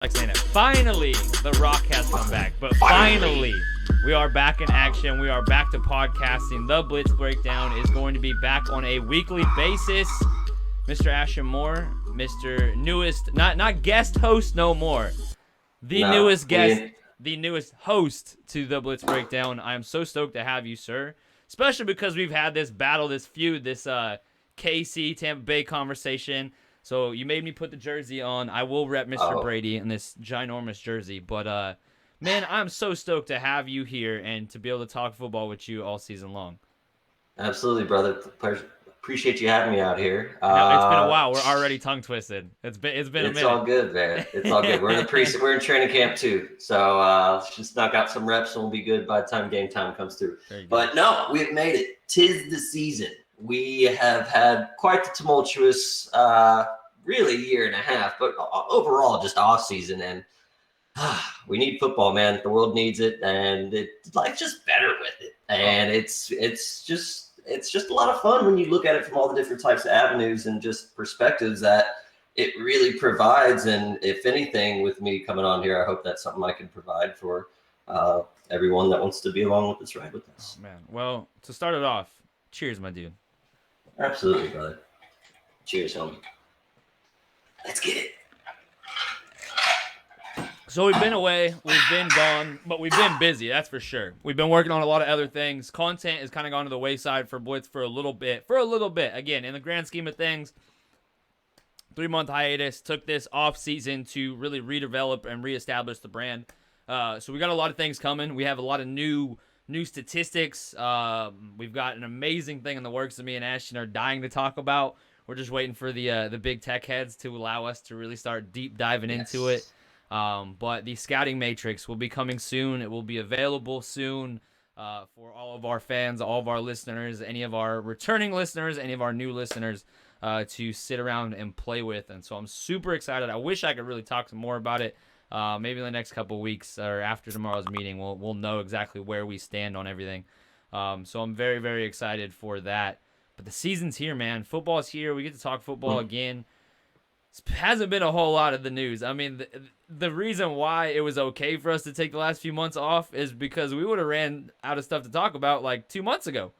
like saying it. Finally, The Rock has come back. But finally, we are back in action. We are back to podcasting. The Blitz Breakdown is going to be back on a weekly basis. Mr. Ashton Moore, Mr. newest, not guest host no more. Newest guest, the newest host to The Blitz Breakdown. I am so stoked to have you, sir. Especially because we've had this battle, this feud, this KC Tampa Bay conversation. So you made me put the jersey on. I will rep Mr. Brady in this ginormous jersey. But, man, I'm so stoked to have you here and to be able to talk football with you all season long. Absolutely, brother. Appreciate you having me out here. Now, it's been a while. We're already tongue twisted. It's been a minute. It's all good, man. It's all good. We're in training camp too. So let's just knock out some reps and we'll be good by the time game time comes through. But no, we've made it. 'Tis the season. We have had quite the tumultuous, really year and a half, but overall just off season. And we need football, man. The world needs it, and life's just better with it. And it's just a lot of fun when you look at it from all the different types of avenues and just perspectives that it really provides. And if anything, with me coming on here, I hope that's something I can provide for everyone that wants to be along with this ride with us. Oh, man. Well, to start it off, cheers, my dude. Absolutely, brother. Cheers, homie. Let's get it. So we've been away, we've been gone, but we've been busy, that's for sure. We've been working on a lot of other things. Content has kind of gone to the wayside for Blitz for a little bit. Again, in the grand scheme of things, 3-month hiatus, took this off season to really redevelop and reestablish the brand. So we got a lot of things coming. We have a lot of new statistics. We've got an amazing thing in the works that me and Ashton are dying to talk about. We're just waiting for the big tech heads to allow us to really start deep diving into it. But the scouting matrix will be coming soon. It will be available soon for all of our fans, all of our listeners, any of our returning listeners, any of our new listeners to sit around and play with. And so I'm super excited. I wish I could really talk some more about it. Maybe in the next couple of weeks or after tomorrow's meeting, we'll know exactly where we stand on everything. So I'm very, very excited for that. But the season's here, man. Football's here. We get to talk football again. Hasn't been a whole lot of the news. I mean, the reason why it was okay for us to take the last few months off is because we would have ran out of stuff to talk about like 2 months ago.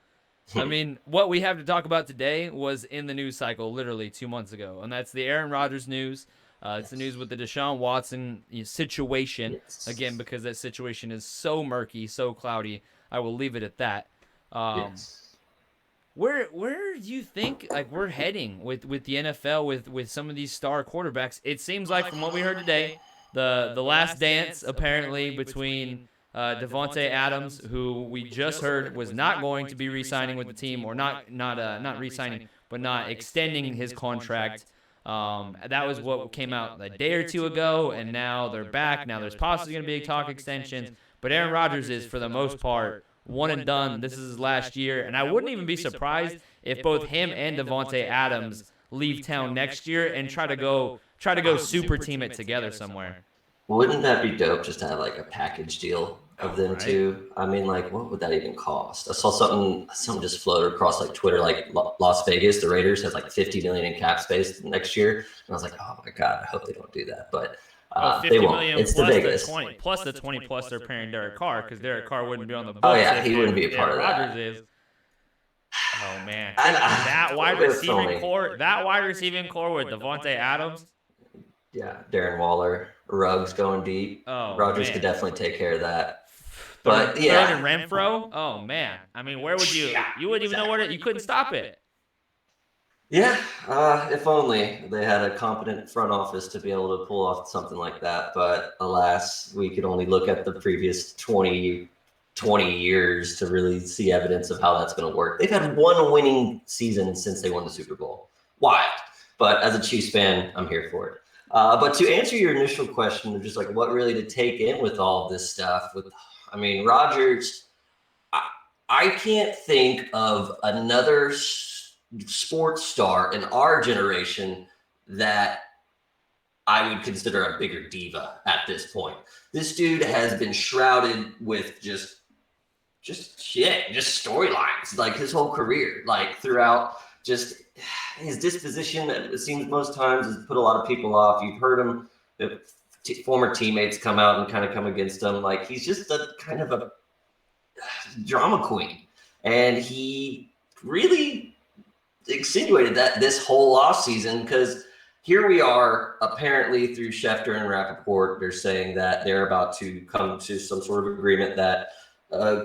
I mean, what we have to talk about today was in the news cycle literally 2 months ago, and that's the Aaron Rodgers news. It's the news with the Deshaun Watson situation. Yes. Again, because that situation is so murky, so cloudy. I will leave it at that. Yes. Where do you think like we're heading with the NFL with some of these star quarterbacks? It seems like from what we heard today, the last dance apparently between Davante Adams, who we just heard was not going to be re-signing with the team, or not re-signing, but not extending his contract. That was what came out a day or two ago, and now they're back. Now there's possibly going to be a talk extensions, but Aaron Rodgers is for the most part one and done. This is his last year, and I wouldn't even be surprised if both him and Davante Adams leave town next year and try to go super team it together somewhere. Wouldn't that be dope just to have like a package deal of them two? I mean, like, what would that even cost? I saw something just floated across like Twitter, like Las Vegas, the Raiders has like $50 million in cap space next year, and I was like, oh my god, I hope they don't do that, but. 50 they won't. million It's plus the Vegas. 20 plus the 20 plus they're paying Derek Carr, because Derek Carr wouldn't be on the books. Oh yeah, he wouldn't be a part of that. Rodgers is. Oh man, that wide receiving core with Davante Adams. Yeah, Darren Waller, Ruggs going deep. Oh, Rodgers man. could definitely take care of that. But yeah, Third and Renfro. Oh man, I mean, where would you? You wouldn't even know where you couldn't stop it. Yeah, if only they had a competent front office to be able to pull off something like that. But alas, we could only look at the previous 20 years to really see evidence of how that's going to work. They've had one winning season since they won the Super Bowl. Wild. But as a Chiefs fan, I'm here for it. But to answer your initial question of just like what really to take in with all of this stuff, Rodgers, I can't think of another sports star in our generation that I would consider a bigger diva at this point. This dude has been shrouded with just storylines, like his whole career, like throughout. Just his disposition, it seems most times, has put a lot of people off. You've heard him former teammates come out and kind of come against him. Like, he's just a kind of a drama queen. And he really insinuated that this whole offseason, because here we are, apparently through Schefter and Rappaport, they're saying that they're about to come to some sort of agreement that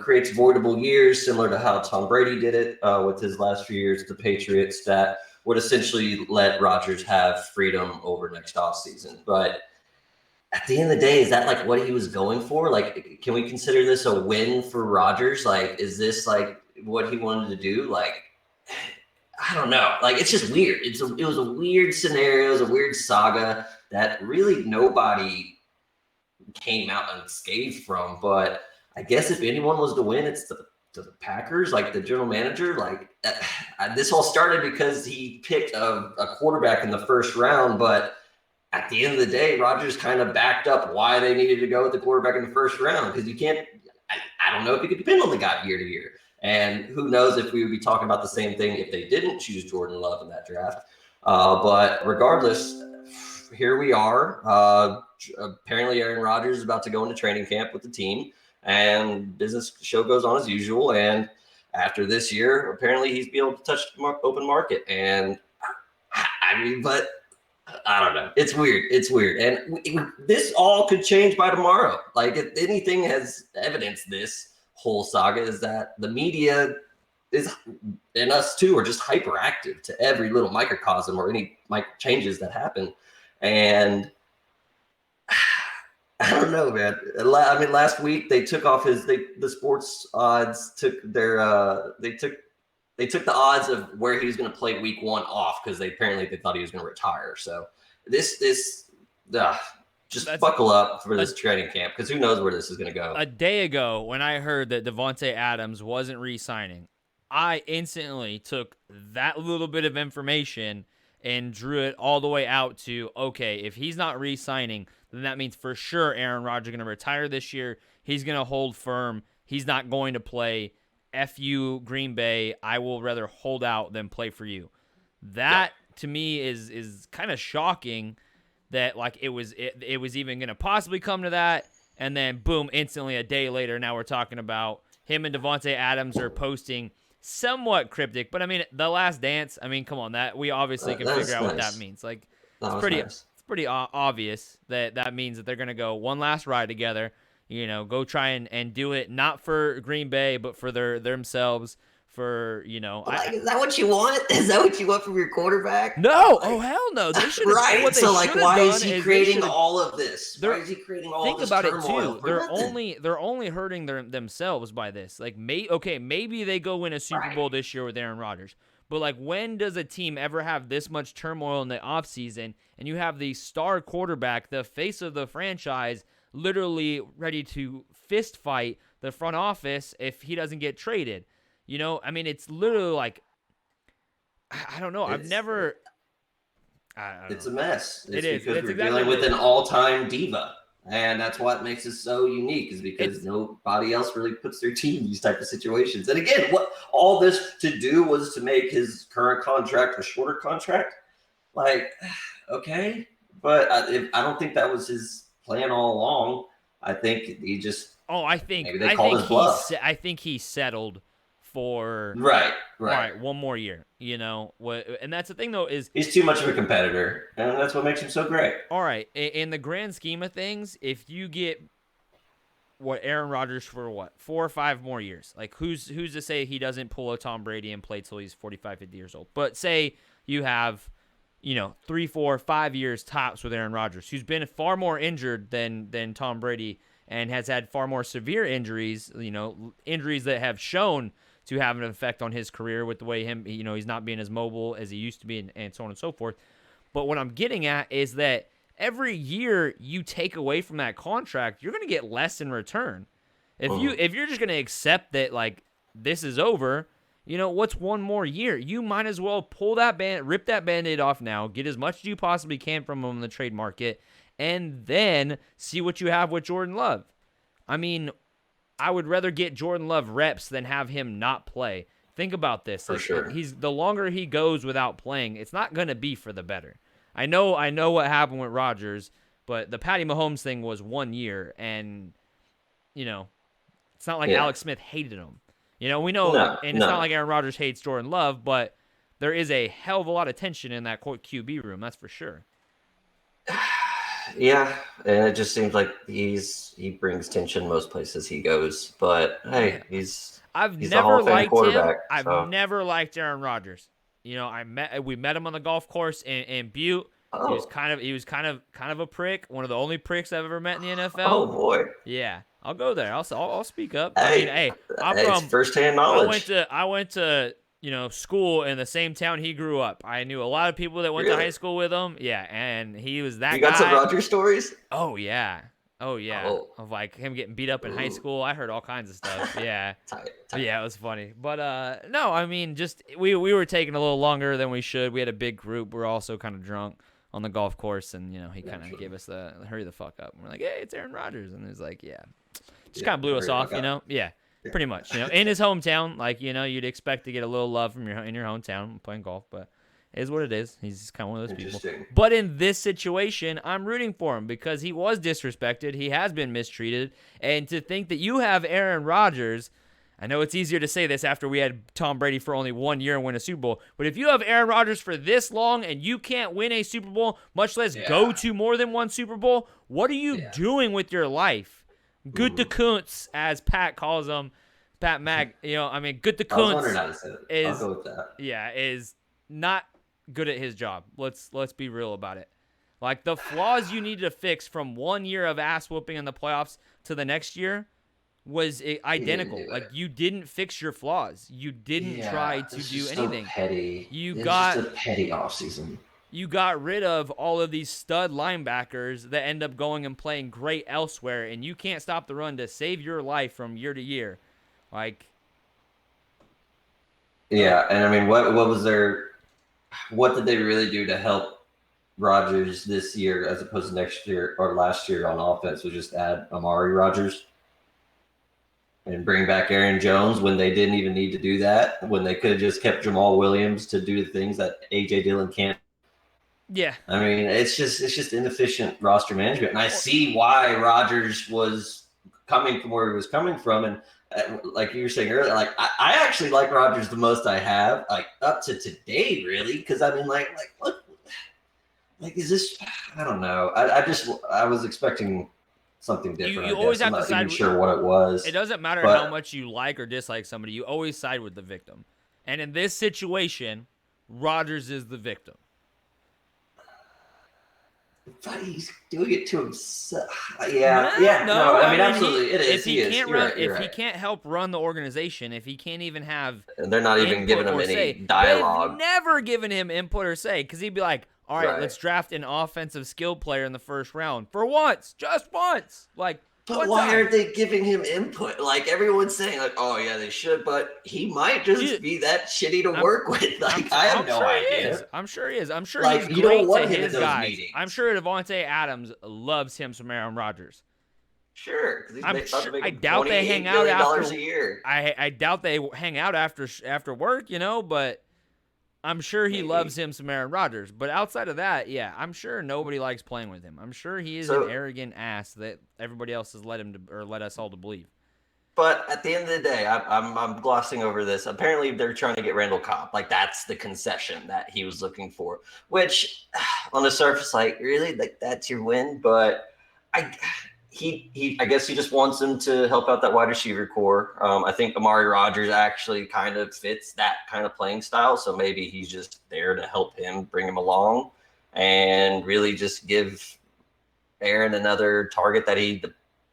creates voidable years, similar to how Tom Brady did it with his last few years with the Patriots, that would essentially let Rodgers have freedom over next offseason. But at the end of the day, is that like what he was going for? Like, can we consider this a win for Rodgers? Like, is this like what he wanted to do? Like, I don't know. Like, it's just weird. It was a weird scenario. It was a weird saga that really nobody came out unscathed from. But I guess if anyone was to win, it's the Packers, like the general manager. Like, this all started because he picked a quarterback in the first round. But at the end of the day, Rodgers kind of backed up why they needed to go with the quarterback in the first round, because you can't – I don't know if you could depend on the guy year to year. And who knows if we would be talking about the same thing if they didn't choose Jordan Love in that draft. But regardless, here we are. Apparently, Aaron Rodgers is about to go into training camp with the team, and business show goes on as usual. And after this year, apparently he's be able to touch the open market. And I mean, but I don't know. It's weird. It's weird. And this all could change by tomorrow. Like, if anything has evidenced this whole saga, is that the media is, and us too, are just hyperactive to every little microcosm or any changes that happen. And I don't know, man. I mean, last week they took off the sports odds took their they took the odds of where he was going to play week 1 off, because they thought he was going to retire. So just buckle up for this training camp, because who knows where this is going to go. A day ago, when I heard that Davante Adams wasn't re-signing, I instantly took that little bit of information and drew it all the way out to, okay, if he's not re-signing, then that means for sure Aaron Rodgers is going to retire this year. He's going to hold firm. He's not going to play. F you, Green Bay. I will rather hold out than play for you. That, to me, is kind of shocking that, like, it was even going to possibly come to that. And then, boom, instantly a day later, now we're talking about him and Davante Adams are posting somewhat cryptic. But, I mean, The Last Dance, I mean, come on, that we obviously can figure out what that means. Like, it's pretty obvious that means that they're going to go one last ride together. You know, go try and do it, not for Green Bay, but for themselves, for, you know. Is that what you want? Is that what you want from your quarterback? No. Oh, hell no. They should have. Right. What they so, like, why is he creating all of this? Why is he creating all think this about turmoil? It, too. They're only hurting themselves by this. Like, maybe they go win a Super Bowl this year with Aaron Rodgers. But, like, when does a team ever have this much turmoil in the offseason, and you have the star quarterback, the face of the franchise, literally ready to fist fight the front office if he doesn't get traded? You know, I mean, it's literally like, I don't know. It's a mess. It's because we're dealing with an all-time diva. And that's what makes it so unique, is because nobody else really puts their team in these type of situations. And again, what all this to do was to make his current contract a shorter contract. Like, okay. But I don't think that was his plan all along. I think he just I think he settled for right. All right, one more year, you know. And that's the thing, though, is he's too much of a competitor, and that's what makes him so great. All right, in the grand scheme of things, if you get Aaron Rodgers for 4 or 5 more years, like who's to say he doesn't pull a Tom Brady and play till he's 45, 50 years old? But say you have, 3, 4, 5 years tops with Aaron Rodgers, who's been far more injured than Tom Brady and has had far more severe injuries, injuries that have shown to have an effect on his career with the way he's not being as mobile as he used to be, and so on and so forth. But what I'm getting at is that every year you take away from that contract, you're going to get less in return. If you're just going to accept that, like, this is over, what's one more year? You might as well rip that Band-Aid off now, get as much as you possibly can from him in the trade market, and then see what you have with Jordan Love. I mean, I would rather get Jordan Love reps than have him not play. Think about this. For sure. The longer he goes without playing, it's not going to be for the better. I know what happened with Rodgers, But the Patty Mahomes thing was 1 year, and it's not like Yeah. Alex Smith hated him. We know, No, and it's not no. like Aaron Rodgers hates Jordan Love, but there is a hell of a lot of tension in that QB room. That's for sure. Yeah, and it just seems like he brings tension most places he goes. But hey, he's a Hall of Fame quarterback. I've never liked Aaron Rodgers. We met him on the golf course in Butte. Oh. He was kind of a prick. One of the only pricks I've ever met in the NFL. Oh boy. Yeah, I'll go there. I'll speak up. Hey, it's firsthand knowledge. I went to school in the same town he grew up. I knew a lot of people that went to high school with him. Yeah, and he was that guy. You got some Rodger stories? Oh yeah. Of like him getting beat up in high school. I heard all kinds of stuff. Yeah. Tight. Yeah, it was funny. But no, I mean, just we were taking a little longer than we should. We had a big group. We're also kind of drunk on the golf course, and he kind of gave us the hurry the fuck up. And we're like, hey, it's Aaron Rodgers, and he's like, yeah, just kind of blew us off, Yeah, pretty much. In his hometown, like you'd expect to get a little love from in your hometown playing golf, but it is what it is. He's kind of one of those people. But in this situation, I'm rooting for him because he was disrespected. He has been mistreated, and to think that you have Aaron Rodgers. I know it's easier to say this after we had Tom Brady for only 1 year and win a Super Bowl, but if you have Aaron Rodgers for this long and you can't win a Super Bowl, much less go to more than one Super Bowl, what are you doing with your life? Gute Kunst, as Pat calls him, Pat Mag. Gute Kunst I'll go with that. is not good at his job. Let's be real about it. Like the flaws you need to fix from 1 year of ass whooping in the playoffs to the next year was identical. Like you didn't fix your flaws. You didn't try to do anything. So petty. It's just a petty offseason. You got rid of all of these stud linebackers that end up going and playing great elsewhere, and you can't stop the run to save your life from year to year. Like, yeah, and I mean, what was their? What did they really do to help Rodgers this year as opposed to next year or last year on offense? Was just add Amari Rodgers and bring back Aaron Jones when they didn't even need to do that, when they could have just kept Jamal Williams to do the things that A.J. Dillon can't. Yeah. I mean, it's just inefficient roster management. And I see why Rodgers was coming from where he was coming from. And like you were saying earlier, like I actually like Rodgers the most I have, like up to today, really. Because I mean, like what? Like, is this? I don't know. I was expecting something different. You always have to side. I'm not even sure what it was. It doesn't matter how much you like or dislike somebody. You always side with the victim. And in this situation, Rodgers is the victim. But he's doing it to himself. Yeah. No, I mean, absolutely, it is. If he can't help run the organization, if he can't even have, and they're not even giving him any dialogue. They've never given him input or say, because he'd be like, all right, let's draft an offensive skill player in the first round for once, just once. Like, but why aren't they giving him input? Like everyone's saying, like, oh yeah, they should, but he might just be that shitty to work with. Like I have no idea. I'm sure he is. I'm sure like, he's you great don't want to him his in those guys. meetings. I'm sure Devontae Adams loves him some Aaron Rodgers. Sure, I doubt they hang out after a year. I doubt they hang out after work, but I'm sure he loves him some Aaron Rodgers. But outside of that, yeah, I'm sure nobody likes playing with him. I'm sure he is an arrogant ass that everybody else has let us all to believe. But at the end of the day, I'm glossing over this. Apparently, they're trying to get Randall Cobb. Like that's the concession that he was looking for. Which, on the surface, like really, like that's your win. But I guess he just wants him to help out that wide receiver core. I think Amari Rodgers actually kind of fits that kind of playing style. So maybe he's just there to help him, bring him along, and really just give Aaron another target that he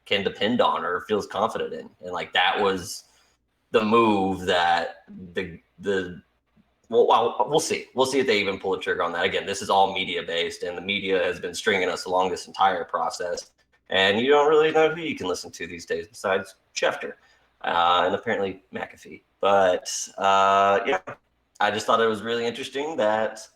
can depend on or feels confident in. And like that was the move that we'll see. We'll see if they even pull the trigger on that. Again, this is all media based, and the media has been stringing us along this entire process. And you don't really know who you can listen to these days besides Schefter and apparently McAfee. But, I just thought it was really interesting that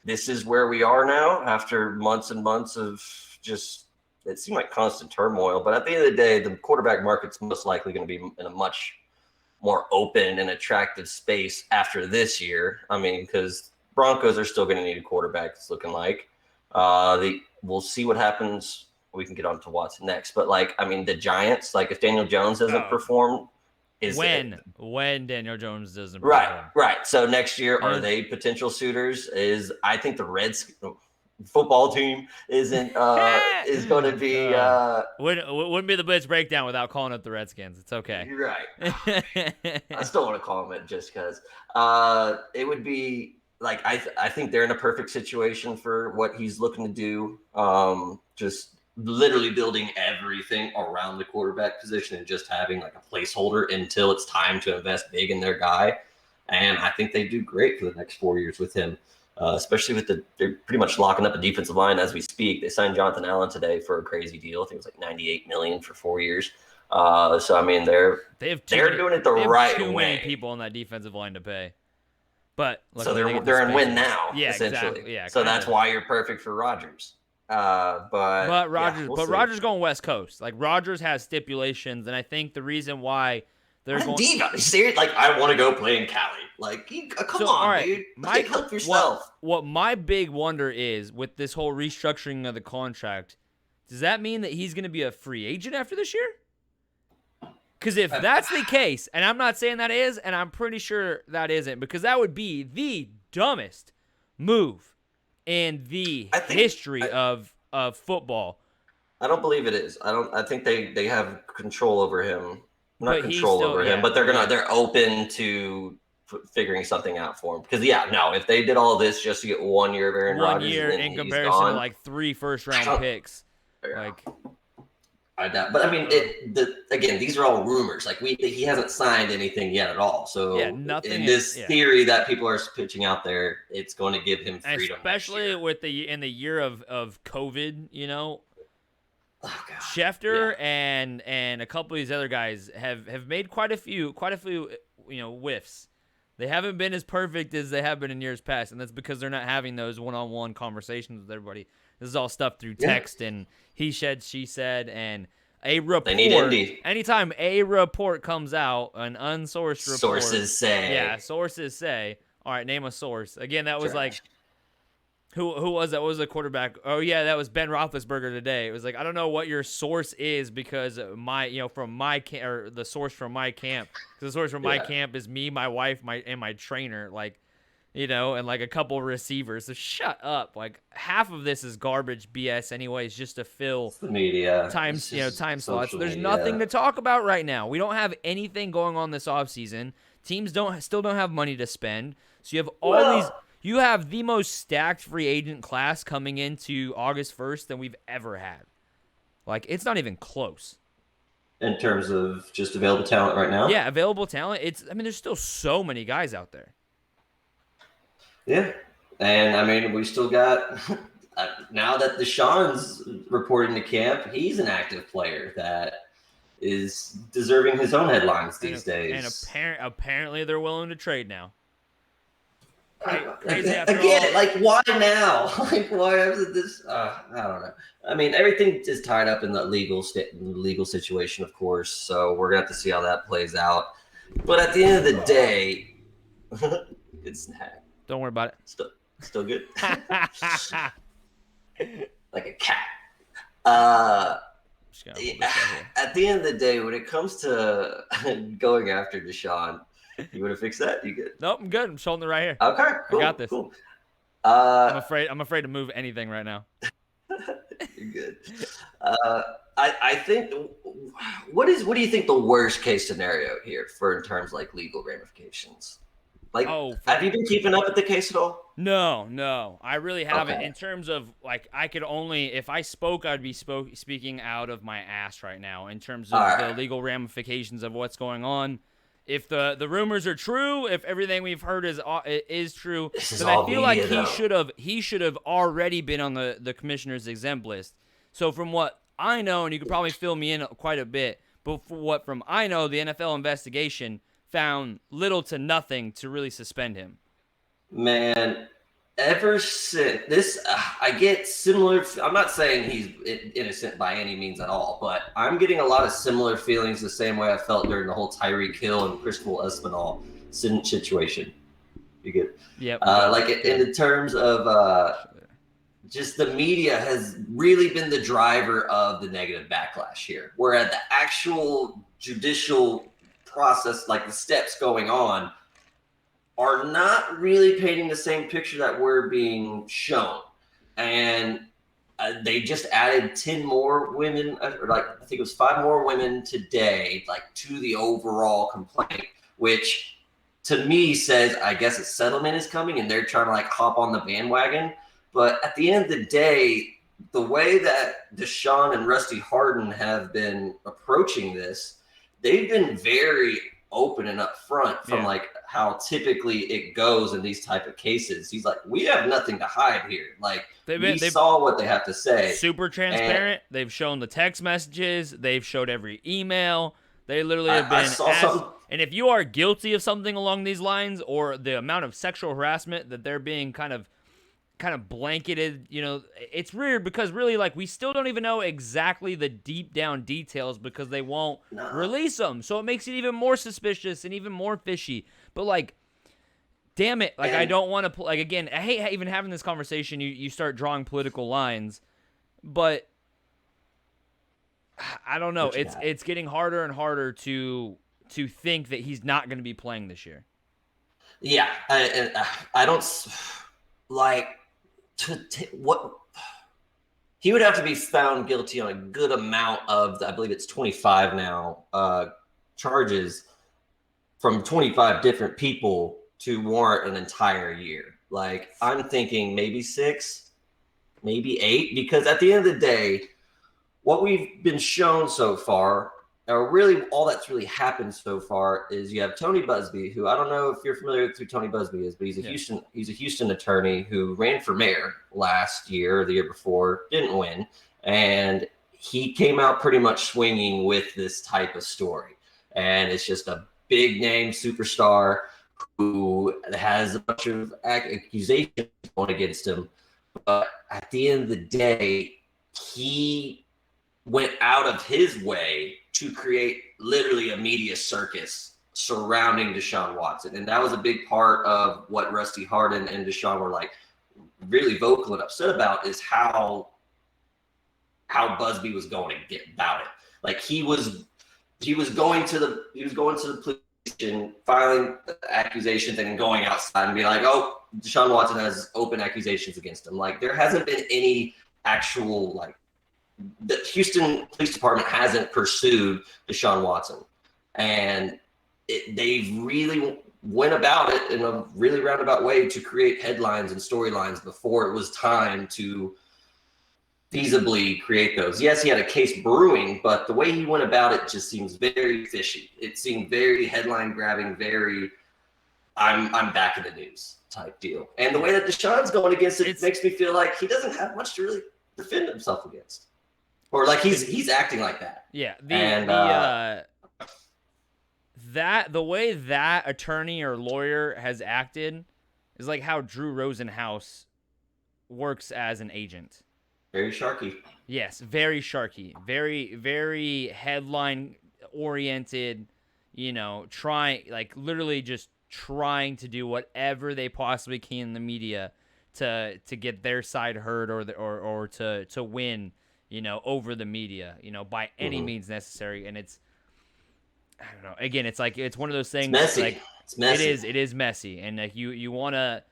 this is where we are now after months and months of just – it seemed like constant turmoil. But at the end of the day, the quarterback market's most likely going to be in a much more open and attractive space after this year. I mean, because Broncos are still going to need a quarterback, it's looking like. We'll see what happens. We can get on to Watson next, but like, I mean, the Giants, like if Daniel Jones doesn't perform, when Daniel Jones doesn't perform. Right. So next year, are they potential suitors? I think the Reds football team isn't is going to be wouldn't be the Blitz Breakdown without calling it the Redskins. It's okay. You're right. I still want to call them it just because it would be like I think they're in a perfect situation for what he's looking to do. Just literally building everything around the quarterback position and just having like a placeholder until it's time to invest big in their guy. And I think they do great for the next 4 years with him, especially with they're pretty much locking up a defensive line as we speak. They signed Jonathan Allen today for a crazy deal. I think it was like $98 million for 4 years. So I mean, they're doing it the right way. Too many people on that defenve line to pay. But so they're in win now, essentially. Exactly. Yeah, so that's why you're perfect for Rodgers. But Rodgers going West Coast. Like Rodgers has stipulations, and I think the reason why they're going serious. Like I want to go play in Cali. Like come on, right, dude. Like, help yourself. What my big wonder is with this whole restructuring of the contract, does that mean that he's going to be a free agent after this year? Because if that's the case, and I'm not saying that is, and I'm pretty sure that isn't, because that would be the dumbest move in the history of football. I don't believe it is. I think they have control over him. Not control over him, but they're open to figuring something out for him. Because if they did all this just to get 1 year of Aaron Rodgers, 1 year in comparison to like 3 first-round picks, like. But I mean, again, these are all rumors. Like he hasn't signed anything yet at all. So nothing. In this theory that people are pitching out there, it's going to give him freedom. Especially with in the year of COVID, Schefter and a couple of these other guys have made quite a few whiffs. They haven't been as perfect as they have been in years past, and that's because they're not having those one-on-one conversations with everybody. This is all stuff through text and he said, she said, and a report. They need Indy. Anytime a report comes out, an unsourced report. Sources say. Yeah, sources say. All right, name a source. Again, that was like, who was that? What was the quarterback? Oh, yeah, that was Ben Roethlisberger today. It was like, I don't know what your source is because from my camp, or the source from my camp. Because the source from my camp is me, my wife, and my trainer. Like, and like a couple receivers. So shut up. Like half of this is garbage BS anyways, just to fill the media time slots. There's nothing to talk about right now. We don't have anything going on this offseason. Teams still don't have money to spend. So you have you have the most stacked free agent class coming into August 1st than we've ever had. Like it's not even close. In terms of just available talent right now? Yeah, available talent. There's still so many guys out there. Yeah, and I mean, we still got now that Deshaun's reporting to camp, he's an active player that is deserving his own headlines these days. And apparently, they're willing to trade now. Again, like why now? Like why is this? I don't know. I mean, everything is tied up in the legal situation, of course. So we're gonna have to see how that plays out. But at the end of the day, it's not. Don't worry about it. Still good. Like a cat. At the end of the day, when it comes to going after Deshaun, you want to fix that? You good? Nope, I'm good. I'm just holding it right here. Okay, cool. I got this. Cool. I'm afraid to move anything right now. You're good. I think. What do you think the worst case scenario here for in terms like legal ramifications? Like, have you been keeping up with the case at all? No, I really haven't. Okay. In terms of like, I could only if I spoke, I'd be speaking out of my ass right now. In terms of the legal ramifications of what's going on. If the rumors are true, if everything we've heard is true, then I feel like he should have already been on the commissioner's exempt list. So from what I know, and you could probably fill me in quite a bit, but from I know, the NFL investigation found little to nothing to really suspend him. Man, ever since this, I get similar. I'm not saying he's innocent by any means at all, but I'm getting a lot of similar feelings the same way I felt during the whole Tyreek Hill and Cristobal Espinal situation. You get, yep. In the terms of just the media has really been the driver of the negative backlash here. Whereas the actual judicial process, like the steps going on, are not really painting the same picture that we're being shown. And they just added 10 more women, or like I think it was 5 more women today, like to the overall complaint, which to me says, I guess a settlement is coming and they're trying to like hop on the bandwagon. But at the end of the day, the way that Deshaun and Rusty Hardin have been approaching this, they've been very open and upfront from like how typically it goes in these type of cases. He's like, we have nothing to hide here. Like we saw what they have to say. Super transparent. They've shown the text messages. They've showed every email. They literally have been and if you are guilty of something along these lines, or the amount of sexual harassment that they're being kind of blanketed, you know, it's weird because really, like, we still don't even know exactly the deep down details because they won't release them. So it makes it even more suspicious and even more fishy. But like, damn it, like, I don't want to like, again, I hate even having this conversation. You start drawing political lines, but I don't know. It's getting harder and harder to think that he's not going to be playing this year. Yeah, I don't like what he would have to be found guilty on a good amount of I believe it's 25 now charges from 25 different people to warrant an entire year. Like, I'm thinking maybe 6, maybe 8, because at the end of the day, what we've been shown so far, or really all that's really happened so far, is you have Tony Busby, who I don't know if you're familiar with who Tony Busby is, but he's a Houston attorney who ran for mayor last year or the year before, didn't win, and he came out pretty much swinging with this type of story. And it's just a big name superstar who has a bunch of accusations going against him. But at the end of the day, he went out of his way to create literally a media circus surrounding Deshaun Watson. And that was a big part of what Rusty Hardin and Deshaun were like really vocal and upset about, is how Busby was going to get about it. Like he was going to the police and filing accusations and going outside and be like, oh, Deshaun Watson has open accusations against him. Like, there hasn't been any actual, like, the Houston Police Department hasn't pursued Deshaun Watson, and they've really went about it in a really roundabout way to create headlines and storylines before it was time to feasibly create those. Yes, he had a case brewing, but the way he went about it just seems very fishy. It seemed very headline grabbing, very I'm back in the news type deal. And the way that Deshaun's going against it makes me feel like he doesn't have much to really defend himself against. Or like he's acting like that. Yeah. The way that attorney or lawyer has acted is like how Drew Rosenhaus works as an agent. Very sharky. Yes, very sharky. Very, very headline oriented, you know, literally just trying to do whatever they possibly can in the media to get their side heard or to win, you know, over the media, you know, by any means necessary. And it's, I don't know. Again, it's like, it's one of those things. It's messy. Like, it's messy. It is messy. And like you want to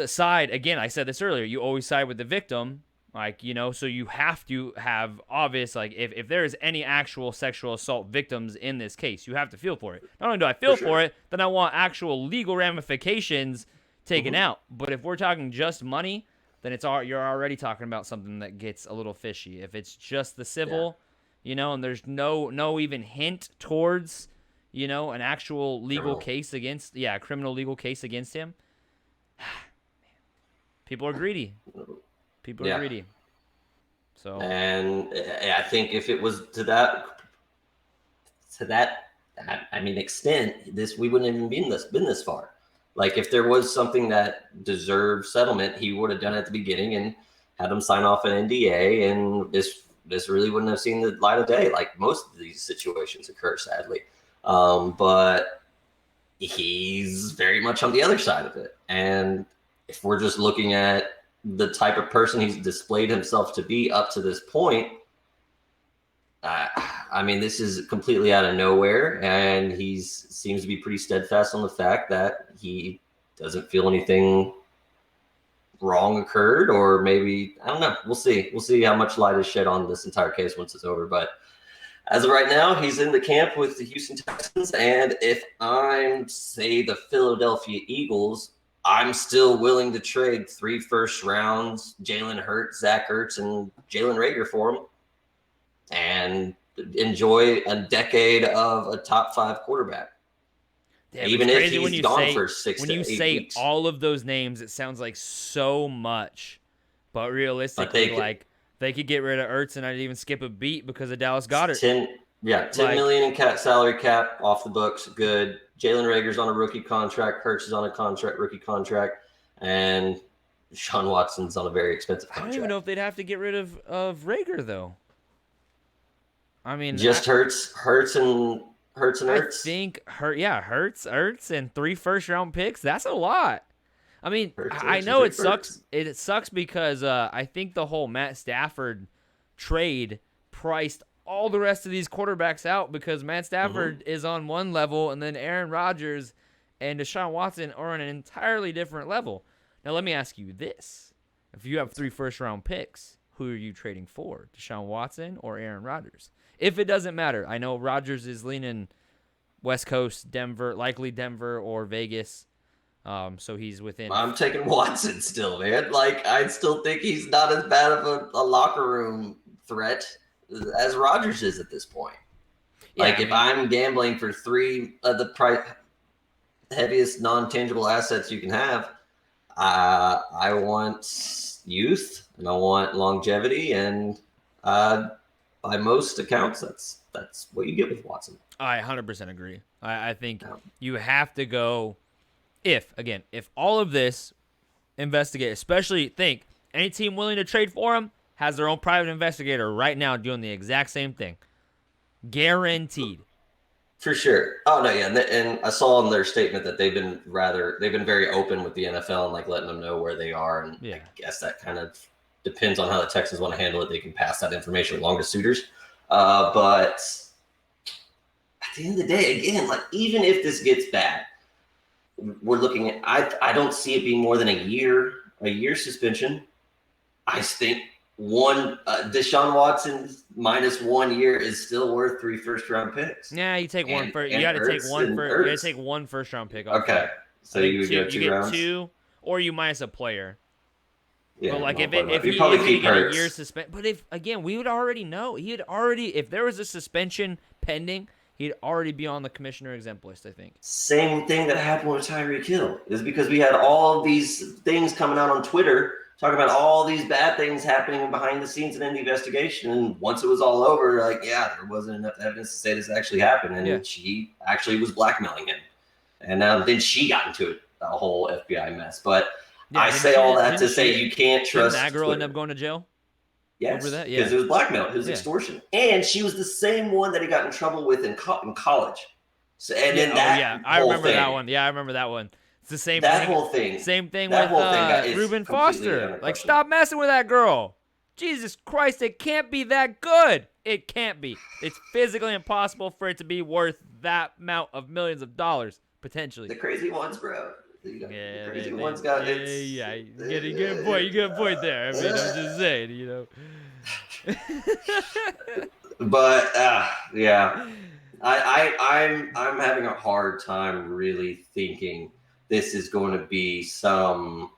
side, again, I said this earlier, you always side with the victim, like, you know, so you have to have obvious, like, if there is any actual sexual assault victims in this case, you have to feel for it. Not only do I feel for it, then I want actual legal ramifications taken out. But if we're talking just money, then you're already talking about something that gets a little fishy. If it's just the civil, you know, and there's no even hint towards, you know, an actual legal case against, criminal legal case against him. People are greedy. People are greedy. So, and I think if it was to that extent, we wouldn't even been this far. Like, if there was something that deserved settlement, he would have done it at the beginning and had them sign off an NDA, and this really wouldn't have seen the light of day, like most of these situations occur, sadly. But he's very much on the other side of it. And if we're just looking at the type of person he's displayed himself to be up to this point, I mean, this is completely out of nowhere, and he seems to be pretty steadfast on the fact that he doesn't feel anything wrong occurred, or maybe, I don't know. We'll see. We'll see how much light is shed on this entire case once it's over. But as of right now, he's in the camp with the Houston Texans, and if I'm, say, the Philadelphia Eagles, I'm still willing to trade 3 first rounds, Jalen Hurts, Zach Ertz, and Jalen Reagor for him, and enjoy a decade of a top 5 quarterback. Damn, even if he's gone for 6 to 8 weeks. When you say all of those names, it sounds like so much. But realistically, they could get rid of Ertz and not even skip a beat because of Dallas Goedert. $10 million in salary cap off the books. Good. Jalen Reagor's on a rookie contract. Hurts is on a rookie contract. And Deshaun Watson's on a very expensive contract. I don't even know if they'd have to get rid of Reagor, though. I mean, just Hurts and Ertz. I think Hurts, Ertz, and 3 first-round picks. That's a lot. I mean, I know it sucks. It sucks because I think the whole Matt Stafford trade priced all the rest of these quarterbacks out because Matt Stafford is on one level, and then Aaron Rodgers and Deshaun Watson are on an entirely different level. Now, let me ask you this: if you have 3 first-round picks, who are you trading for, Deshaun Watson or Aaron Rodgers? If it doesn't matter, I know Rodgers is leaning West Coast, Denver, likely Denver or Vegas. So he's within. I'm taking Watson still, man. Like, I still think he's not as bad of a locker room threat as Rodgers is at this point. Like, if I'm gambling for 3 of the heaviest non-tangible assets you can have, I want youth and I want longevity, and by most accounts, that's what you get with Watson. I 100% agree. I think you have to go. If all of this investigate, especially think any team willing to trade for him has their own private investigator right now doing the exact same thing. Guaranteed. For sure. Oh no, yeah, and I saw in their statement that they've been very open with the NFL and like letting them know where they are, and I guess that kind of depends on how the Texans want to handle it. They can pass that information along to suitors, but at the end of the day, again, like even if this gets bad, we're looking at. I don't see it being more than a year suspension. I think Deshaun Watson minus 1 year is still worth 3 first-round picks. Yeah, you take one first. You got to take one first. You got to take 1 first-round pick. Okay, so you would go 2 rounds. You get 2, or you minus a player. Yeah, but like if you get a year suspension, but if again we would already know if there was a suspension pending, he'd already be on the commissioner exempt list. I think. Same thing that happened with Tyreek Hill is because we had all these things coming out on Twitter talking about all these bad things happening behind the scenes in the investigation. And once it was all over, like, yeah, there wasn't enough evidence to say this actually happened. And she actually was blackmailing him. And then she got into a whole FBI mess. But I say all that to say you can't trust. Didn't that girl Twitter. end up going to jail? Yes, because it was blackmail. It was extortion. And she was the same one that he got in trouble with in college. So, and then I remember that one. Yeah, I remember that one. It's the same that thing. Whole thing. Same thing with Reuben Foster. Like, stop messing with that girl. Jesus Christ, it can't be that good. It can't be. It's physically impossible for it to be worth that amount of millions of dollars, potentially. The crazy ones, bro. The crazy ones got it. Yeah, you get a point. You get a point there. I mean, I'm just saying, you know. But I'm having a hard time really thinking this is going to be some.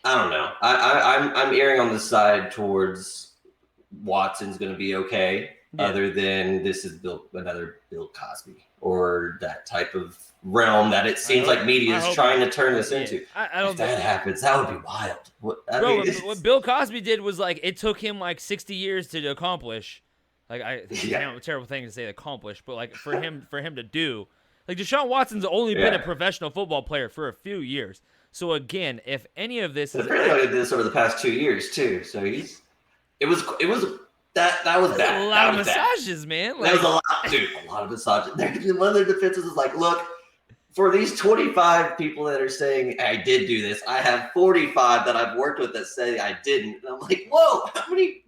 I don't know. I'm erring on the side towards Watson's going to be okay. Yeah. Other than this is another Bill Cosby or that type of realm that it seems like media is trying to turn this into. If that happens, that would be wild. What Bill Cosby did was like it took him like 60 years to accomplish. Like it's a terrible thing to say accomplish, but like for him to do. Like Deshaun Watson's only been a professional football player for a few years. So again, if any of this is apparently only did this over the past 2 years too. So it was that was bad. A lot of massages, man. Like, that was a lot, dude. A lot of massages. One of their defenses is like, look, for these 25 people that are saying I did do this, I have 45 that I've worked with that say I didn't. And I'm like, whoa, how many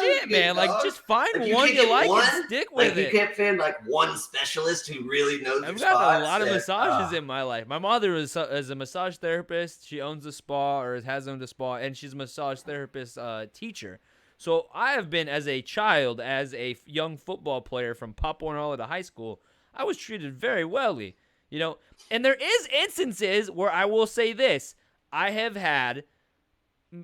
shit, man. Like, just find one you like and stick with it. You can't find like one specialist who really knows your spots. I've got a lot of massages in my life. My mother is a massage therapist. She owns a spa or has owned a spa, and she's a massage therapist teacher. So I have been, as a child, as a young football player from Pop Warner to high school, I was treated very wellly. You know, and there is instances where I will say this. I have had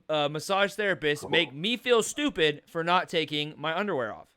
massage therapists make me feel stupid for not taking my underwear off.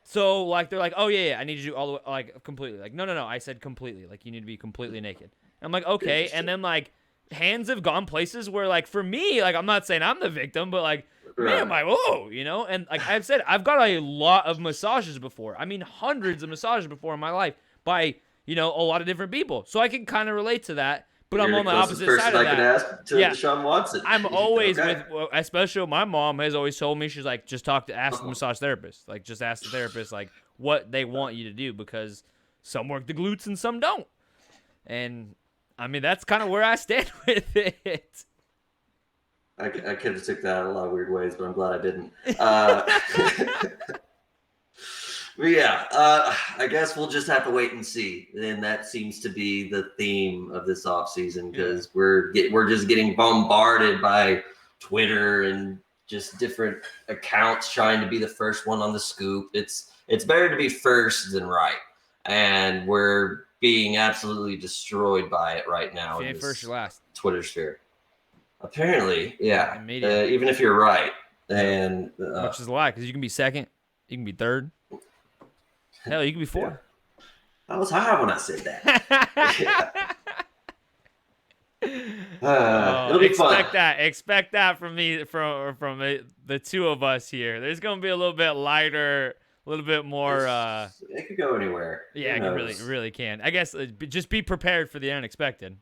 So, like, they're like, oh, yeah, I need you to do all the way, like, completely. Like, no, I said completely. Like, you need to be completely naked. I'm like, okay. And then, like, hands have gone places where, like, for me, like, I'm not saying I'm the victim, but, like, man, I'm like, whoa, you know? And, like I've said, I've got a lot of massages before. I mean, hundreds of massages before in my life by, you know, a lot of different people. So I can kind of relate to that. But I'm on the opposite side of that. I can ask to Deshaun Watson. I'm always with, especially my mom has always told me, she's like, just ask the massage therapist. Like, just ask the therapist, like, what they want you to do, because some work the glutes and some don't. And, I mean, that's kind of where I stand with it. I could have took that in a lot of weird ways, but I'm glad I didn't. But yeah, I guess we'll just have to wait and see. And that seems to be the theme of this offseason, because we're just getting bombarded by Twitter and just different accounts trying to be the first one on the scoop. It's better to be first than right, and we're being absolutely destroyed by it right now. If first, you're last. Twitter sphere. Apparently, yeah. Even if you're right, and which is a lie, because you can be second, you can be third. Hell, you can be fourth. Yeah. I was high when I said that. It'll be fun. Expect that from me, from the two of us here. There's gonna be a little bit lighter, a little bit more. It could go anywhere. Yeah, it really can. I guess just be prepared for the unexpected.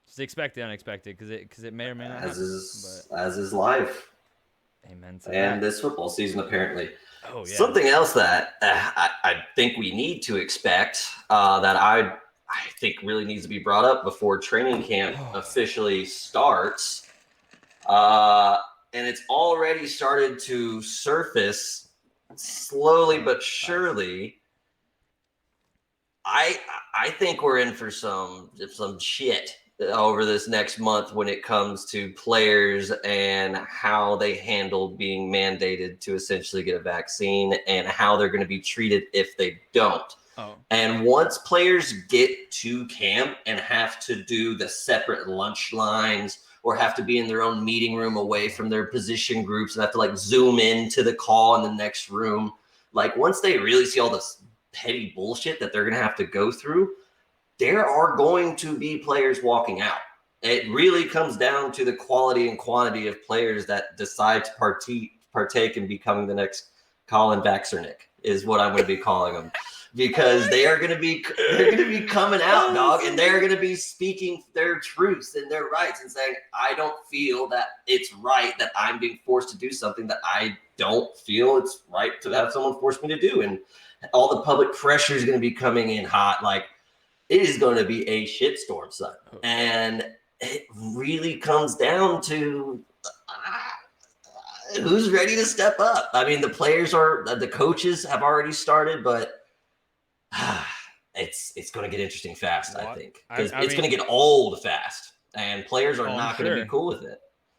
Just expect the unexpected, because it may or may not happen. As is life. Amen. And this football season, apparently. Oh, yeah. Something else that I think we need to expect, that I think really needs to be brought up before training camp officially starts, and it's already started to surface slowly but surely. I think we're in for some shit over this next month when it comes to players and how they handle being mandated to essentially get a vaccine, and how they're going to be treated if they don't. And once players get to camp and have to do the separate lunch lines, or have to be in their own meeting room away from their position groups and have to like zoom into the call in the next room, like once they really see all this petty bullshit that they're going to have to go through, there are going to be players walking out. It really comes down to the quality and quantity of players that decide to partake in becoming the next Colin Vaxernick, is what I'm going to be calling them, because they're going to be coming out, dog, and they're going to be speaking their truths and their rights and saying, I don't feel that it's right that I'm being forced to do something that I don't feel it's right to have someone force me to do. And all the public pressure is going to be coming in hot. Like, it is going to be a shitstorm, son. And it really comes down to who's ready to step up. I mean, the coaches have already started, but it's going to get interesting fast, I think. Because it's going to get old fast, and players are not going to be cool with it.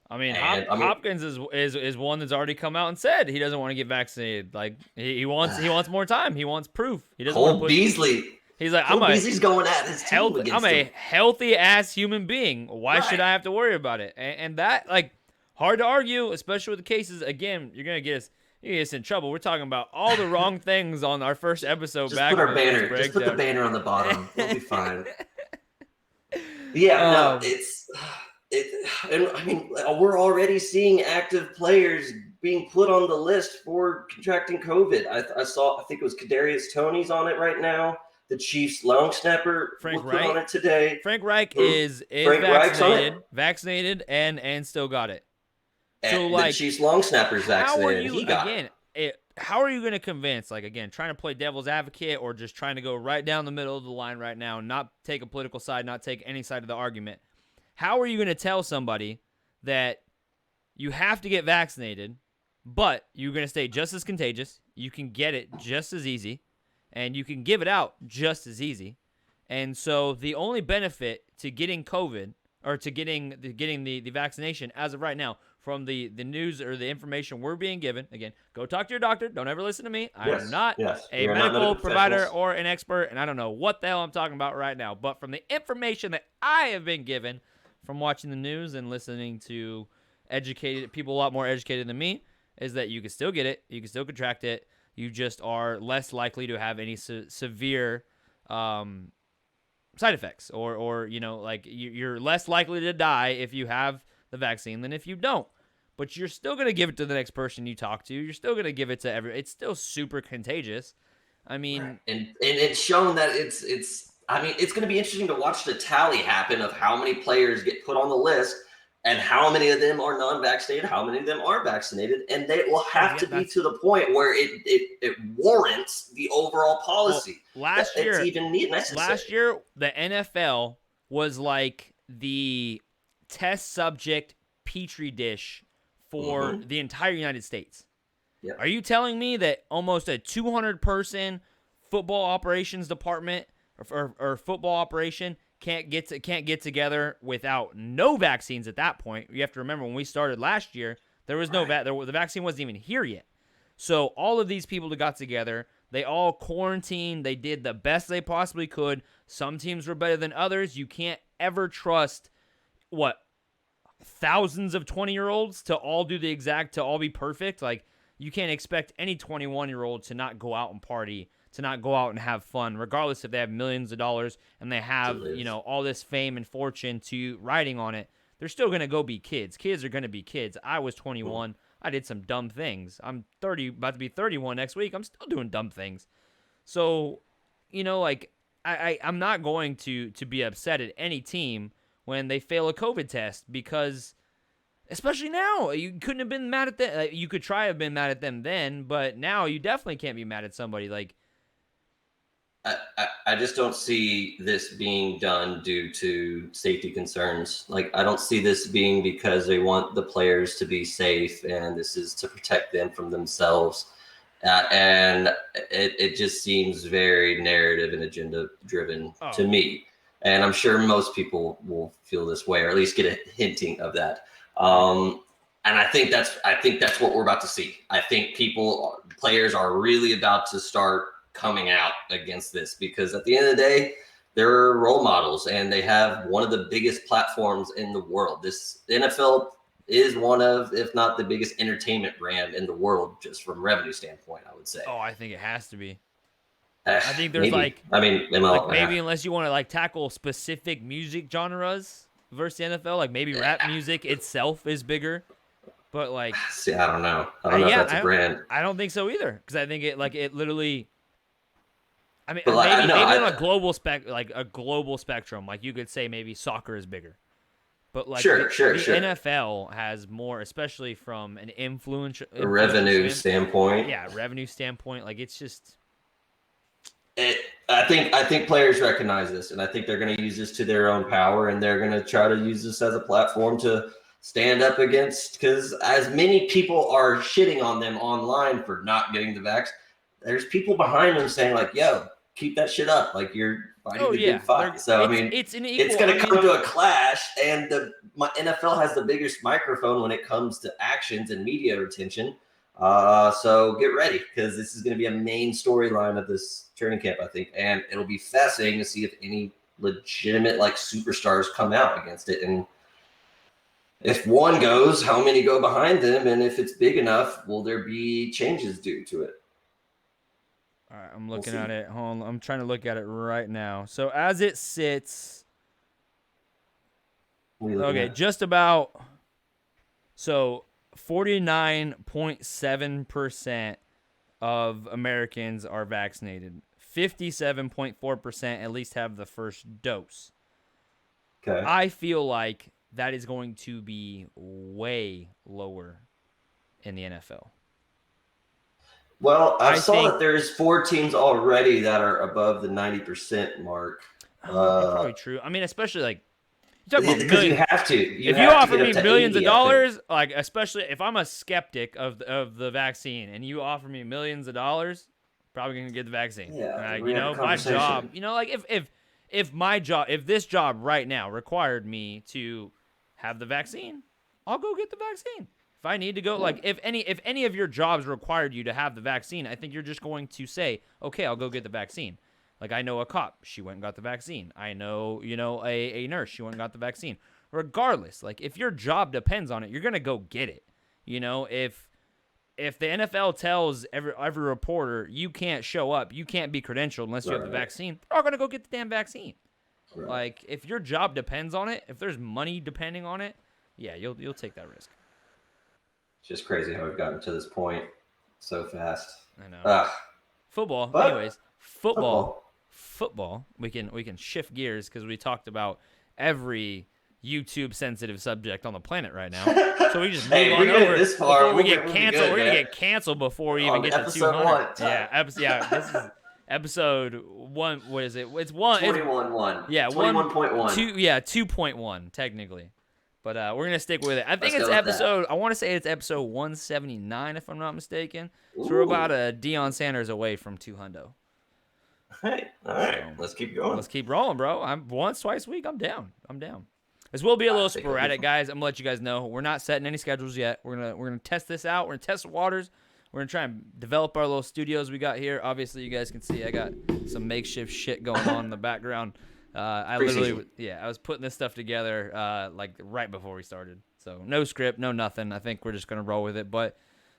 I mean, Hopkins is one that's already come out and said he doesn't want to get vaccinated. Like, he wants more time. He wants proof. He doesn't want to push Beasley. He's like, Beasley's going at his team I'm a healthy ass human being. Why should I have to worry about it? And that, like, hard to argue, especially with the cases. Again, you're gonna get us in trouble. We're talking about all the wrong things on our first episode. Just put the banner on the bottom. We'll be fine. Yeah, and I mean, we're already seeing active players being put on the list for contracting COVID. I think it was Kadarius Toney's on it right now. The Chiefs long snapper Frank was Reich put on it today. Frank Reich is vaccinated and still got it. So, like, the Chiefs long snapper's vaccinated. He got it. how are you going to convince, like, again, trying to play devil's advocate or just trying to go right down the middle of the line right now, not take a political side, not take any side of the argument? How are you going to tell somebody that you have to get vaccinated, but you're going to stay just as contagious, you can get it just as easy, and you can give it out just as easy? And so the only benefit to getting COVID or to getting the vaccination as of right now from the news or the information we're being given, again, go talk to your doctor. Don't ever listen to me. I am not a medical provider or an expert, and I don't know what the hell I'm talking about right now. But from the information that I have been given from watching the news and listening to educated people, a lot more educated than me, is that you can still get it. You can still contract it. You just are less likely to have any severe side effects, or like you're less likely to die if you have the vaccine than if you don't. But you're still going to give it to the next person you talk to. You're still going to give it to it's still super contagious. I mean, right. and it's shown that it's I mean, it's going to be interesting to watch the tally happen of how many players get put on the list and how many of them are non-vaccinated, how many of them are vaccinated, and they will have to be to the point where it warrants the overall policy. Well, last year, it's even necessary. Last year, the NFL was like the test subject petri dish for the entire United States. Yep. Are you telling me that almost a 200-person football operations department or football operation can't get together without no vaccines at that point? You have to remember when we started last year, there was no the vaccine wasn't even here yet. So all of these people that got together, they all quarantined. They did the best they possibly could. Some teams were better than others. You can't ever trust thousands of 20-year-olds to all be perfect. Like, you can't expect any 21-year-old to not go out and party, to not go out and have fun, regardless if they have millions of dollars and they have, all this fame and fortune to riding on it. They're still going to go be kids. Kids are going to be kids. I was 21. I did some dumb things. I'm 30, about to be 31 next week. I'm still doing dumb things. So, like, I'm not going to be upset at any team when they fail a COVID test, because especially now, you couldn't have been mad at them. You could try to have been mad at them then, but now you definitely can't be mad at somebody. Like, I just don't see this being done due to safety concerns. Like, I don't see this being because they want the players to be safe and this is to protect them from themselves. And it just seems very narrative and agenda driven to me. And I'm sure most people will feel this way, or at least get a hinting of that. And I think that's what we're about to see. I think players are really about to start coming out against this, because at the end of the day, they're role models and they have one of the biggest platforms in the world. This NFL is one of, if not the biggest entertainment brand in the world, just from revenue standpoint, I would say. Oh, I think it has to be. I think there's maybe. maybe unless you want to tackle specific music genres versus the NFL, like maybe rap music itself is bigger. But see, I don't know. I don't know if that's a brand. I don't think so either, because I think it literally. I mean, maybe on a global spectrum, like you could say maybe soccer is bigger. But the NFL has more, especially from an influential revenue standpoint. Yeah, revenue standpoint. Like, it's just. I think players recognize this, and I think they're going to use this to their own power, and they're going to try to use this as a platform to stand up against. Because as many people are shitting on them online for not getting the vax, there's people behind them saying like, "Yo, keep that shit up! Like, you're fighting the good fight." So I mean, it's going to come to a clash, and the NFL has the biggest microphone when it comes to actions and media attention. So get ready, because this is going to be a main storyline of this training camp, I think, and it'll be fascinating to see if any legitimate superstars come out against it, and if one goes, how many go behind them, and if it's big enough, will there be changes due to it? All right, I'm looking at it. Hold on, I'm trying to look at it right now. So as it sits, just about 49.7% of Americans are vaccinated. 57.4% at least have the first dose. Okay. I feel like that is going to be way lower in the NFL. Well, I saw think that there's 4 teams already that are above the 90% mark. that's probably true. I mean, especially like you're talking about Because you million. have to. If You you have to offer get up me to millions of 80, I think. dollars, like especially if I'm a skeptic of the vaccine, and you offer me millions of dollars, probably gonna get the vaccine. Yeah, Like, we have a my job, conversation. like if my job, if this job right now required me to have the vaccine, I'll go get the vaccine. If I need to go, Yeah. like if any of your jobs required you to have the vaccine, I think you're just going to say, okay, I'll go get the vaccine. Like I know a cop, she went and got the vaccine. I know, a nurse, she went and got the vaccine. Regardless, like if your job depends on it, you're gonna go get it. If the NFL tells every reporter you can't show up, you can't be credentialed unless you have the vaccine, they're all gonna go get the damn vaccine. Right. Like if your job depends on it, if there's money depending on it, yeah, you'll take that risk. It's just crazy how we've gotten to this point so fast. I know. Ugh. Football. But Anyways, football. We can shift gears because we talked about every YouTube sensitive subject on the planet right now. So we just move on over this far. before we we'll get be canceled. good, We're gonna man. get canceled before we even On get to episode 200. one. Yeah, this is episode 1. What is it? It's 1. 21.1. Yeah, 21.1. 2.1 technically. But we're gonna stick with it. I think Let's it's go with episode. I want to say it's episode 179 if I'm not mistaken. So we're about a Deion Sanders away from 200. Hey, all right. So, Let's keep going. Let's keep rolling, bro. I'm once, twice a week. I'm down. This will be a little think it'll be sporadic, fun. guys. I'm gonna let you guys know we're not setting any schedules yet. We're gonna test this out. We're gonna test the waters. We're gonna try and develop our little studios we got here. Obviously, you guys can see I got some makeshift shit going on in the background. I was putting this stuff together like right before we started. So no script, no nothing. I think we're just gonna roll with it. But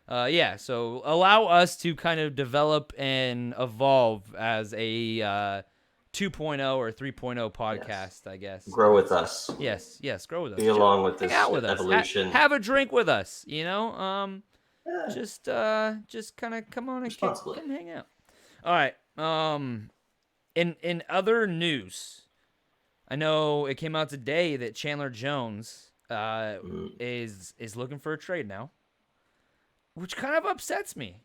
so allow us to kind of develop and evolve as a 2.0 or 3.0 podcast, Yes. I guess. Grow with us. Yes, grow with us. Be along with this Hang out with evolution. us. Have a drink with us. Yeah. Just kind of come on and Responsibly. come hang out. All right. In other news, I know it came out today that Chandler Jones is looking for a trade now, which kind of upsets me.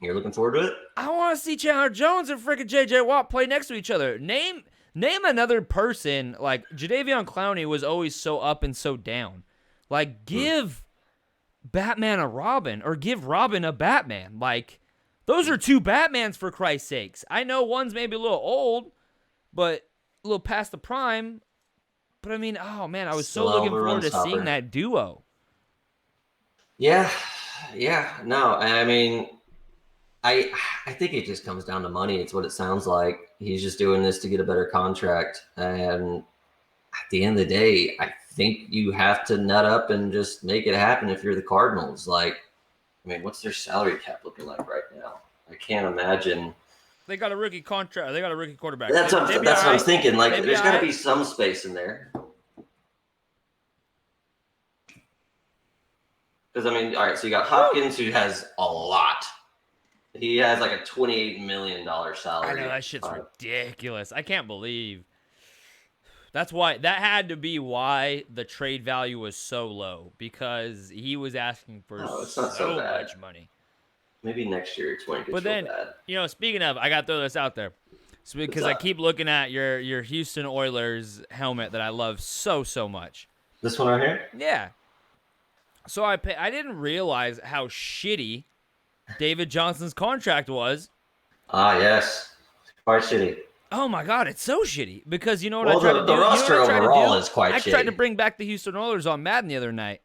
You're looking forward to it? I want to see Chandler Jones and freaking J.J. Watt play next to each other. Name another person. Like, Jadeveon Clowney was always so up and so down. Like, give Batman a Robin or give Robin a Batman. Like, those are two Batmans, for Christ's sakes. I know one's maybe a little old, but a little past the prime. But, I mean, oh, man, I was so looking forward to seeing that duo. Yeah. No, I mean, I think it just comes down to money. It's what it sounds like. He's just doing this to get a better contract. And at the end of the day, I think you have to nut up and just make it happen if you're the Cardinals. Like, I mean, what's their salary cap looking like right now? I can't imagine. They got a rookie contract. They got a rookie quarterback. That's what I'm thinking. Like, there's got to be some space in there. Because, I mean, all right, so you got Hopkins, who has a lot. He has like a $28 million salary. I know, that shit's ridiculous. I can't believe. That had to be why the trade value was so low, because he was asking for so much money. Maybe next year it's when it gets But then, bad. Speaking of, I got to throw this out there. So because I keep looking at your Houston Oilers helmet that I love so much. This one right here? Yeah. So I didn't realize how shitty David Johnson's contract was. Ah, yes. Quite shitty. Oh my God, it's so shitty. Because you know what Well, I tried to do? the roster overall is quite I shitty. tried to bring back the Houston Oilers on Madden the other night.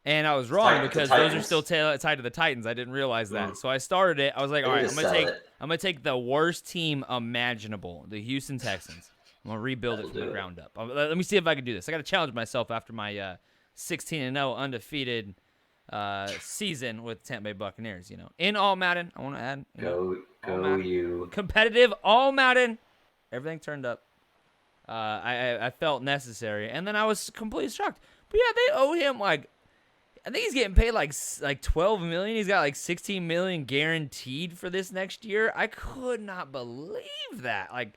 And I was wrong because those are still tied to the Titans. I didn't realize that. So I started it. I was like, all right, I'm gonna take the worst team imaginable, the Houston Texans. I'm gonna rebuild it from the ground up. Let me see if I can do this. I got to challenge myself after my 16-0 undefeated season with Tampa Bay Buccaneers. In all Madden, I want to add. Go you. Competitive all Madden. Everything turned up. I felt necessary, and then I was completely shocked. But yeah, they owe him like. I think he's getting paid like $12 million. He's got like $16 million guaranteed for this next year. I could not believe that. I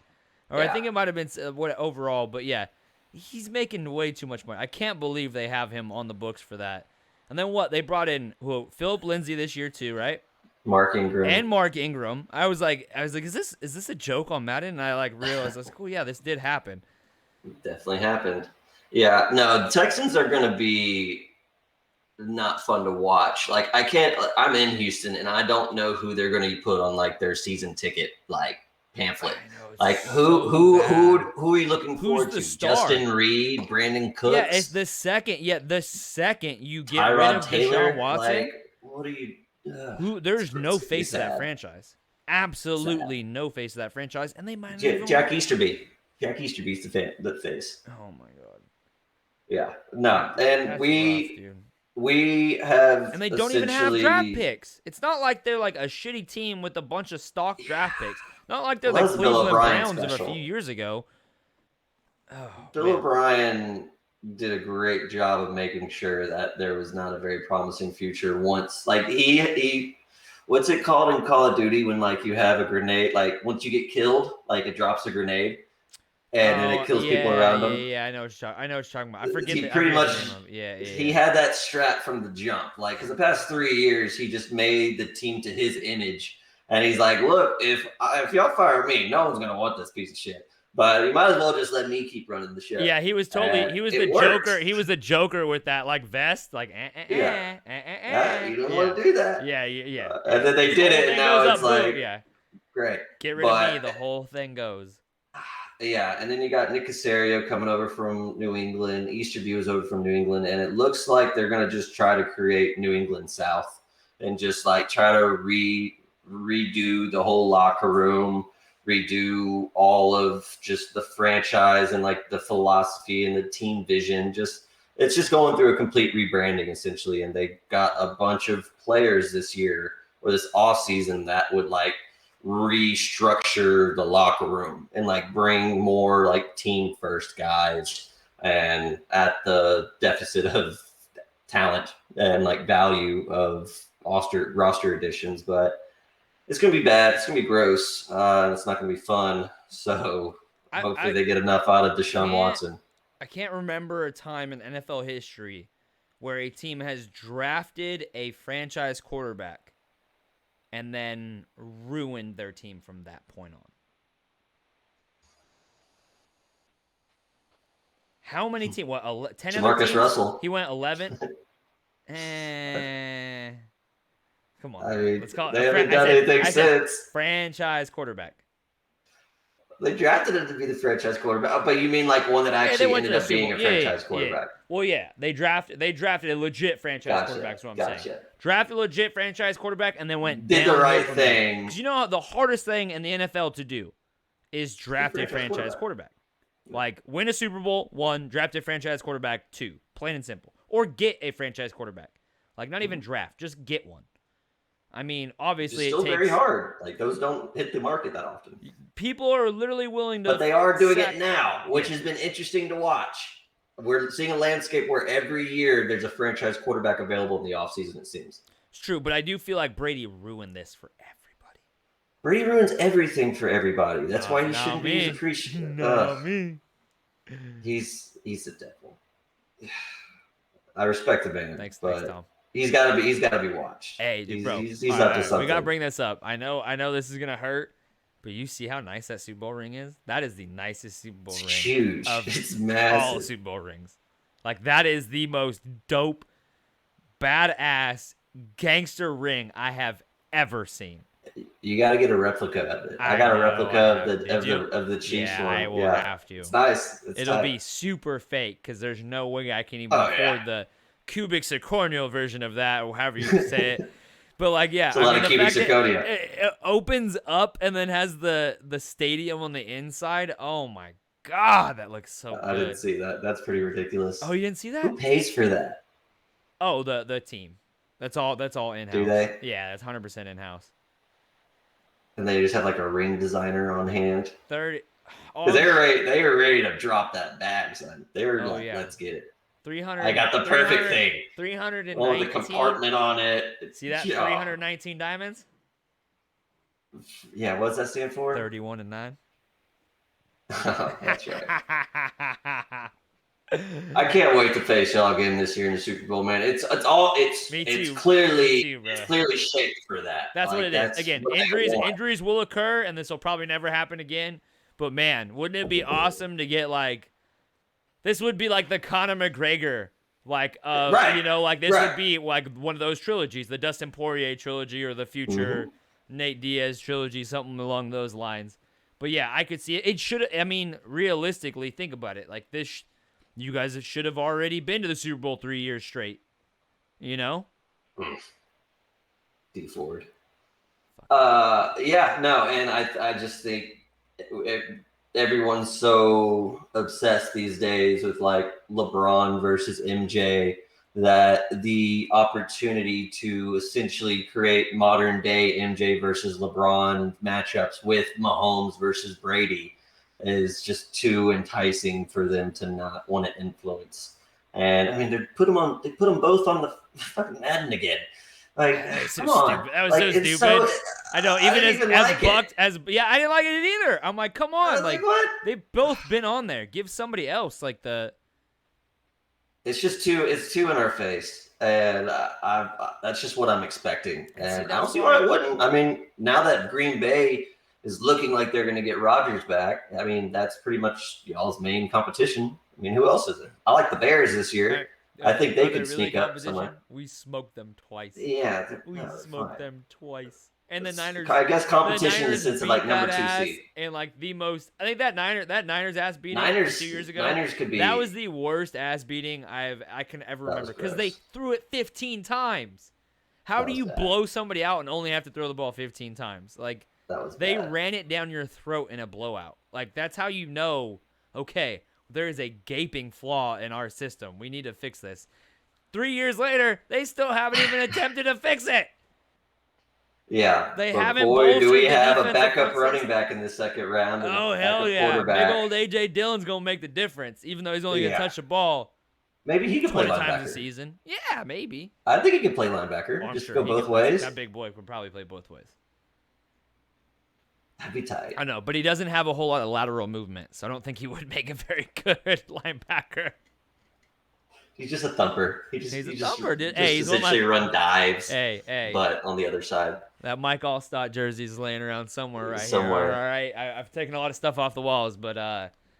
think it might have been overall, but yeah, he's making way too much money. I can't believe they have him on the books for that. And then what? They brought in Philip Lindsay this year too, right? Mark Ingram. And Mark Ingram. I was like, is this a joke on Madden? And I like realized I was like, oh yeah, this did happen. Definitely happened. Yeah, no, the Texans are going to be not fun to watch. Like I'm in Houston and I don't know who they're going to put on like their season ticket like pamphlet. Like who are you looking forward to? Star? Justin Reed, Brandon Cooks. Yeah, it's the second you get Tyrod rid of Taylor, Deshaun Watson. Like, what are you? There's no face of that franchise. Absolutely no face of that franchise, and they might not Jack Easterby. Jack Easterby's the face. Oh my god. Yeah, no, and That's we rough, have, and they don't even have draft picks. It's not like they're like a shitty team with a bunch of stock draft picks. Not like they're the Cleveland Browns of a few years ago. Oh, Bill O'Brien did a great job of making sure that there was not a very promising future once. Like he what's it called in Call of Duty when like you have a grenade, like once you get killed, like it drops a grenade and then it kills people around them. Yeah, I know what you're talking about. I forget. He pretty much he had that strat from the jump. Like, because the past 3 years, he just made the team to his image, and he's like, "Look, if y'all fire me, no one's gonna want this piece of shit. But you might as well just let me keep running the show." Yeah, he was the Joker. He was the Joker with that like vest, like you don't want to do that. Yeah. And then they did it, and now it's like, great. Get rid of me, the whole thing goes. Yeah, and then you got Nick Caserio coming over from New England. Easterby was over from New England, and it looks like they're going to just try to create New England South and just like try to redo the whole locker room, redo all of just the franchise and like the philosophy and the team vision. It's just going through a complete rebranding essentially, and they got a bunch of players this year or this off season that would like restructure the locker room and like bring more like team first guys, and at the deficit of talent and like value of roster additions. But it's gonna be bad, it's gonna be gross, it's not gonna be fun. So hopefully they get enough out of Deshaun Watson. I can't remember a time in NFL history where a team has drafted a franchise quarterback and then ruined their team from that point on. How many teams? What, 10 other teams? Russell. He went 11. Come on. Let's call it. They haven't done anything since. Franchise quarterback. They drafted him to be the franchise quarterback. But you mean like one that actually ended up being a franchise quarterback? Well, yeah. They drafted a legit franchise quarterback, is what I'm saying. Drafted a legit franchise quarterback and then did the right thing. Because you know the hardest thing in the NFL to do is draft a franchise quarterback. Like, win a Super Bowl, 1, draft a franchise quarterback, 2. Plain and simple. Or get a franchise quarterback. Like, not even draft. Just get one. I mean, obviously it's still very hard. Like, those don't hit the market that often. People are literally willing to... But they are doing it now, which has been interesting to watch. We're seeing a landscape where every year there's a franchise quarterback available in the offseason, it seems. It's true, but I do feel like Brady ruined this for everybody. Brady ruins everything for everybody. That's why he shouldn't be appreciated. He's the devil. I respect the man. Thanks, Tom. He's got to be watched. Hey, bro. He's up to something. We got to bring this up. I know this is going to hurt, but you see how nice that Super Bowl ring is? That is the nicest Super Bowl ring. It's huge. It's massive. All Super Bowl rings. Like, that is the most dope, badass, gangster ring I have ever seen. You got to get a replica of it. I got a replica of the Chiefs one. I will have to. It's nice. It'll be super fake because there's no way I can even afford the cubic zirconia version of that, or however you say it. But like, yeah, it's a lot of cubic zirconia. It opens up and then has the stadium on the inside. Oh my god, that looks so good. I didn't see that. That's pretty ridiculous. Oh, you didn't see that? Who pays for that? Oh, the team. That's all in-house. Do they? Yeah, that's 100% in-house. And they just have like a ring designer on hand. 30. Because they were ready to drop that bag, son. They were let's get it. 300. I got the perfect thing. 319. Oh, the compartment on it. See that? 319 diamonds. Yeah, what's that stand for? 31 and 9. Oh, that's right. I can't wait to face y'all again this year in the Super Bowl, man. Me too. It's clearly Me too, bro. it's clearly shaped for that. That's what it is. That's Again, what they want. injuries will occur, and this will probably never happen again. But man, wouldn't it be awesome to get like, this would be like the Conor McGregor, like Right. you know, like this Right. would be like one of those trilogies, the Dustin Poirier trilogy or the future Nate Diaz trilogy, something along those lines. But yeah, I could see it. It should. I mean, realistically, think about it. Like this, you guys should have already been to the Super Bowl 3 years straight. You know. D Ford. Yeah, no, and I just think everyone's so obsessed these days with like LeBron versus MJ that the opportunity to essentially create modern day MJ versus LeBron matchups with Mahomes versus Brady is just too enticing for them to not want to influence. And I mean, they put them both on the fucking Madden again. Like, So come on. stupid. That was Like, so it's stupid. so- I know, I even didn't even like it. I didn't like it either. I'm like, come I on, was like what? they've both been on there. Give somebody else like the. It's just it's too in our face, and that's just what I'm expecting. And I don't see why I wouldn't. I mean, now that Green Bay is looking like they're going to get Rodgers back, I mean, that's pretty much y'all's main competition. I mean, who else is there? I like the Bears this year. I think they could sneak up somewhere. We smoked them twice. Yeah, We smoked them twice. And the It's- Niners. I guess competition the in the Niners sense of beat like number that 2 ass, seed. and like the most. I think that Niners ass beating Niners 2 years ago. Niners could be. That was the worst ass beating I can ever That was remember because they gross. threw it 15 times. How That do was you bad. blow somebody out and only have to throw the ball 15 times? Like That was they bad. ran it down your throat in a blowout. Like that's how you know. Okay, there is a gaping flaw in our system. We need to fix this. 3 years later, they still haven't even attempted to fix it. Yeah, They but haven't boy, do bolstered we the have a defensive backup front running six. back in the second round. And Oh a hell backup yeah! quarterback. Big old AJ Dillon's gonna make the difference, even though he's only gonna Yeah. touch the ball Maybe he could play 20 times a linebacker. season. Yeah, maybe. I think he could play linebacker. Oh, I'm just sure go he both could play- ways. That big boy could probably play both ways. That'd be tight. I know, but he doesn't have a whole lot of lateral movement, so I don't think he would make a very good linebacker. He's just a thumper. He's a just- thumper, dude. Just Hey, he's one of my- essentially run dives, Hey, but on the other side. that Mike Allstott jersey's laying around somewhere right Somewhere. here. All right, I've taken a lot of stuff off the walls, but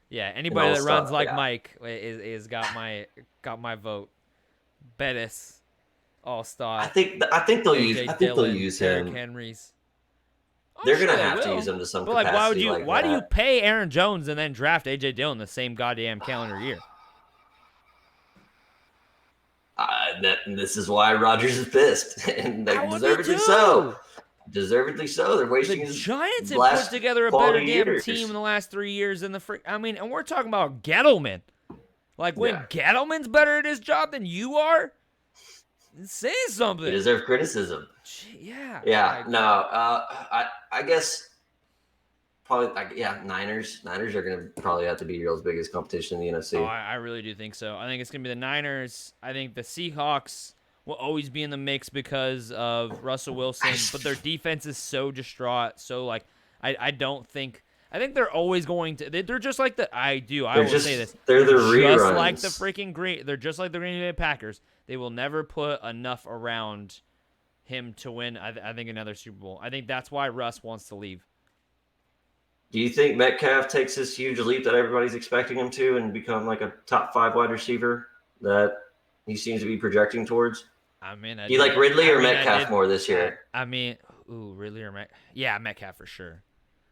yeah, anybody that runs Allstott, like yeah. Mike is got my vote. Bettis, Allstott. I think they'll AJ use Dillon, use Derrick him. Henry's. I'm They're sure gonna they have to will. use him to some But like, capacity. why do you that. pay Aaron Jones and then draft AJ Dillon the same goddamn calendar year? This is why Rodgers is pissed, and I would be deservedly too. so. Deservedly so. They're wasting The his Giants have last put together a better quality damn years. team in the last 3 years than the frick. I mean, and we're talking about Gettleman. Like when Yeah. Gettleman's better at his job than you are, say They something. deserve criticism. Yeah. Yeah, like- no, I guess probably, Niners. Niners are gonna probably have to be y'all's biggest competition in the NFC. Oh, I really do think so. I think it's gonna be the Niners. I think the Seahawks will always be in the mix because of Russell Wilson, but their defense is so distraught. So like, I don't think. I think they're always going to. They're just like the. I will say this. They're the Just reruns. like the freaking Green. They're just like the Green Bay Packers. They will never put enough around him to win. I think another Super Bowl. I think that's why Russ wants to leave. Do you think Metcalf takes this huge leap that everybody's expecting him to and become like a top 5 wide receiver that he seems to be projecting towards? I mean, Do you like Ridley or Metcalf more this year? I mean, Ridley or Metcalf? Yeah, Metcalf for sure.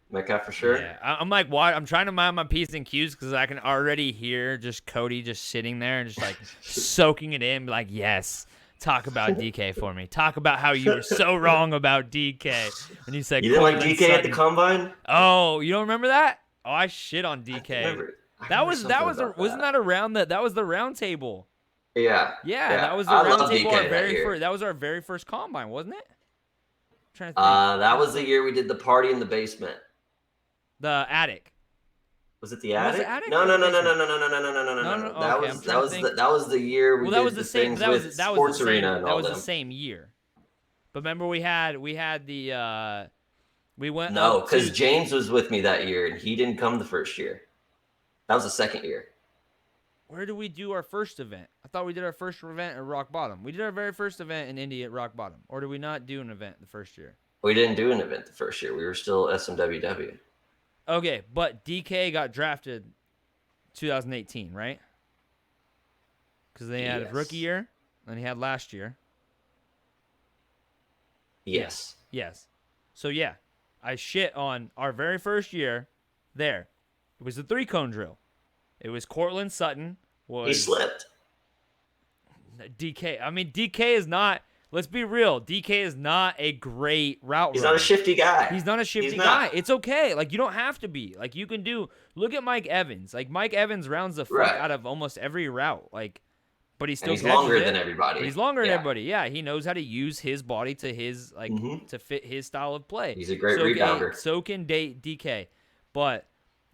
Metcalf for sure. Yeah, I'm like, why? I'm trying to mind my P's and Q's because I can already hear just Cody just sitting there and just like soaking it in, be like, yes, talk about DK for me. Talk about how you were so wrong about DK. And you said You didn't like Courtland DK at the Sutton. combine? Oh, you don't remember that? Oh, I shit on DK. Wasn't that around that was the round table. Yeah. Yeah, that was the I round love table. DK that year. That was our very first combine, wasn't it? I'm trying to think. That was the year we did the party in the basement. The attic. Was it the Was attic? it attic No. or the That okay, I'm trying to think. that was the year we Well, that did was the the same. things That was with that was Sports the same. Arena and That all was them. the same year. But remember, we had the we went. No, up because to- James was with me that year and he didn't come the first year. That was the second year. Where did we do our first event? I thought we did our first event at Rock Bottom. We did our very first event in Indy at Rock Bottom. Or did we not do an event the first year? We didn't do an event the first year. We were still SMWW. Okay, but DK got drafted 2018, right? Because they had a rookie year, and he had last year. Yes. Yes. So, yeah, I shit on our very first year there. It was the 3-cone drill. It was Cortland Sutton. He slipped. DK. I mean, DK is not, let's be real, DK is not a great route runner. He's not a shifty guy. He's not a shifty guy. It's okay. Like, you don't have to be. Like, you can do, look at Mike Evans. Like, Mike Evans rounds the fuck out of almost every route. Like, but he's longer than everybody. But he's longer than everybody. Yeah, he knows how to use his body to his, like, to fit his style of play. He's a great rebounder. So can DK. But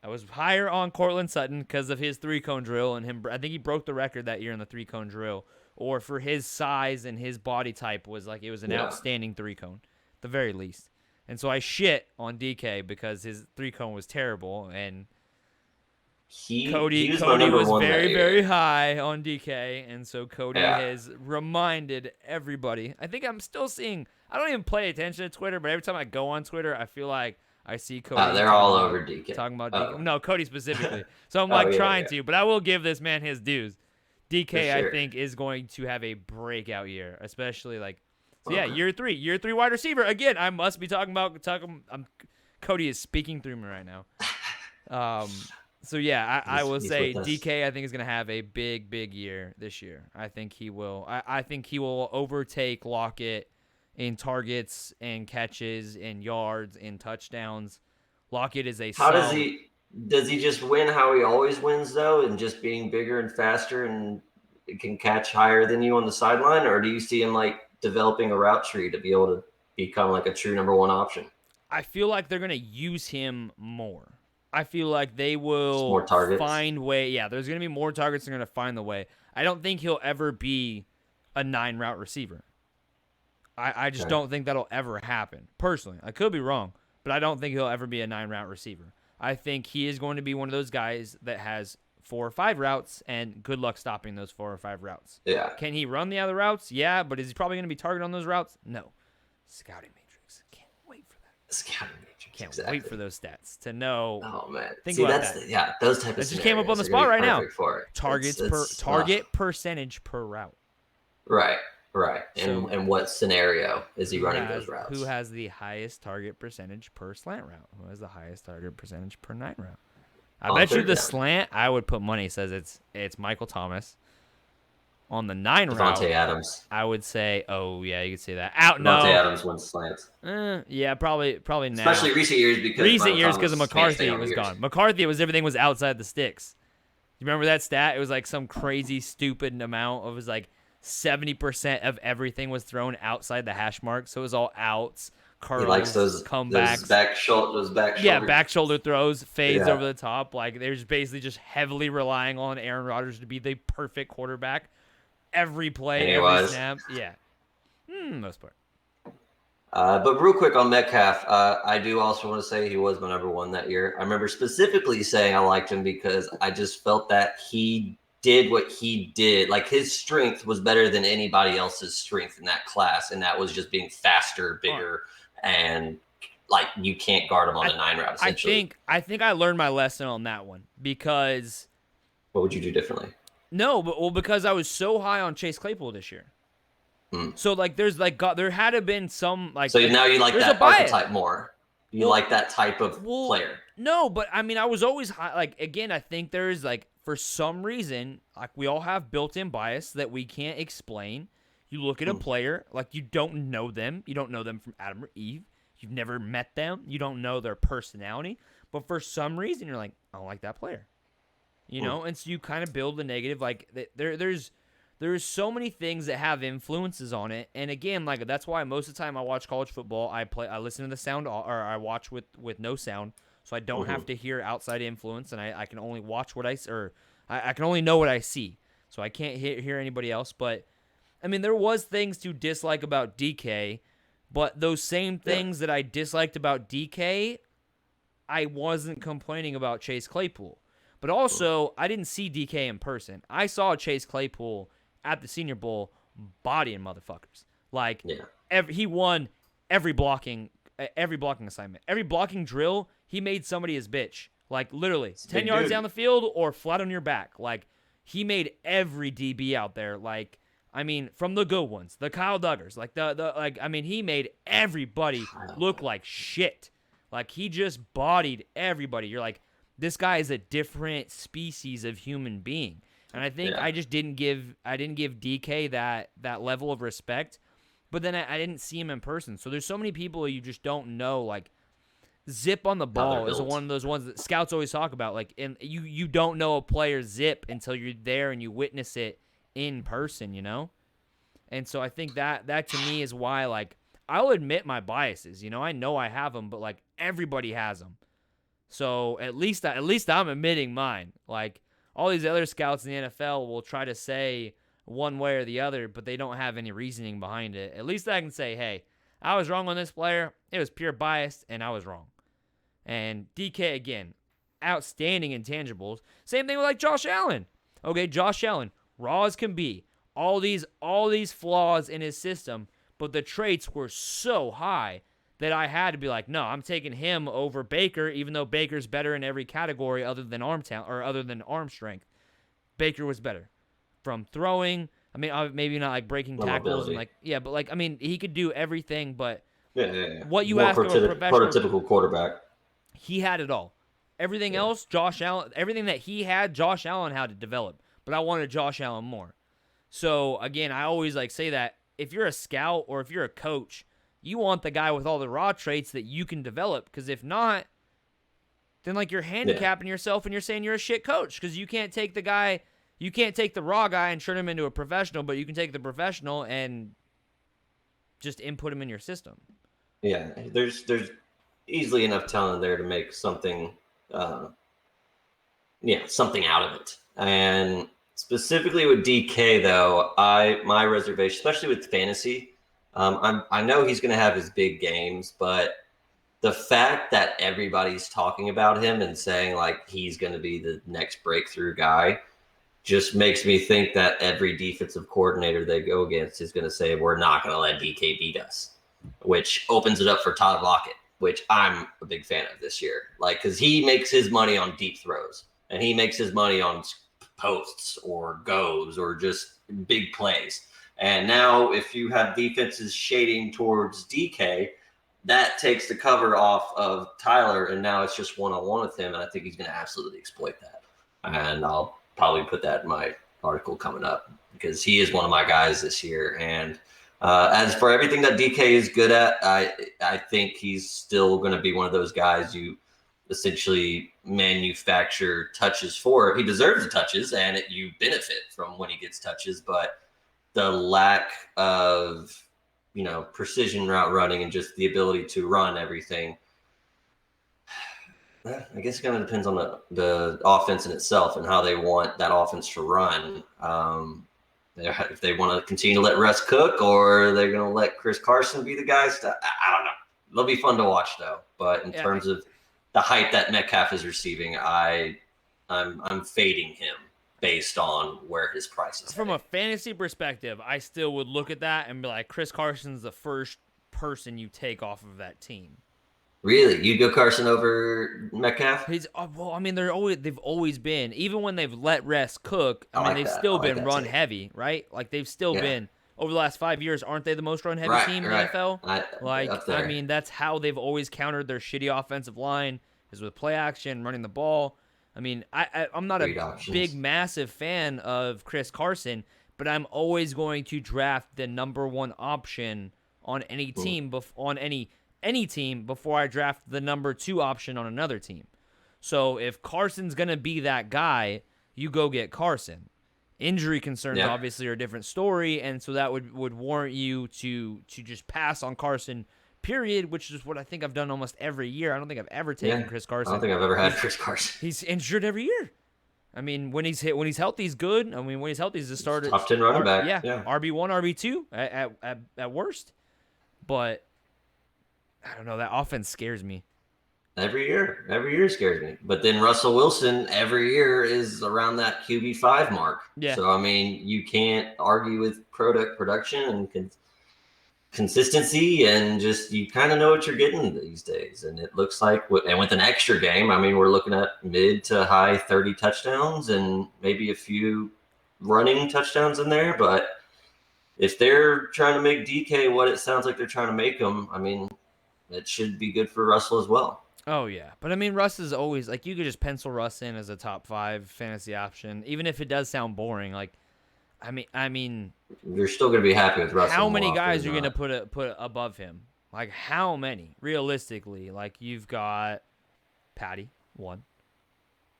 I was higher on Cortland Sutton because of his 3-cone drill and him. I think he broke the record that year in the 3-cone drill, or for his size and his body type was like it was an outstanding 3-cone, at the very least. And so I shit on DK because his 3-cone was terrible, and Cody was very, very high on DK, and so Cody has reminded everybody. I think I'm still seeing. I don't even pay attention to Twitter, but every time I go on Twitter, I feel like I see Cody. They're all over DK. Talking about DK. No, Cody specifically. So I'm trying to, but I will give this man his dues. DK, I think, is going to have a breakout year, especially year three. Year 3 wide receiver. Again, I must be talking about Cody is speaking through me right now. So yeah, I will say DK, I think, is going to have a big, big year this year. I think he will. I think he will overtake Lockett in targets and catches and yards and touchdowns. Lockett is a does he just win how he always wins, though, and just being bigger and faster and can catch higher than you on the sideline? Or do you see him like developing a route tree to be able to become like a true number 1 option? I feel like they're going to use him more. I feel like they will more targets. Find way. Yeah, there's going to be more targets. They're going to find the way. I don't think he'll ever be a 9 route receiver. I just don't think that'll ever happen. Personally, I could be wrong, but I don't think he'll ever be a 9 route receiver. I think he is going to be one of those guys that has 4 or 5 routes, and good luck stopping those 4 or 5 routes. Yeah. Can he run the other routes? Yeah, but is he probably going to be targeted on those routes? No. Scouting matrix. Can't wait for that. Scouting matrix. Can't wait for those stats to know. Oh man. Think about that. Those type of. That just came up on the spot right now. Target percentage per route. Right. And what scenario is he running those routes? Who has the highest target percentage per slant route? Who has the highest target percentage per 9 route? I bet you the slant, I would put money, says it's Michael Thomas. On the 9 route, Devontae Adams. I would say, you could say that. Devontae Adams wins slants. Yeah, probably now. Especially recent years because of McCarthy was gone. McCarthy everything was outside the sticks. You remember that stat? It was like some crazy, stupid amount. It was like 70% of everything was thrown outside the hash mark, so it was all outs, curls, he likes those comebacks, those back shoulder. Yeah, back shoulder throws, fades over the top. Like they're just basically just heavily relying on Aaron Rodgers to be the perfect quarterback every play, every snap. Yeah, most part. But real quick on Metcalf, I do also want to say he was my number 1 that year. I remember specifically saying I liked him because I just felt that he did what he did. Like his strength was better than anybody else's strength in that class, and that was just being faster, bigger, and like you can't guard him on the 9 route. Essentially. I think I learned my lesson on that one because. What would you do differently? No, because I was so high on Chase Claypool this year. So like there had to been some like. So now you like that archetype more. You like that type of player. No, but I mean I was always high. Like again, I think there is like. For some reason, like we all have built-in bias that we can't explain. You look at a player, like you don't know them. You don't know them from Adam or Eve. You've never met them. You don't know their personality. But for some reason, you're like, I don't like that player. You know? And so you kind of build the negative. Like there's so many things that have influences on it. And again, like that's why most of the time I watch college football, I listen to the sound or I watch with no sound. So I don't have to hear outside influence, and I can only watch what I can only know what I see. So I can't hear anybody else. But I mean, there was things to dislike about DK, but those same things that I disliked about DK, I wasn't complaining about Chase Claypool. But also, I didn't see DK in person. I saw Chase Claypool at the Senior Bowl bodying motherfuckers. Like, he won every blocking assignment. Every blocking drill, he made somebody his bitch. Like, literally, 10 yards down the field or flat on your back. Like, he made every DB out there. Like, I mean, from the good ones, the Kyle Duggars. Like, he made everybody look like shit. Like, he just bodied everybody. You're like, this guy is a different species of human being. And I think I just didn't give DK that level of respect. But then I didn't see him in person. So there's so many people you just don't know. Like, zip on the ball is one of those ones that scouts always talk about. Like, and you don't know a player's zip until you're there and you witness it in person, you know? And so I think that to me is why, like, I'll admit my biases. You know I have them, but, like, everybody has them. So at least I'm admitting mine. Like, all these other scouts in the NFL will try to say one way or the other, but they don't have any reasoning behind it. At least I can say, hey, I was wrong on this player. It was pure bias, and I was wrong. And DK, again, outstanding intangibles. Same thing with, like, Josh Allen. Okay, Josh Allen, raw as can be. All these flaws in his system, but the traits were so high that I had to be like, no, I'm taking him over Baker, even though Baker's better in every category other than arm talent or other than arm strength. Baker was better from throwing. I mean, maybe not like breaking tackles and but like, I mean, he could do everything. But what you ask of a professional prototypical quarterback, he had it all. Everything else, Josh Allen, everything that he had, Josh Allen had to develop. But I wanted Josh Allen more. So again, I always like say that if you're a scout or if you're a coach, you want the guy with all the raw traits that you can develop, because if not, then like you're handicapping yourself and you're saying you're a shit coach because you can't take the raw guy and turn him into a professional, but you can take the professional and just input him in your system. Yeah, there's easily enough talent there to make something, something out of it. And specifically with DK though, my reservation, especially with fantasy. I know he's going to have his big games, but the fact that everybody's talking about him and saying like he's going to be the next breakthrough guy just makes me think that every defensive coordinator they go against is going to say, we're not going to let DK beat us, which opens it up for Todd Lockett, which I'm a big fan of this year. Like, because he makes his money on deep throws and he makes his money on posts or goes or just big plays. And now if you have defenses shading towards DK, that takes the cover off of Tyler, and now it's just one-on-one with him, and I think he's going to absolutely exploit that. And I'll probably put that in my article coming up because he is one of my guys this year. And as for everything that DK is good at, I think he's still going to be one of those guys you essentially manufacture touches for. He deserves the touches, and you benefit from when he gets touches, but the lack of, precision route running and just the ability to run everything, I guess it kind of depends on the offense in itself and how they want that offense to run. If they want to continue to let Russ cook or they're going to let Chris Carson be the guy, I don't know. It'll be fun to watch, though. But in terms of the hype that Metcalf is receiving, I'm fading him based on where his price is. From a fantasy perspective, I still would look at that and be like, Chris Carson's the first person you take off of that team. Really? You'd go Carson over Metcalf? They've always been, even when they've let Russ cook, they've still been run heavy, right? Like they've still been, over the last 5 years, aren't they the most run heavy team in the NFL? That's how they've always countered their shitty offensive line, is with play action, running the ball. I mean, I'm not a big, massive fan of Chris Carson, but I'm always going to draft the number one option on any team, any team before I draft the number two option on another team. So if Carson's going to be that guy, you go get Carson. Injury concerns obviously are a different story, and so that would warrant you to just pass on Carson, period, which is what I think I've done almost every year. I don't think I've ever taken Chris Carson. I don't think I've ever had Chris Carson. He's injured every year. I mean, when he's healthy, he's good. I mean, when he's healthy, he's a starter. Top 10 running back. Yeah. RB1, RB2 at worst. But I don't know. That offense scares me. Every year scares me. But then Russell Wilson every year is around that QB5 mark. Yeah. So I mean, you can't argue with production and consistency, and just you kind of know what you're getting these days. And it looks like, and with an extra game, I mean, we're looking at mid to high 30 touchdowns and maybe a few running touchdowns in there. But if they're trying to make DK what it sounds like they're trying to make him, I mean, it should be good for Russell as well. Oh, yeah. But, I mean, Russ is always, like, you could just pencil Russ in as a top 5 fantasy option, even if it does sound boring. Like, I mean, you're still going to be happy with Russ. How many guys are you going to put above him? Like, how many? Realistically, like, you've got Patty, 1.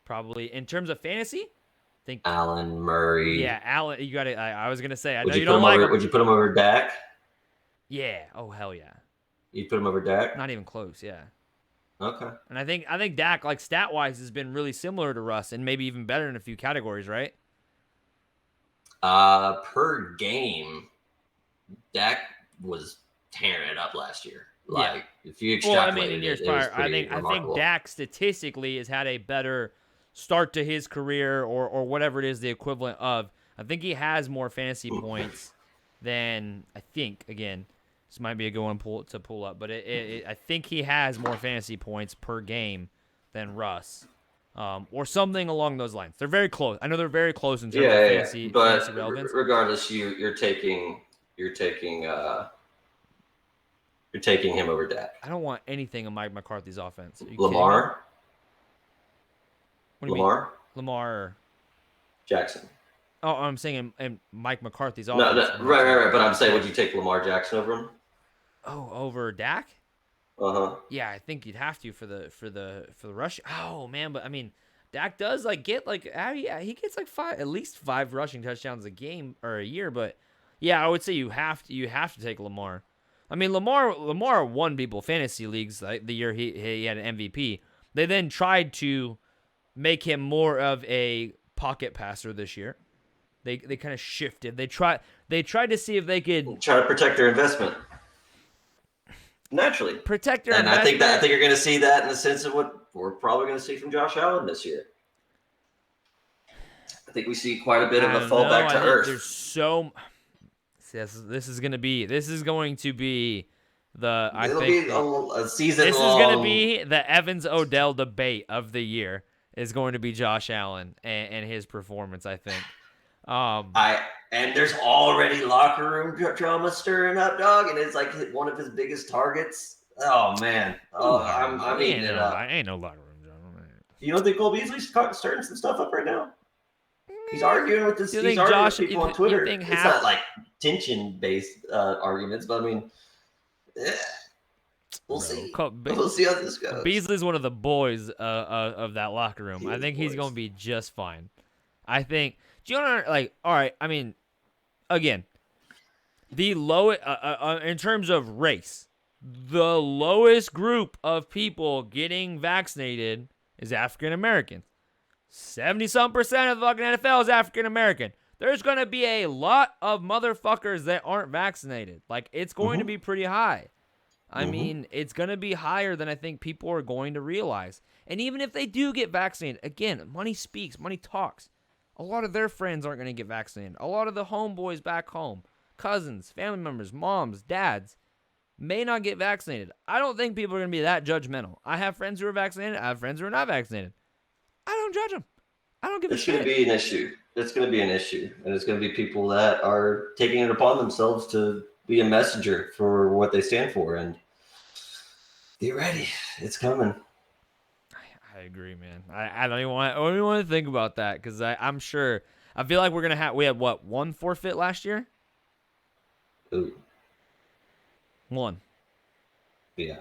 Probably, in terms of fantasy, I think Allen, Murray. Yeah, Allen, you got to, I was going to say, I know would you don't like him. Would you put him over Dak? Yeah. Oh, hell yeah. You'd put him over Dak? Not even close, yeah. Okay. And I think Dak, like, stat-wise, has been really similar to Russ and maybe even better in a few categories, right? Per game, Dak was tearing it up last year. Like, if you extrapolate in years prior, I think Dak statistically has had a better start to his career, or whatever it is the equivalent of. I think he has more fantasy points than, I think, again, this might be a good one to pull up, but I think he has more fantasy points per game than Russ, or something along those lines. They're very close. I know they're very close in terms of fantasy relevance. Regardless, you're taking him over Dak. I don't want anything in Mike McCarthy's offense. Lamar. What do you mean? Lamar Jackson. Oh, I'm saying in Mike McCarthy's offense. No, right. But I'm saying, would you take Lamar Jackson over him? Oh, over Dak? Yeah, I think you'd have to for the rush. Oh man, but I mean, Dak does get he gets at least 5 rushing touchdowns a game or a year. But yeah, I would say you have to take Lamar. I mean, Lamar won people fantasy leagues the year he had an MVP. They then tried to make him more of a pocket passer this year. They kind of shifted. They tried to see if they could try to protect their investment. Naturally, protect their investment. I think you're going to see that in the sense of what we're probably going to see from Josh Allen this year. I think we see quite a bit of a fall back to earth. There's so. This is going to be the. It'll be a season. This is going to be the Evans Odell debate of the year. Is going to be Josh Allen and his performance. I think. And there's already locker room drama stirring up, dog, and it's like one of his biggest targets. Oh man, I'm eating it up. I ain't no locker room drama, man. You don't think Cole Beasley's stirring some stuff up right now? He's arguing with this. He's arguing with people on Twitter. It's not like tension-based arguments, but I mean, we'll see. We'll see how this goes. Beasley's one of the boys of that locker room. I think he's going to be just fine. I think. Do you know, all right, I mean, again, the lowest, in terms of race, the lowest group of people getting vaccinated is African Americans. 70-some% of the fucking NFL is African American. There's going to be a lot of motherfuckers that aren't vaccinated. It's going to be pretty high. I mean, it's going to be higher than I think people are going to realize. And even if they do get vaccinated, again, money speaks, money talks. A lot of their friends aren't going to get vaccinated. A lot of the homeboys back home, cousins, family members, moms, dads, may not get vaccinated. I don't think people are going to be that judgmental. I have friends who are vaccinated. I have friends who are not vaccinated. I don't judge them. I don't give a shit. It's going to be an issue. It's going to be an issue. And it's going to be people that are taking it upon themselves to be a messenger for what they stand for. And get ready. It's coming. I agree, man. I don't even want to think about that because I'm sure. I feel like we're gonna have. We had what, 1 forfeit last year? Ooh. 1. Yeah.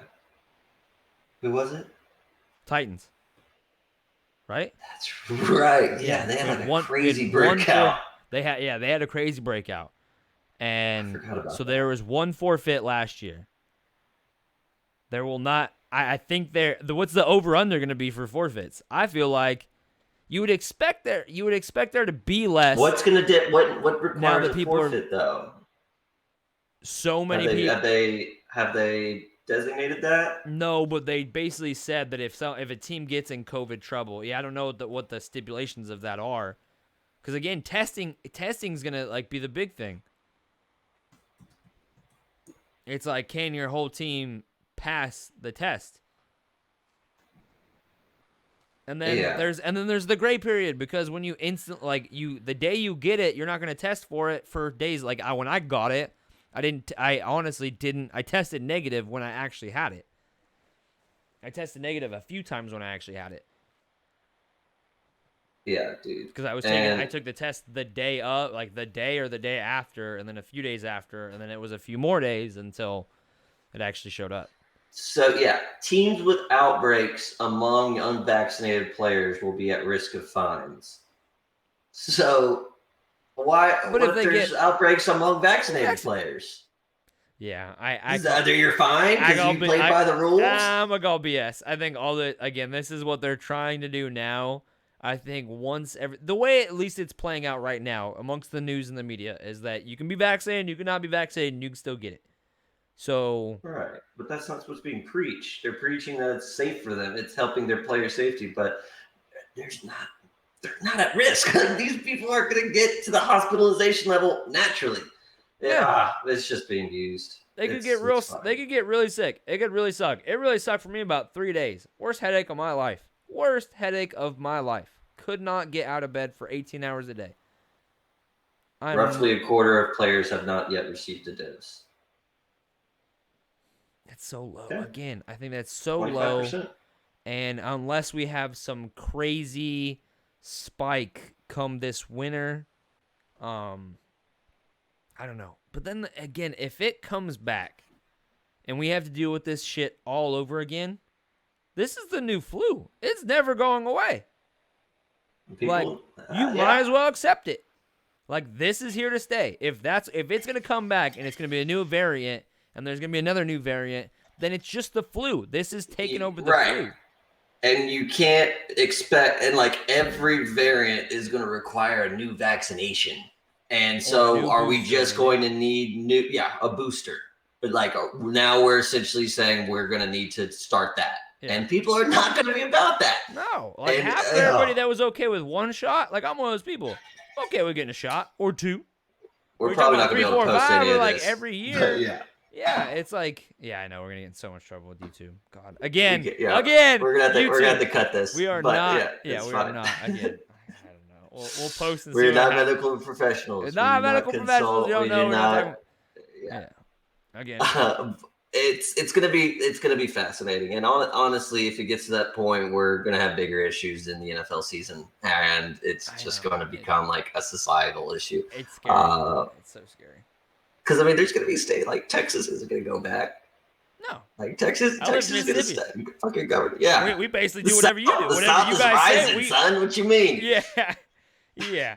Who was it? Titans. Right? That's right. Yeah, they had a crazy breakout. They had a crazy breakout, and so there was 1 forfeit last year. There will not. I think what's the over-under going to be for forfeits? I feel like you would expect there to be less. What's going to dip? What requires a forfeit though? So many people have they designated that? No, but they basically said that if a team gets in COVID trouble, I don't know what the stipulations of that are, because again, testing's gonna like be the big thing. It's like, can your whole team pass the test? And then there's the gray period, because when you the day you get it, you're not gonna test for it for days. Like when I got it, I honestly didn't. I tested negative when I actually had it. I tested negative a few times when I actually had it. Yeah, dude. Because I took the test the day of, like the day or the day after, and then a few days after, and then it was a few more days until it actually showed up. So, yeah, teams with outbreaks among unvaccinated players will be at risk of fines. So, why? But if there's outbreaks among vaccinated players? Yeah, is that either you're fine because you play by the rules? I'm gonna go BS. I think this is what they're trying to do now. I think the way at least it's playing out right now amongst the news and the media is that you can be vaccinated, you can not be vaccinated, and you can still get it. So right, but that's not what's being preached. They're preaching that it's safe for them. It's helping their player safety, but they're not at risk. These people are going to get to the hospitalization level naturally. Yeah, it's just being used. They could get really sick. It could really suck. It really sucked for me about 3 days. Worst headache of my life. Could not get out of bed for 18 hours a day. Roughly a quarter of players have not yet received a dose. That's so low. Okay. Again, I think that's so 25%. Low. And unless we have some crazy spike come this winter, I don't know. But then again, if it comes back and we have to deal with this shit all over again, this is the new flu. It's never going away. You might as well accept it. Like, this is here to stay. If it's going to come back and it's going to be a new variant and there's going to be another new variant, then it's just the flu. This is taking over the flu. And you can't expect, and like every variant is going to require a new vaccination. And so are we just going to need a booster? But like now we're essentially saying we're going to need to start that. Yeah. And people are not going to be about that. No. Like half of everybody that was okay with one shot, like I'm one of those people. Okay, we're getting a shot or two. We're probably not going to be able to post any of like this. Every year. Yeah, it's like, I know we're going to get in so much trouble with YouTube. God. Again. We're going to have to cut this. We are not. We are not. Again. I don't know. We'll post and see. We're not medical professionals. We're not medical professionals. You don't know. Yeah. Again. It's gonna be fascinating, and honestly, if it gets to that point, we're gonna have bigger issues in the NFL season, and it's just going to become like a societal issue. It's scary. It's so scary. Because there's gonna be state like Texas isn't gonna go back. No, like Texas is gonna stay fucking governed. Yeah, we basically do whatever you do. Whatever you guys say, son. What you mean? Yeah.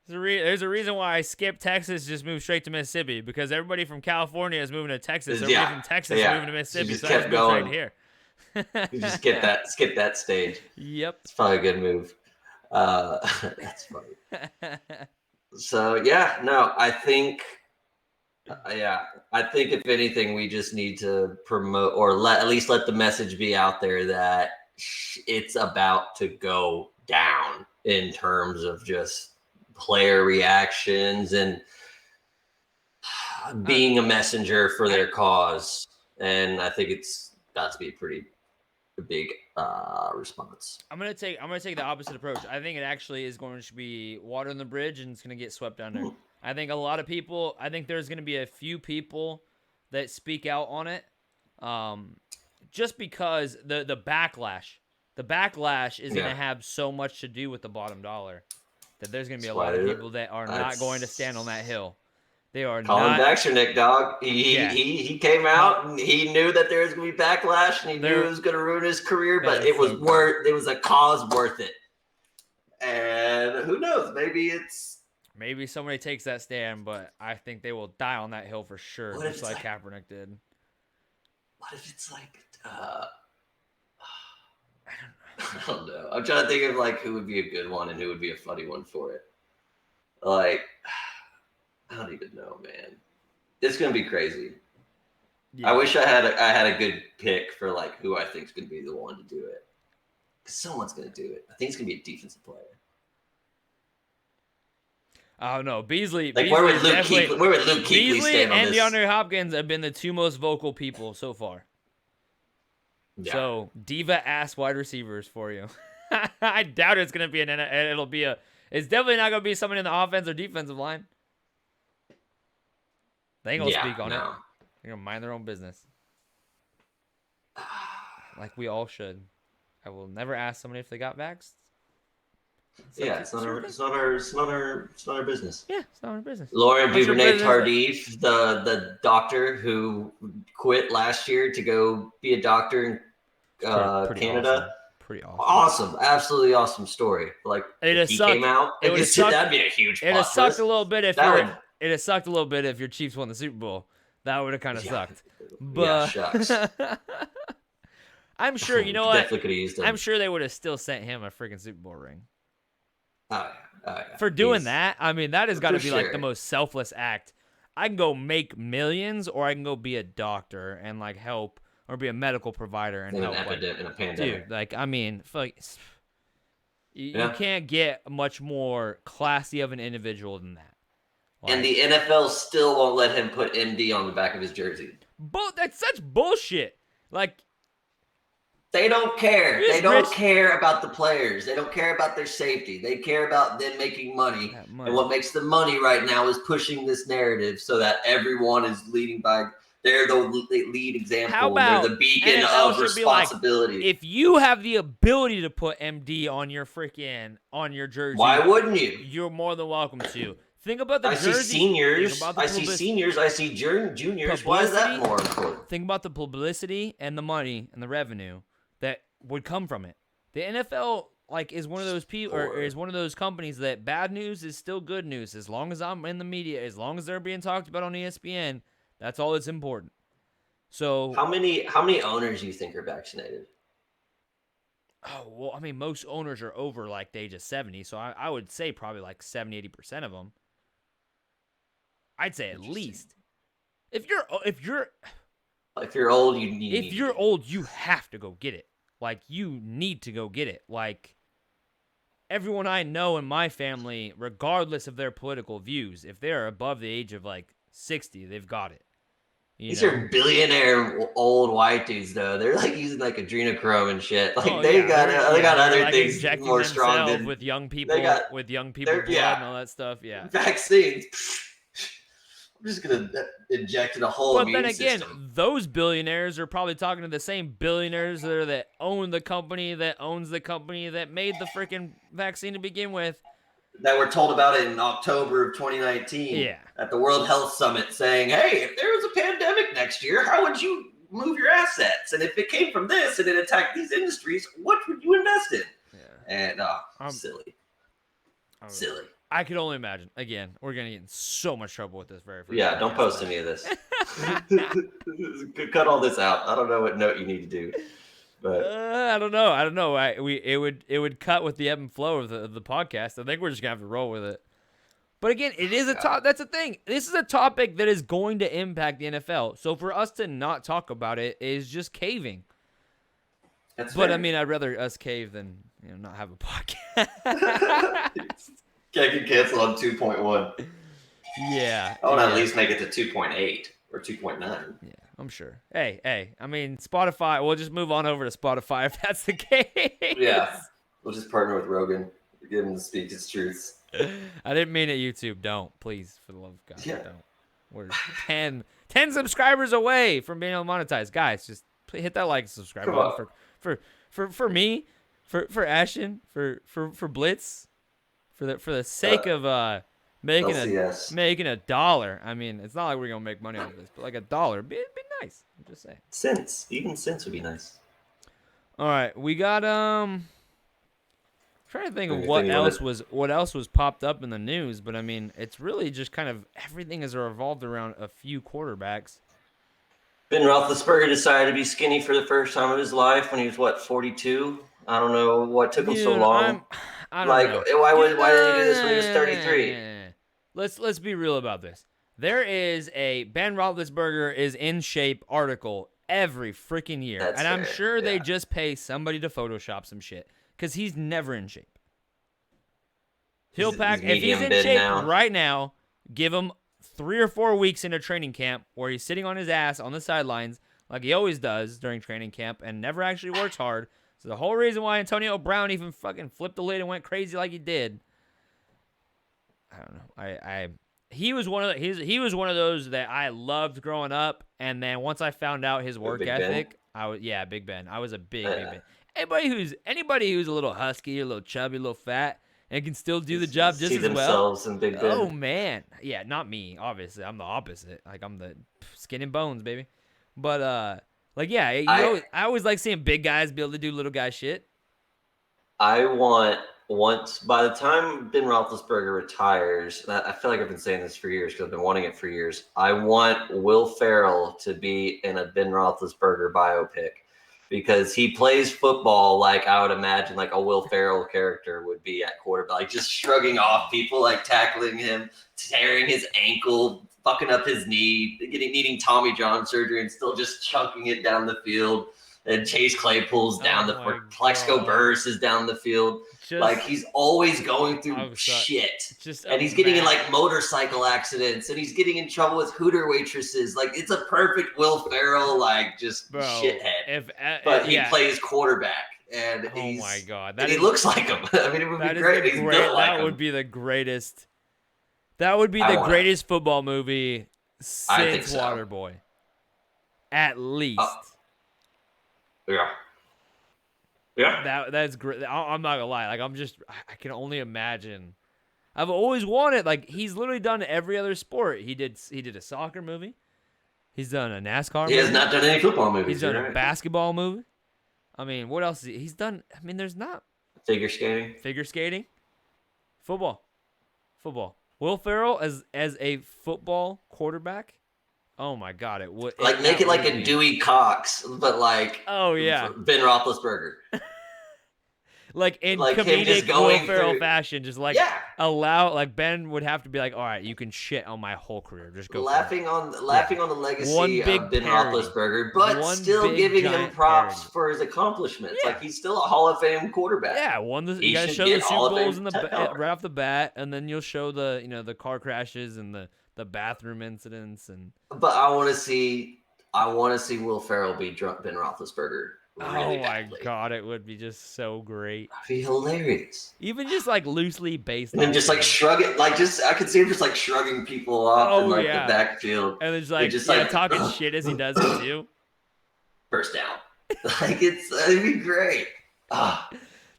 There's a reason why I skipped Texas, just moved straight to Mississippi, because everybody from California is moving to Texas. Everybody from Texas is moving to Mississippi. So kept going. Right here. You just skip that stage. Yep. It's probably a good move. That's funny. So I think if anything, we just need to promote or at least let the message be out there that it's about to go down in terms of just player reactions and being a messenger for their cause. And I think it's got to be a big response. I'm gonna take the opposite approach. I think it actually is going to be water in the bridge, and it's gonna get swept under. I think a lot of people. I think there's gonna be a few people that speak out on it, just because the backlash is gonna have so much to do with the bottom dollar that there's gonna be a lot of people that are not going to stand on that hill. They are Colin Kaepernick, dog. He came out and he knew that there was going to be backlash and he knew it was going to ruin his career, but it was a cause worth it. And who knows? Maybe somebody takes that stand, but I think they will die on that hill for sure, just like Kaepernick did. What if it's like I don't know. I'm trying to think of like who would be a good one and who would be a funny one for it. Like I don't even know, man. It's going to be crazy. Yeah. I wish I had a good pick for like who I think is going to be the one to do it. Because someone's going to do it. I think it's going to be a defensive player. I don't know. Beasley. Like Beasley where would Luke Kuechly Beasley stand on and this? DeAndre Hopkins have been the two most vocal people so far. Yeah. So diva ass wide receivers for you. I doubt it's gonna be It's definitely not gonna be someone in the offense or defensive line. They ain't gonna speak on it. They're gonna mind their own business. Like we all should. I will never ask somebody if they got vaxxed. It's not our business. Yeah, it's not our business. Laura Duvernay-Tardif, the doctor who quit last year to go be a doctor in Canada. Awesome. Pretty awesome. Awesome, absolutely awesome story. Like if he came out, that'd be a huge. It'd have sucked a little bit if your Chiefs won the Super Bowl. That would have kind of sucked. But shucks. I'm sure you know what. Definitely could have used him. I'm sure they would have still sent him a freaking Super Bowl ring. Oh, yeah. For doing that, I mean, that has got to be like the most selfless act. I can go make millions, or I can go be a doctor and like help, or be a medical provider and help. In a pandemic. Dude, like I mean, you can't get much more classy of an individual than that. Like, and the NFL still won't let him put MD on the back of his jersey. That's such bullshit. Like. They don't care. They don't care about the players. They don't care about their safety. They care about them making money. And what makes the money right now is pushing this narrative so that everyone is leading by. They're the lead example. How about they're the beacon of responsibility. Like, if you have the ability to put MD on your jersey, why wouldn't you? You're more than welcome to. Think about the jersey. I see seniors. I see juniors. Why is that more important? Think about the publicity and the money and the revenue that would come from it. The NFL is one of those people, or is one of those companies that bad news is still good news. As long as I'm in the media, as long as they're being talked about on ESPN, that's all that's important. So how many owners do you think are vaccinated? Oh, well, I mean, most owners are over like the age of 70, so I would say probably like 70-80% of them. I'd say at least. If you're old, you have to go get it. Like, you need to go get it. Like, everyone I know in my family, regardless of their political views, if they're above the age of, 60, they've got it. These are billionaire old white dudes, though. They're, using, adrenochrome and shit. They got other things more strong than... with young people, blood and all that stuff, yeah. Vaccines... I'm just going to inject in a whole immune system. But then again, those billionaires are probably talking to the same billionaires that own the company that owns the company that made the freaking vaccine to begin with. That were told about it in October of 2019 at the World Health Summit saying, hey, if there was a pandemic next year, how would you move your assets? And if it came from this and it attacked these industries, what would you invest in? Yeah. And silly. Silly. I could only imagine. Again, we're going to get in so much trouble with this very first. Yeah, don't post any of this. Cut all this out. I don't know what note you need to do. But I don't know. It would cut with the ebb and flow of the podcast. I think we're just going to have to roll with it. But again, it is that's the thing. This is a topic that is going to impact the NFL. So for us to not talk about it is just caving. That's but fair. I mean, I'd rather us cave than not have a podcast. Get canceled on 2.1. Yeah. I want to at least make it to 2.8 or 2.9. Yeah, I'm sure. Hey. I mean, Spotify. We'll just move on over to Spotify if that's the case. Yeah. We'll just partner with Rogan. Get him to speak his truths. I didn't mean it, YouTube. Don't. Please, for the love of God, yeah. Don't. We're 10 subscribers away from being able to monetize. Guys, just hit that like and subscribe button for me, for Ashton, for Blitz. For the sake of making $1. I mean, it's not like we're gonna make money off this, but $1, it'd be nice. I'm just saying. Cents would be nice. All right, we got trying to think of what else was popped up in the news, but I mean, it's really just kind of everything has revolved around a few quarterbacks. Ben Roethlisberger decided to be skinny for the first time of his life when he was 42. I don't know what took him so long. I don't know. Why didn't he do this when he was 33? Let's be real about this. There is a Ben Roethlisberger is in shape article every freaking year. That's and I'm fair, sure they yeah. just pay somebody to Photoshop some shit because he's never in shape. He'll pack, He's if he's medium in bid shape now. right now, give him 3 or 4 weeks into training camp where he's sitting on his ass on the sidelines like he always does during training camp and never actually works hard. So the whole reason why Antonio Brown even fucking flipped the lid and went crazy like he did, I don't know. He was one of he was one of those that I loved growing up, and then once I found out his work Big ethic, Big Ben. I was a big Ben. Yeah. Anybody who's a little husky, a little chubby, a little fat, and can still do the job just See as well. themselves in Big Ben. Oh man, yeah, not me. Obviously, I'm the opposite. Like I'm the skin and bones, baby. But like yeah, I always like seeing big guys be able to do little guy shit. I want by the time Ben Roethlisberger retires, I feel like I've been saying this for years because I've been wanting it for years. I want Will Ferrell to be in a Ben Roethlisberger biopic because he plays football like I would imagine like a Will Ferrell character would be at quarterback, like just shrugging off people, like tackling him, tearing his ankle, fucking up his knee, needing Tommy John surgery, and still just chunking it down the field. And Chase Claypool's down the field. Plexico Burris is down the field. Like he's always going through shit. And he's getting in like motorcycle accidents and he's getting in trouble with Hooter waitresses. Like it's a perfect Will Ferrell, like just shithead. But he plays quarterback. And oh my God. He looks like him. I mean, it would be great. He's built like him. That would be the greatest. That would be the greatest football movie since Waterboy. At least. Yeah. That's great. I'm not gonna lie. Like I can only imagine. I've always wanted. Like he's literally done every other sport. He did a soccer movie. He's done a NASCAR movie. He has not done any football movies. He's done a basketball movie. I mean, what else? He's done. I mean, there's not figure skating, football. Will Ferrell as a football quarterback. Oh my God! It would make it like a Dewey Cox, but like Ben Roethlisberger, like in comedic Will Ferrell fashion, just like allow like Ben would have to be like, all right, you can shit on my whole career, just go laughing on the legacy of Ben Roethlisberger, but still giving him props for his accomplishments. Like he's still a Hall of Fame quarterback. Yeah, you guys show the Super Bowls right off the bat, and then you'll show the car crashes and the bathroom incidents but I want to see Will Ferrell be drunk Ben Roethlisberger. Really badly. God, it would be just so great. That'd be hilarious. Even just like loosely based. And then just like shrug it, like just I could see him just like shrugging people off in like the backfield. And it's like talking shit as he does it too. First down. Like it'd be great.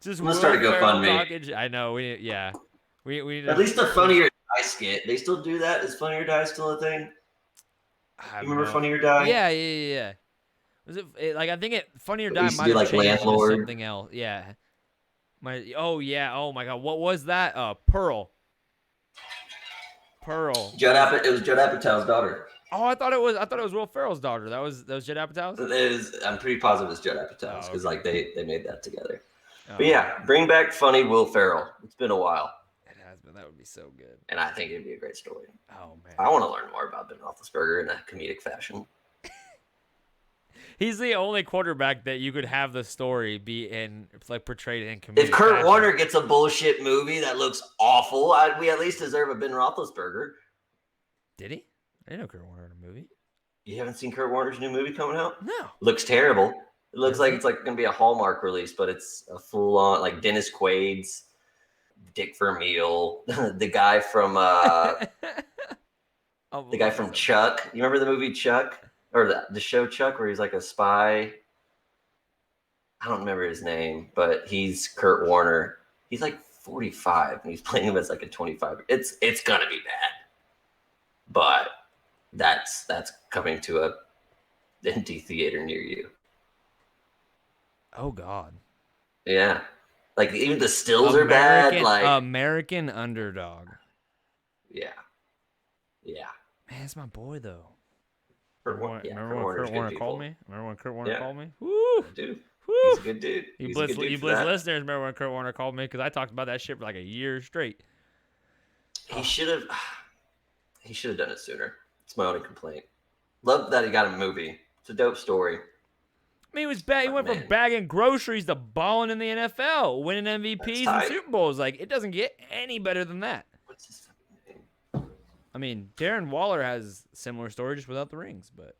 Just I'm gonna start a GoFundMe. I know we need at least the Funny or Die skit. They still do that? Is Funny or Die still a thing? You remember Funny or Die? Yeah. Was it like I think Funny or Die might have like changed Landlord. to something else. Yeah. Oh my God. What was that? Pearl. It was Judd Apatow's daughter. Oh, I thought it was Will Ferrell's daughter. That was Judd Apatow's? I'm pretty positive it's Judd Apatow's because like they made that together. But yeah, bring back funny Will Ferrell. It's been a while. It has been. That would be so good. And I think it'd be a great story. Oh man. I want to learn more about Ben Roethlisberger in a comedic fashion. He's the only quarterback that you could have the story be in, like portrayed in comedic. If Kurt fashion. Warner gets a bullshit movie that looks awful, we at least deserve a Ben Roethlisberger. Did he? I didn't know Kurt Warner in a movie. You haven't seen Kurt Warner's new movie coming out? No. Looks terrible. It looks like it's like going to be a Hallmark release, but it's a full-on, like Dennis Quaid's, Dick Vermeil, the guy from Chuck. You remember the movie Chuck? Or the show Chuck, where he's like a spy. I don't remember his name, but he's Kurt Warner. He's like 45, and he's playing him as like a 25. It's gonna be bad, but that's coming to a empty theater near you. Oh God. Yeah, like even the stills are bad. Like American Underdog. Yeah. Man, that's my boy though. Remember when Kurt Warner called me? Woo! Dude. He's a good dude. You Blitz listeners remember when Kurt Warner called me? Because I talked about that shit for like a year straight. He should have. he should have done it sooner. It's my only complaint. Love that he got a movie. It's a dope story. I mean, he went from bagging groceries to balling in the NFL, winning MVPs and Super Bowls. Like, it doesn't get any better than that. What's his fucking name? I mean, Darren Waller has similar story just without the rings, but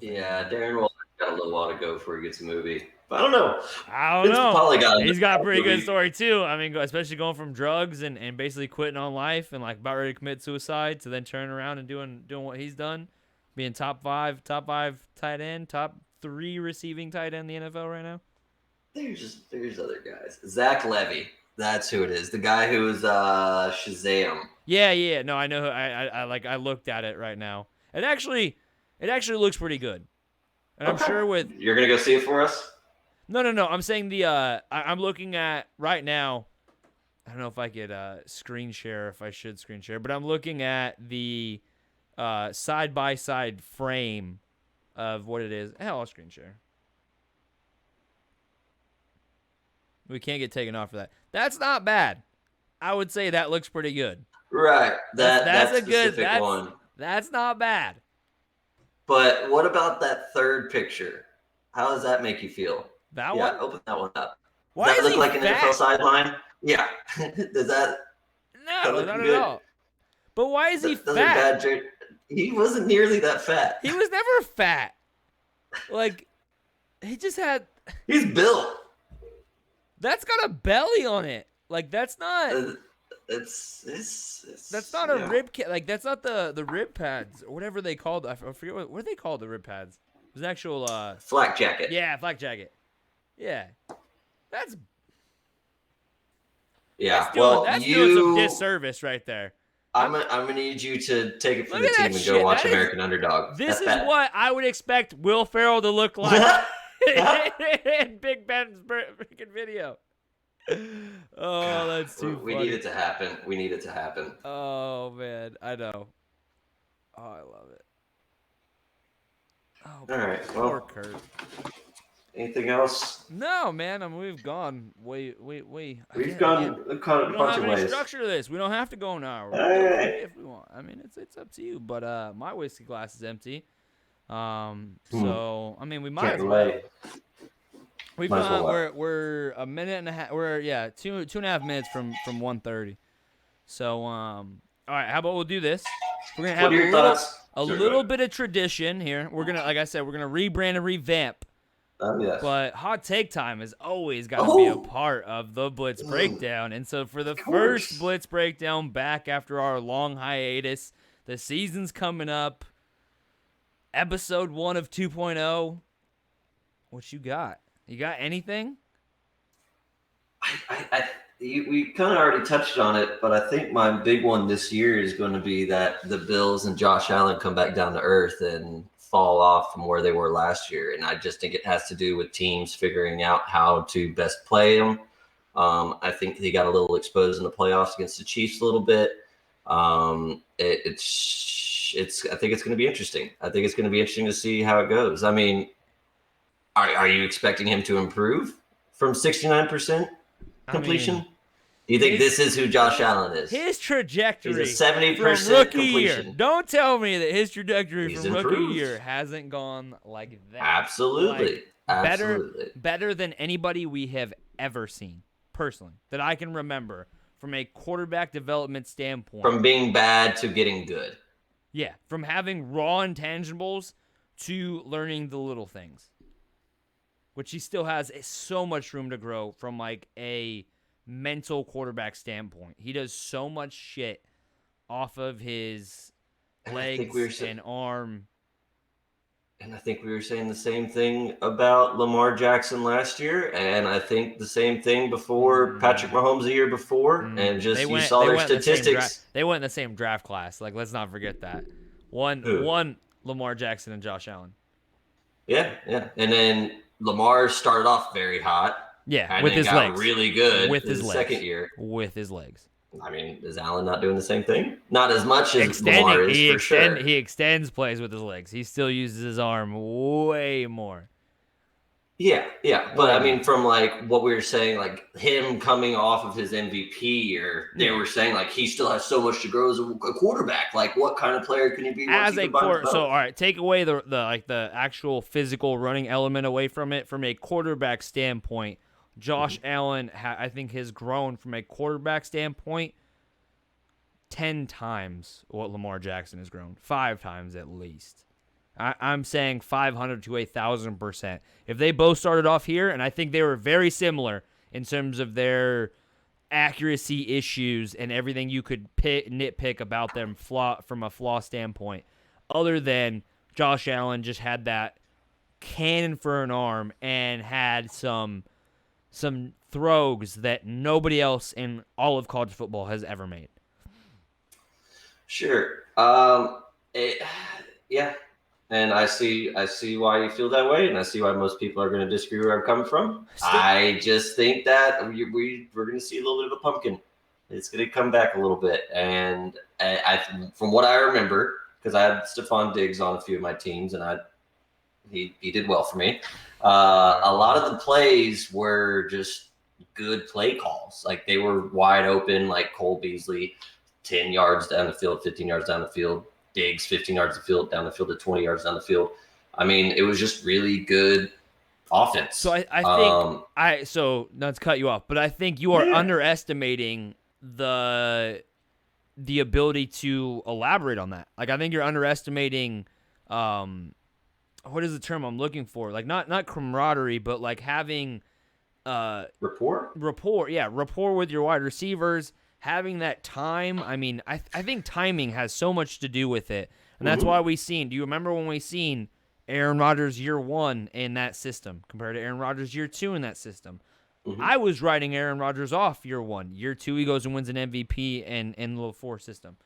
yeah, Darren Waller got a little while to go before he gets a movie. But I don't know. He's got a pretty good story too. I mean, especially going from drugs and basically quitting on life and like about ready to commit suicide to then turning around and doing what he's done, being top five tight end, top 3 receiving tight end in the NFL right now. There's other guys. Zach Levy. That's who it is. The guy who was Shazam. Yeah. No, I know. I looked at it right now. It actually looks pretty good. And okay. I'm sure you're gonna go see it for us. No. I'm saying I'm looking at right now. I don't know if I could screen share, if I should screen share, but I'm looking at the side by side frame of what it is. Hell, I'll screen share. We can't get taken off for that. That's not bad. I would say that looks pretty good. Right. That's a good one. That's not bad. But what about that third picture? How does that make you feel? That one? Yeah, open that one up. Why does that is look like an fat? NFL sideline? Yeah. Does that? No, not at all. But why is he fat? He wasn't nearly that fat. He was never fat. Like, he just had. He's built. That's got a belly on it. Like, that's not. That's not a rib like that's not the rib pads or whatever they called. I forget what they called the rib pads. It was an actual flak jacket. Yeah, flak jacket. Yeah, that's doing some disservice right there. I'm gonna need you to take it from the team and go watch American Underdog. This is what I would expect Will Ferrell to look like in Big Ben's freaking video. Oh, that's too funny. We need it to happen. Oh, man. I know. Oh, I love it. Oh, all right. Poor Kurt. Anything else? No, man. I mean, we've gone way. We've gone a bunch of ways. We don't have any structure to this. We don't have to go an hour. If we want. I mean, it's up to you. But my whiskey glass is empty. So I mean, we might as well. We're a minute and a half. We're 2.5 minutes from 1:30. So all right. How about we'll do this? We're gonna have a little bit of tradition here. We're gonna, like I said, we're gonna rebrand and revamp. Yes. But hot take time has always got to be a part of the Blitz Breakdown. And so for the first Blitz Breakdown back after our long hiatus, the season's coming up. Episode 1 of 2.0. What you got? You got anything? We kind of already touched on it, but I think my big one this year is going to be that the Bills and Josh Allen come back down to earth and fall off from where they were last year. And I just think it has to do with teams figuring out how to best play them. I think they got a little exposed in the playoffs against the Chiefs a little bit. I think it's going to be interesting. I think it's going to be interesting to see how it goes. I mean, are you expecting him to improve from 69% completion? Do you think this is who Josh Allen is? His trajectory He's a 70% from rookie completion. Year. Don't tell me that his trajectory He's from improved. rookie year hasn't gone like that. Absolutely. Better than anybody we have ever seen, personally, that I can remember from a quarterback development standpoint. From being bad to getting good. Yeah, from having raw intangibles to learning the little things, which he still has so much room to grow from like a mental quarterback standpoint. He does so much shit off of his legs and arm. And I think we were saying the same thing about Lamar Jackson last year, and I think the same thing before Patrick Mahomes the year before, and just you saw their statistics. They went in the same draft class. Like, let's not forget that. One Lamar Jackson and Josh Allen. Yeah. And then Lamar started off very hot. Yeah, and with then his got legs. really good with his second year. With his legs. I mean, is Allen not doing the same thing? Not as much as Lamar is, for sure. He extends plays with his legs. He still uses his arm way more. Yeah. But I mean, from like what we were saying, like him coming off of his MVP year, they were saying like he still has so much to grow as a quarterback. Like, what kind of player can he be once As he a combines quarter, so both? all right, take away the actual physical running element away from it. From a quarterback standpoint, Josh Allen, I think, has grown from a quarterback standpoint 10 times what Lamar Jackson has grown, 5 times at least. I'm saying 500 to 1,000%. If they both started off here, and I think they were very similar in terms of their accuracy issues and everything you could nitpick about them from a flaw standpoint, other than Josh Allen just had that cannon for an arm and had some throws that nobody else in all of college football has ever made. Sure. Yeah. And I see why you feel that way, and I see why most people are going to disagree where I'm coming from. I just think that we're going to see a little bit of a pumpkin. It's going to come back a little bit, and from what I remember, because I had Stephon Diggs on a few of my teams, and he did well for me. A lot of the plays were just good play calls. Like, they were wide open, like Cole Beasley, 10 yards down the field, 15 yards down the field. Diggs, 15 yards down the field to 20 yards down the field. I mean, it was just really good offense. So I think so not to cut you off, but I think you are underestimating the ability to elaborate on that. Like, I think you're underestimating what is the term I'm looking for? Like, not camaraderie, but like having rapport with your wide receivers, having that time. I mean, I think timing has so much to do with it, and that's why do you remember when we seen Aaron Rodgers year 1 in that system compared to Aaron Rodgers year 2 in that system? I was writing Aaron Rodgers off year 1. Year 2, he goes and wins an MVP in the little 4 system.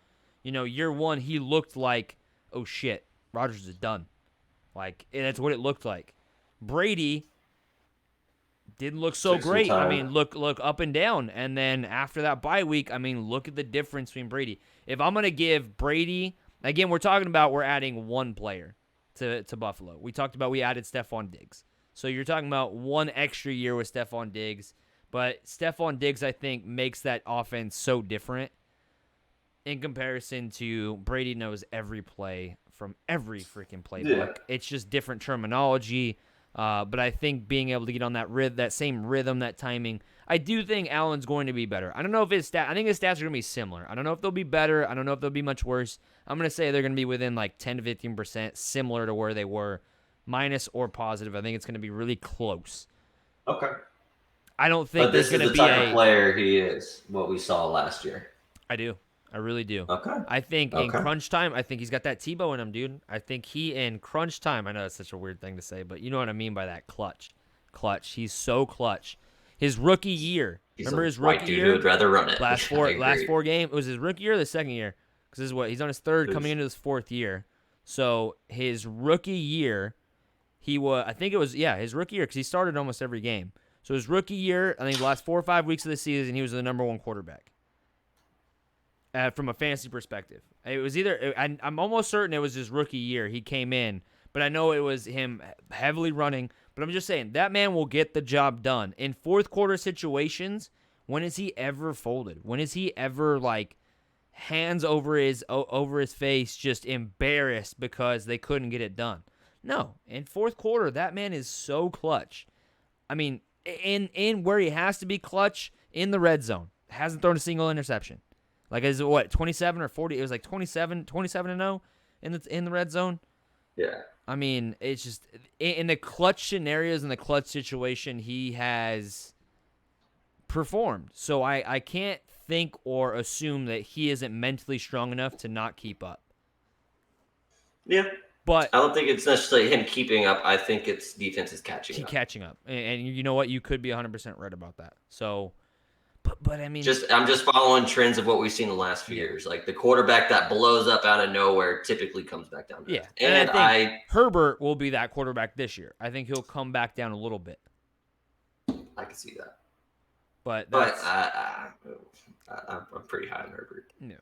Year 1, he looked like, oh shit, Rodgers is done. Like, that's what it looked like. Brady didn't look so great. I mean, look up and down. And then after that bye week, I mean, look at the difference between Brady. If I'm going to give Brady, again, we're adding one player to Buffalo. We talked about we added Stephon Diggs. So you're talking about one extra year with Stephon Diggs. But Stephon Diggs, I think, makes that offense so different in comparison to Brady knows every play from every freaking playbook. Yeah. It's just different terminology. But I think being able to get on that same rhythm, that timing, I do think Allen's going to be better. I don't know if I think his stats are going to be similar. I don't know if they'll be better. I don't know if they'll be much worse. I'm going to say they're going to be within like 10 to 15%, similar to where they were, minus or positive. I think it's going to be really close. Okay. I don't think there's going to be the type of player he is, what we saw last year. I do. I really do. Okay. I think in crunch time, I think he's got that Tebow in him, dude. I think he in crunch time, I know that's such a weird thing to say, but you know what I mean by that clutch. He's so clutch. His rookie year. Remember his rookie year? He would rather run it. Last four games. It was his rookie year or the second year? Because this is what he's on his third, coming into his 4th year. So his rookie year, his rookie year, because he started almost every game. So his rookie year, I think the last 4 or 5 weeks of the season, he was the number 1 quarterback. From a fantasy perspective, it was I'm almost certain it was his rookie year. He came in, but I know it was him heavily running. But I'm just saying that man will get the job done in fourth quarter situations. When has he ever folded? When has he ever like hands over his face, just embarrassed because they couldn't get it done? No, in fourth quarter, that man is so clutch. I mean, in where he has to be clutch in the red zone, hasn't thrown a single interception. Like, is it what, 27 or 40? It was like 27-0 in the red zone. Yeah. I mean, it's just in the clutch scenarios, in the clutch situation, he has performed. So I can't think or assume that he isn't mentally strong enough to not keep up. Yeah. But I don't think it's necessarily him keeping up. I think it's defense is catching up. Catching up. And you know what? You could be 100% right about that. So... But I mean, I'm just following trends of what we've seen the last few years. Like, the quarterback that blows up out of nowhere typically comes back down. Yeah, and I think Herbert will be that quarterback this year. I think he'll come back down a little bit. I can see that. But I'm pretty high on Herbert. Yeah,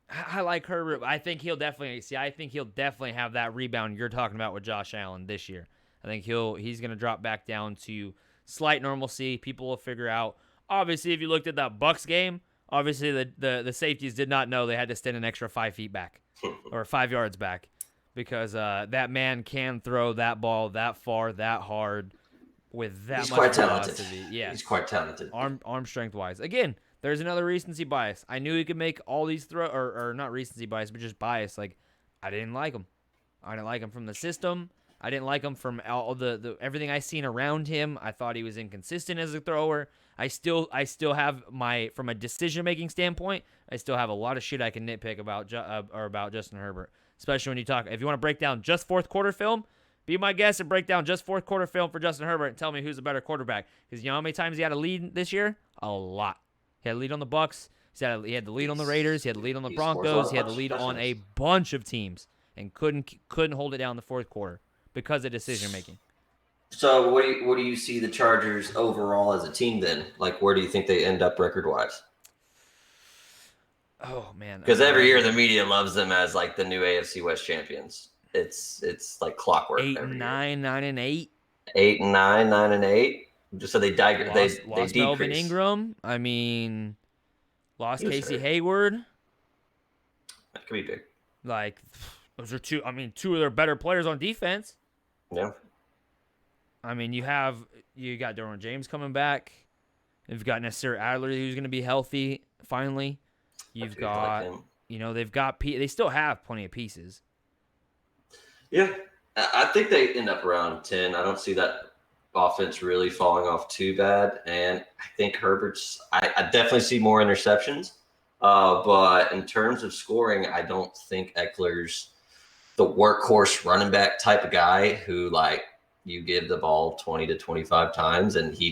I like Herbert. I think he'll definitely have that rebound you're talking about with Josh Allen this year. I think he's going to drop back down to slight normalcy. People will figure out. Obviously, if you looked at that Bucks game, obviously the safeties did not know they had to stand an extra 5 feet back or 5 yards back because that man can throw that ball that far, that hard with that much velocity. Yeah, he's quite talented. Arm strength wise. Again, there's another recency bias. I knew he could make all these or not recency bias, but just bias. Like, I didn't like him. I didn't like him from the system. I didn't like him from all the everything I seen around him. I thought he was inconsistent as a thrower. I still have from a decision-making standpoint, I still have a lot of shit I can nitpick about Justin Herbert, especially when if you want to break down just fourth quarter film, be my guest and break down just fourth quarter film for Justin Herbert and tell me who's a better quarterback. Because you know how many times he had a lead this year? A lot. He had a lead on the Bucks. He had the lead on the Raiders. He had the lead on the Broncos. He had the lead on a bunch of teams and couldn't hold it down in the fourth quarter because of decision-making. So what do you see the Chargers overall as a team then? Like, where do you think they end up record-wise? Oh, man. Because every year the media loves them as, like, the new AFC West champions. It's like clockwork. 8-9, 9-8. 8-9, 9-8. Just so they decrease. Melvin Ingram. I mean, lost Casey Hayward. That could be big. Like, those are two of their better players on defense. Yeah. I mean, you got Derwin James coming back. You've got Nasir Adler who's going to be healthy finally. You've got, they still have plenty of pieces. Yeah, I think they end up around 10. I don't see that offense really falling off too bad. And I think I definitely see more interceptions. But in terms of scoring, I don't think Eckler's the workhorse running back type of guy who, like, you give the ball 20 to 25 times and he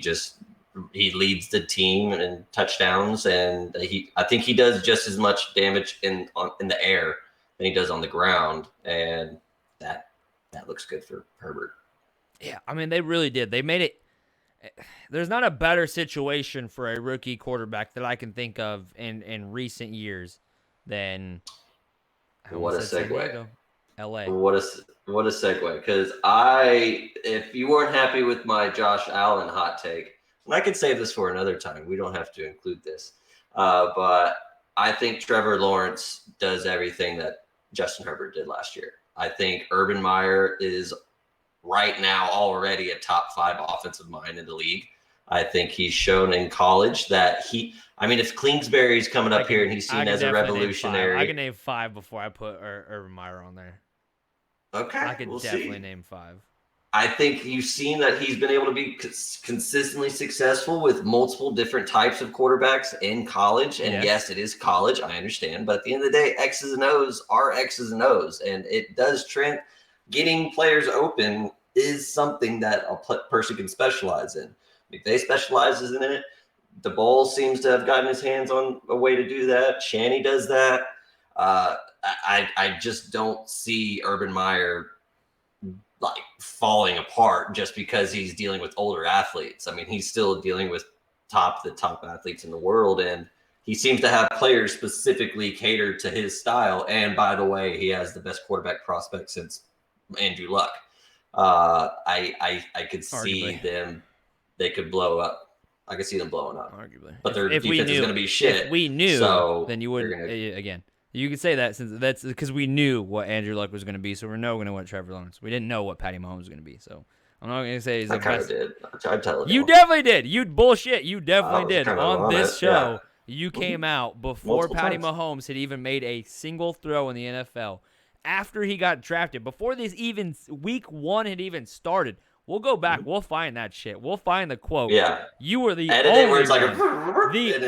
leads the team in touchdowns, and I think he does just as much damage in the air than he does on the ground, and that looks good for Herbert. Yeah, I mean, they really did. They made it. There's not a better situation for a rookie quarterback that I can think of in recent years than. What a segue. LA. What a segue. Because if you weren't happy with my Josh Allen hot take, and I could save this for another time, we don't have to include this. But I think Trevor Lawrence does everything that Justin Herbert did last year. I think Urban Meyer is right now already a top 5 offensive mind in the league. I think he's shown in college that if Kingsbury's coming up here and he's seen as a revolutionary. I can name 5 before I put Urban Meyer on there. Okay. I could definitely name 5. I think you've seen that he's been able to be consistently successful with multiple different types of quarterbacks in college. And yes, it is college. I understand. But at the end of the day, X's and O's are X's and O's. And it does trend. Getting players open is something that a person can specialize in. McVay specializes in it. DeBoll seems to have gotten his hands on a way to do that. Shanny does that. I just don't see Urban Meyer like falling apart just because he's dealing with older athletes. I mean, he's still dealing with the top athletes in the world, and he seems to have players specifically catered to his style. And by the way, he has the best quarterback prospect since Andrew Luck. I could see them. They could blow up. I could see them blowing up. Arguably, but their defense is going to be shit. If we knew, so then you wouldn't. Again, you could say that since that's because we knew what Andrew Luck was going to be, so we're not going to want Trevor Lawrence. We didn't know what Patty Mahomes was going to be, so I'm not going to say he's the best. I did. I tell you definitely did. You bullshit. You definitely did. On this show, yeah. You came out before Patty times. Mahomes had even made a single throw in the NFL. After he got drafted, before this even week 1 had even started. We'll go back. We'll find that shit. We'll find the quote. Yeah. You were the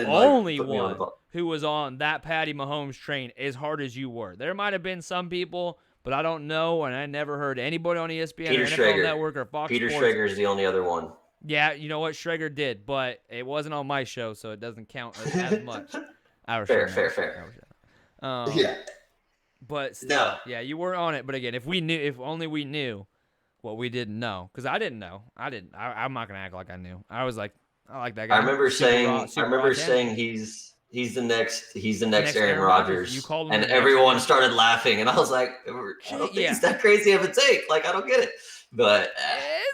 only one who was on that Patty Mahomes train as hard as you were. There might have been some people, but I don't know, and I never heard anybody on ESPN or NFL Network or Fox Peter Sports. Schrager is the only other one. Yeah, you know what? Schrager did, but it wasn't on my show, so it doesn't count as much. Fair. Yeah. But still, yeah, you were on it. But again, if only we knew what we didn't know, because I didn't know. I'm not gonna act like I knew. I was like, I like that guy. I remember saying he's the next Aaron Rodgers. You called him, and everyone started laughing, and I was like, I don't think it's that crazy of a take. Like, I don't get it. But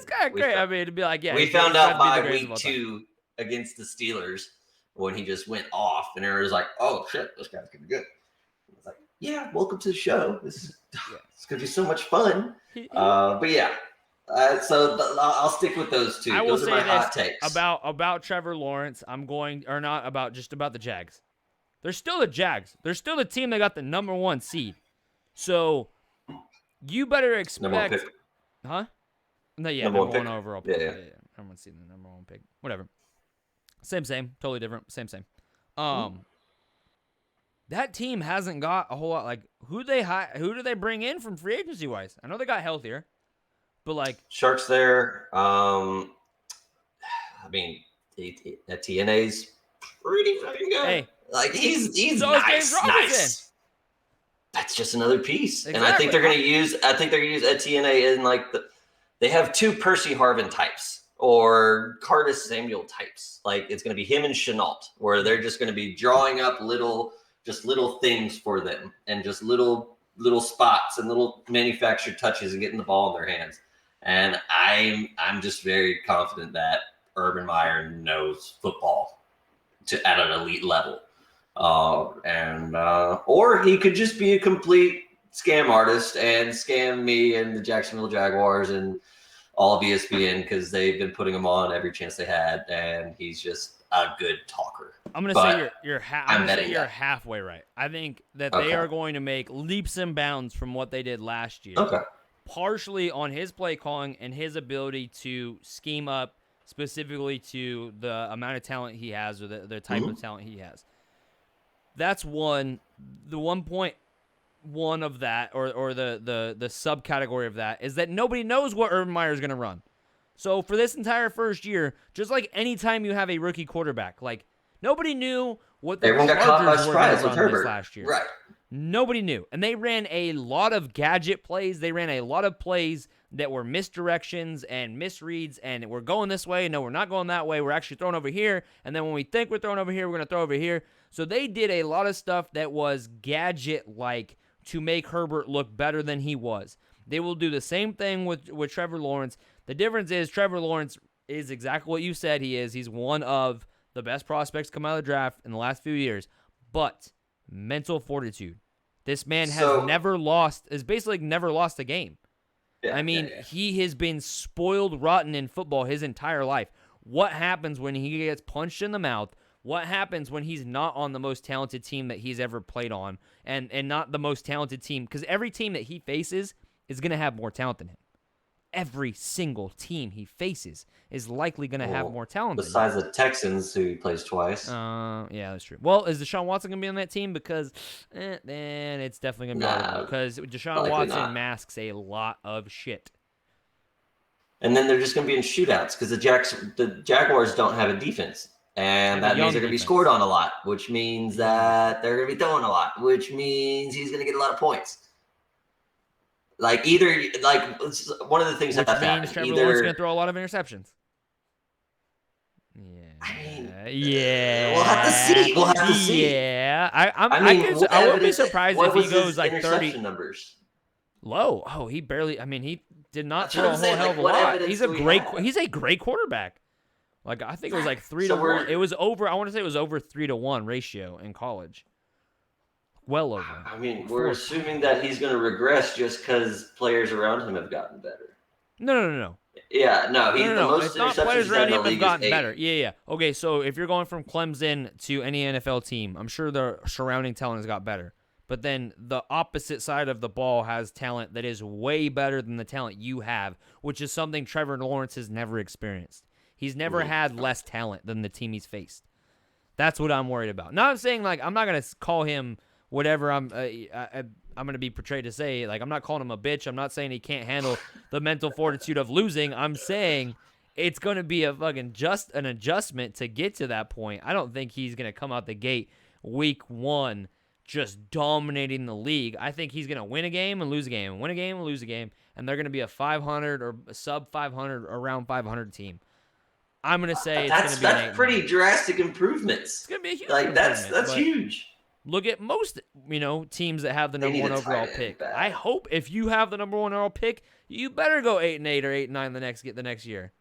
It's kind of great. I mean, to be like, yeah, we he's found got out to be the by greatest of week all time. 2 against the Steelers when he just went off, and everyone was like, "Oh shit, this guy's gonna be good." I was like, "Yeah, welcome to the show. It's gonna be so much fun." But yeah, so I'll stick with those two. I will Those are say my this hot takes about Trevor Lawrence. Not about the Jags. They're still the Jags. They're still the team that got the number 1 seed. So you better expect, number 1 pick. huh? No, yeah, number 1 1 pick. overall pick. Yeah. Number 1 seed, the number 1 pick. Whatever. Same, totally different. Same. That team hasn't got a whole lot. Like, who do they bring in from free agency wise? I know they got healthier, but like Sharks there. I mean, TNA's pretty fucking good. Hey, like he's so nice. That's just another piece, exactly. And I think they're gonna use TNA in like they have 2 Percy Harvin types or Curtis Samuel types. Like it's gonna be him and Chenault, where they're just gonna be drawing up little things for them and just little spots and little manufactured touches and getting the ball in their hands. And I'm just very confident that Urban Meyer knows football at an elite level. Or he could just be a complete scam artist and scam me and the Jacksonville Jaguars and all of ESPN because they've been putting him on every chance they had, and he's just a good talker. I'm gonna say you're halfway right. I think that they are going to make leaps and bounds from what they did last year. Okay. Partially on his play calling and his ability to scheme up specifically to the amount of talent he has or the type of talent he has. That's one. The 1.1 of that, or the subcategory of that, is that nobody knows what Urban Meyer is going to run. So for this entire first year, just like any time you have a rookie quarterback, like nobody knew what the Chargers were going to run this last year. Right. Nobody knew. And they ran a lot of gadget plays. They ran a lot of plays that were misdirections and misreads, and we're going this way. No, we're not going that way. We're actually throwing over here. And then when we think we're throwing over here, we're going to throw over here. So they did a lot of stuff that was gadget-like to make Herbert look better than he was. They will do the same thing with Trevor Lawrence. The difference is Trevor Lawrence is exactly what you said he is. He's one of the best prospects come out of the draft in the last few years. But mental fortitude. This man has never lost a game. Yeah, I mean, he has been spoiled rotten in football his entire life. What happens when he gets punched in the mouth? What happens when he's not on the most talented team that he's ever played on and not the most talented team? Because every team that he faces is going to have more talent than him. Every single team he faces is likely going to have more talent than him. Besides the Texans, who he plays twice. Yeah, that's true. Well, is Deshaun Watson going to be on that team? Because then it's definitely going to be audible, because Deshaun Watson masks a lot of shit. And then they're just going to be in shootouts because the Jaguars don't have a defense. And that means they're going to be scored on a lot, which means that they're going to be throwing a lot, which means he's going to get a lot of points. One of the things that happens. Trevor Lawrence is going to throw a lot of interceptions. Yeah. We'll have to see. Yeah. I wouldn't be surprised if he goes like 30 numbers. Low. Oh, he barely. I mean, he did not throw a whole hell of a lot. He's a great quarterback. Like, I think it was like 3-1. It was over. I want to say it was over 3-1 ratio in college. Well over. I mean, we're assuming that he's going to regress just because players around him have gotten better. No. Yeah, no. The most interceptions players around him have gotten better. Yeah. Okay, so if you're going from Clemson to any NFL team, I'm sure the surrounding talent has got better. But then the opposite side of the ball has talent that is way better than the talent you have, which is something Trevor Lawrence has never experienced. He's never had less talent than the team he's faced. That's what I'm worried about. Now, I'm saying, like, I'm not going to call him whatever I'm going to be portrayed to say. Like, I'm not calling him a bitch. I'm not saying he can't handle the mental fortitude of losing. I'm saying it's going to be a fucking an adjustment to get to that point. I don't think he's going to come out the gate week 1 just dominating the league. I think he's going to win a game and lose a game, win a game and lose a game, and they're going to be a 500 or a sub 500, around 500 team. I'm going to say it's going to be that's pretty drastic improvements. It's going to be a huge improvement. That's huge. Look at most, teams that have the They number need one a overall tight end pick. bad. I hope if you have the number one overall pick, you better go 8-8 or 8-9 the next year.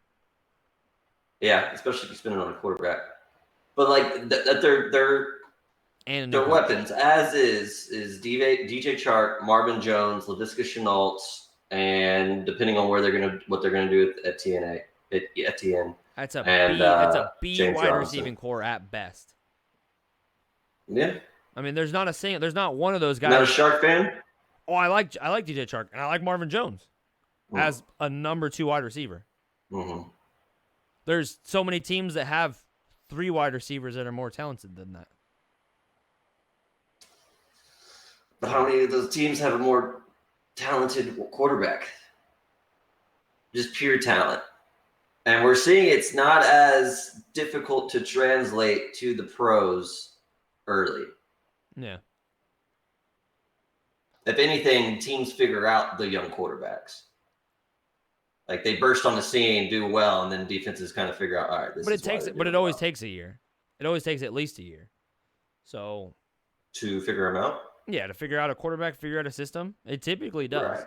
Yeah, especially if you spend it on a quarterback. But like their weapons, as is DJ Chark, Marvin Jones, Laviska Shenault, and depending on what they're gonna do at TNA at TN. That's a and, That's a B James wide Robinson. receiving core at best. Yeah. I mean, there's not one of those guys. Not a Shark fan? Oh, I like DJ Chark, and I like Marvin Jones as a number 2 wide receiver. Mm-hmm. There's so many teams that have 3 wide receivers that are more talented than that. But how many of those teams have a more talented quarterback? Just pure talent. And we're seeing it's not as difficult to translate to the pros early. Yeah. If anything, teams figure out the young quarterbacks. Like they burst on the scene, do well, and then defenses kind of figure out, all right, this is But it always takes a year. It always takes at least a year. So to figure them out? Yeah, to figure out a quarterback, figure out a system. It typically does. Right.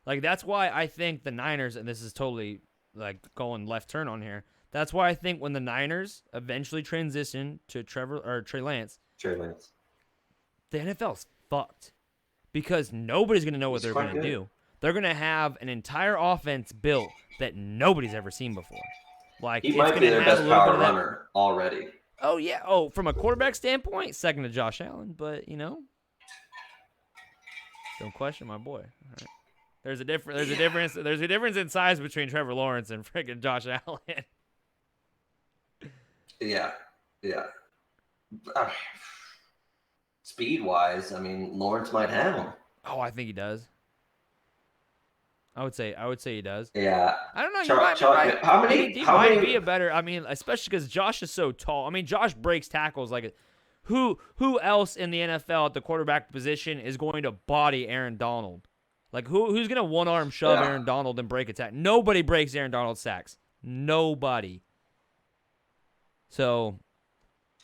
Like that's why I think the Niners, and this is totally like going left turn on here. That's why I think when the Niners eventually transition to Trey Lance, the NFL's fucked because nobody's gonna know what they're gonna do. They're gonna have an entire offense built that nobody's ever seen before. Like he might be their best power runner already. Oh yeah. Oh, from a quarterback standpoint, second to Josh Allen, but don't question my boy. All right. There's a difference in size between Trevor Lawrence and freaking Josh Allen. Yeah. Speed-wise, I mean, Lawrence might have him. Oh, I think he does. I would say he does. Yeah. I don't know. You might be right. How many be a better? I mean, especially because Josh is so tall. I mean, Josh breaks tackles like who else in the NFL at the quarterback position is going to body Aaron Donald? Like who's gonna one-arm shove Aaron Donald and break a tackle? Nobody breaks Aaron Donald's sacks. Nobody. So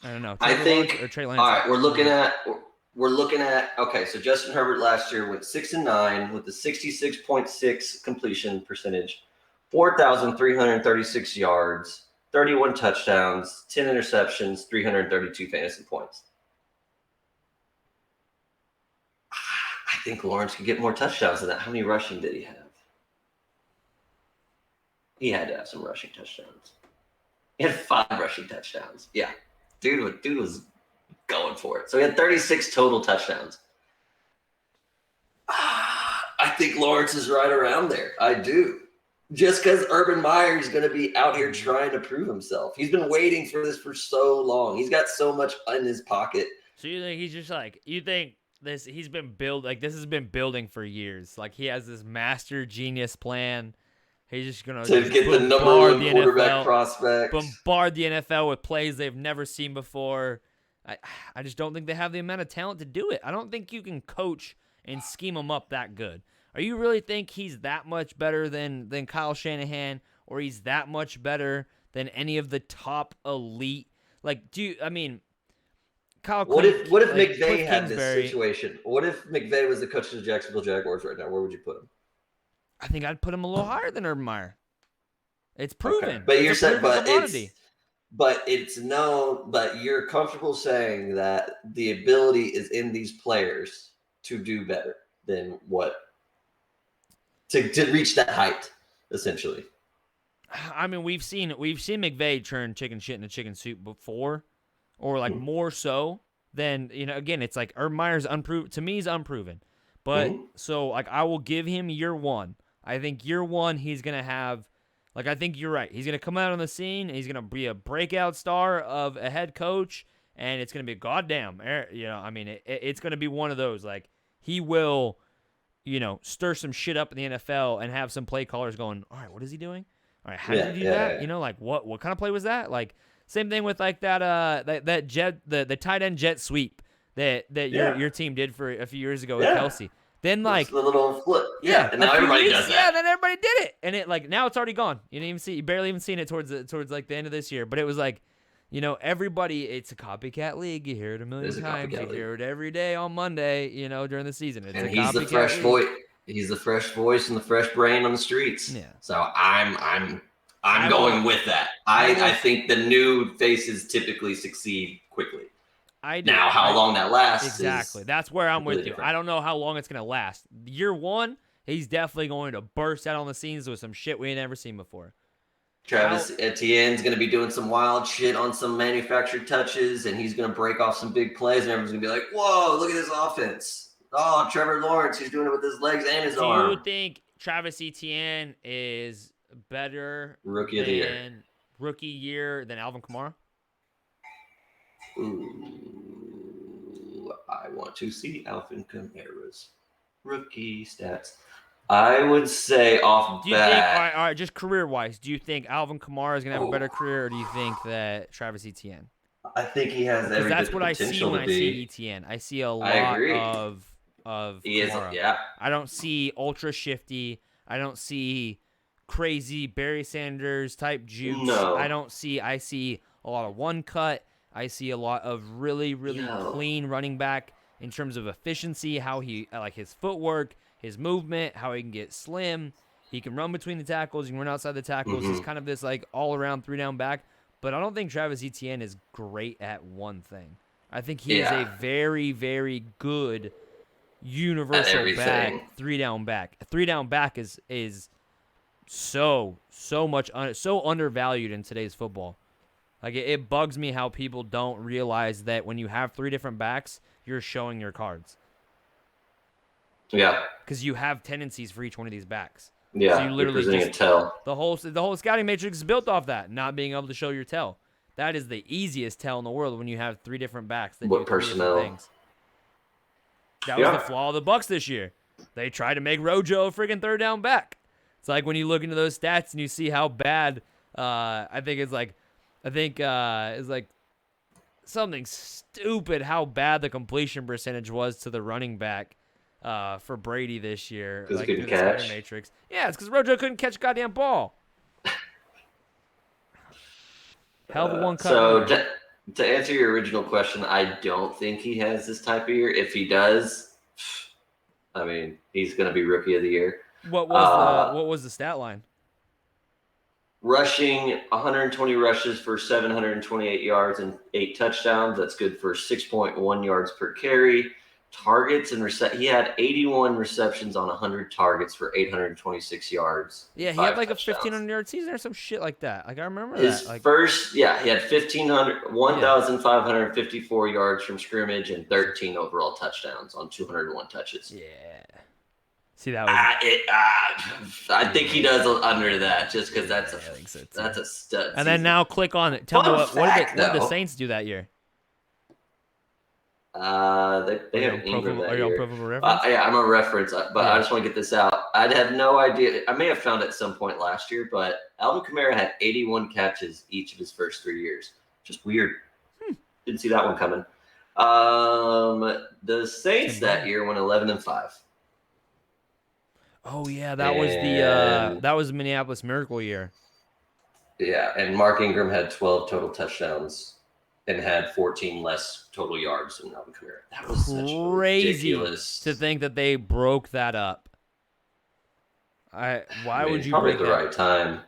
I don't know. I think or Trey Lance. All right, we're looking at okay. So Justin Herbert last year went 6-9 with a 66.6 completion percentage, 4,336 yards, 31 touchdowns, 10 interceptions, 332 fantasy points. I think Lawrence could get more touchdowns than that. How many rushing did he have? He had to have some rushing touchdowns. He had 5 rushing touchdowns. Yeah. Dude was going for it. So he had 36 total touchdowns. I think Lawrence is right around there. I do. Just because Urban Meyer is going to be out here trying to prove himself. He's been waiting for this for so long. He's got so much in his pocket. So you think he's just like, this has been building for years. Like he has this master genius plan. He's just gonna get the number one quarterback prospect, bombard the NFL with plays they've never seen before. I just don't think they have the amount of talent to do it. I don't think you can coach and scheme them up that good. Are you really think he's that much better than Kyle Shanahan, or he's that much better than any of the top elite? Like, Kyle? What if McVay had this situation? What if McVay was the coach of the Jacksonville Jaguars right now? Where would you put him? I think I'd put him a little higher than Urban Meyer. It's proven. Okay. But you're saying, but you're comfortable saying that the ability is in these players to do better than what to reach that height, essentially. I mean, we've seen McVay turn chicken shit into chicken soup before, or like more so than Again, it's like Urban Meyer's unproven. To me, he's unproven. But so like I will give him year one. I think year one he's gonna have. Like, I think you're right. He's going to come out on the scene. He's going to be a breakout star of a head coach, and it's going to be goddamn. It's going to be one of those. Like, he will, stir some shit up in the NFL and have some play callers going, all right, what is he doing? All right, how did he do that? Yeah. Like, what kind of play was that? Like, same thing with, like, that tight end jet sweep that your team did for a few years ago with Kelsey. Then like the little flip, and now everybody does that. Yeah, then everybody did it, and it now it's already gone. You didn't even see, you barely even seen it towards like the end of this year. But it was like, everybody, it's a copycat league. You hear it a million It's a times. copycat You league. hear it every day on Monday, during the season. It's And a he's the copycat fresh league. voice. He's the fresh voice and the fresh brain on the streets. Yeah. So I'm going with that. I think the new faces typically succeed quickly. I do. Now, how long that lasts exactly. is That's where I'm with you. different. I don't know how long it's gonna last. Year 1, he's definitely going to burst out on the scenes with some shit we ain't never seen before. Travis Etienne's going to be doing some wild shit on some manufactured touches, and he's going to break off some big plays, and everyone's going to be like, whoa, look at this offense. Oh, Trevor Lawrence, he's doing it with his legs and his arm. Do you think Travis Etienne is better Rookie of the year. Rookie year than Alvin Kamara? Ooh, I want to see Alvin Kamara's rookie stats. I would say off Do you think, bat. all right, just career-wise, do you think Alvin Kamara is going to have a better career, or do you think that Travis Etienne? I think he has every that's bit what the I see potential when to I be. see Etienne. I see a lot of He is, Kamara. yeah. I don't see ultra shifty. I don't see crazy Barry Sanders type juice. No. I see a lot of one cut. I see a lot of really, really clean running back in terms of efficiency, how he like his footwork, his movement, how he can get slim. He can run between the tackles. He can run outside the tackles. He's kind of this like all-around 3-down back. But I don't think Travis Etienne is great at one thing. I think he is a very, very good universal back, 3-down back. A 3-down back is so undervalued in today's football. Like it bugs me how people don't realize that when you have 3 different backs, you're showing your cards. Yeah. Because you have tendencies for each one of these backs. Yeah, so you literally you're presenting a tell. The whole scouting matrix is built off that, not being able to show your tell. That is the easiest tell in the world when you have 3 different backs that do 3 different things. That was the flaw of the Bucs this year. They tried to make Rojo a freaking 3rd-down back. It's like when you look into those stats and you see how bad. I think it's like something stupid how bad the completion percentage was to the running back. For Brady this year, like through the scouting matrix. Yeah, it's because Rodger couldn't catch a goddamn ball. Hell of a one cut. So to answer your original question, I don't think he has this type of year. If he does, I mean, he's going to be rookie of the year. What was the stat line? Rushing 120 rushes for 728 yards and 8 touchdowns. That's good for 6.1 yards per carry. Targets and he had 81 receptions on 100 targets for 826 yards. Yeah, he had like touchdowns. A 1,500-yard season or some shit like that. Like I remember his that. He had 1,554 yards from scrimmage and 13 overall touchdowns on 201 touches. Yeah. See that was. I think he does under that just because that's a stud. And then now click on it. Tell me what did the Saints do that year? They have Ingram that year. Are you on Pro Football Reference? Yeah, I'm a reference, but I just want to get this out. I have no idea. I may have found it at some point last year, but Alvin Kamara had 81 catches each of his first 3 years. Just weird. Didn't see that one coming. The Saints that year went 11-5. Oh yeah, that was the Minneapolis Miracle year. Yeah, and Mark Ingram had 12 total touchdowns and had 14 less total yards than Alvin Kamara. That was crazy ridiculous to think that they broke that up. Why would you probably break at the right time?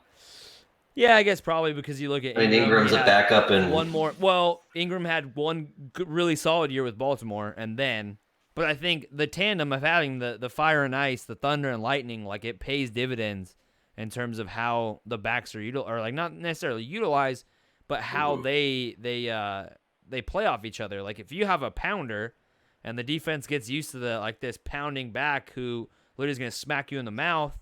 Yeah, I guess probably because you look at Ingram's a backup and one more. Well, Ingram had one really solid year with Baltimore, but I think the tandem of having the fire and ice, the thunder and lightning, like it pays dividends in terms of how the backs are like not necessarily utilized, but how they play off each other. Like if you have a pounder and the defense gets used to this pounding back who literally is going to smack you in the mouth,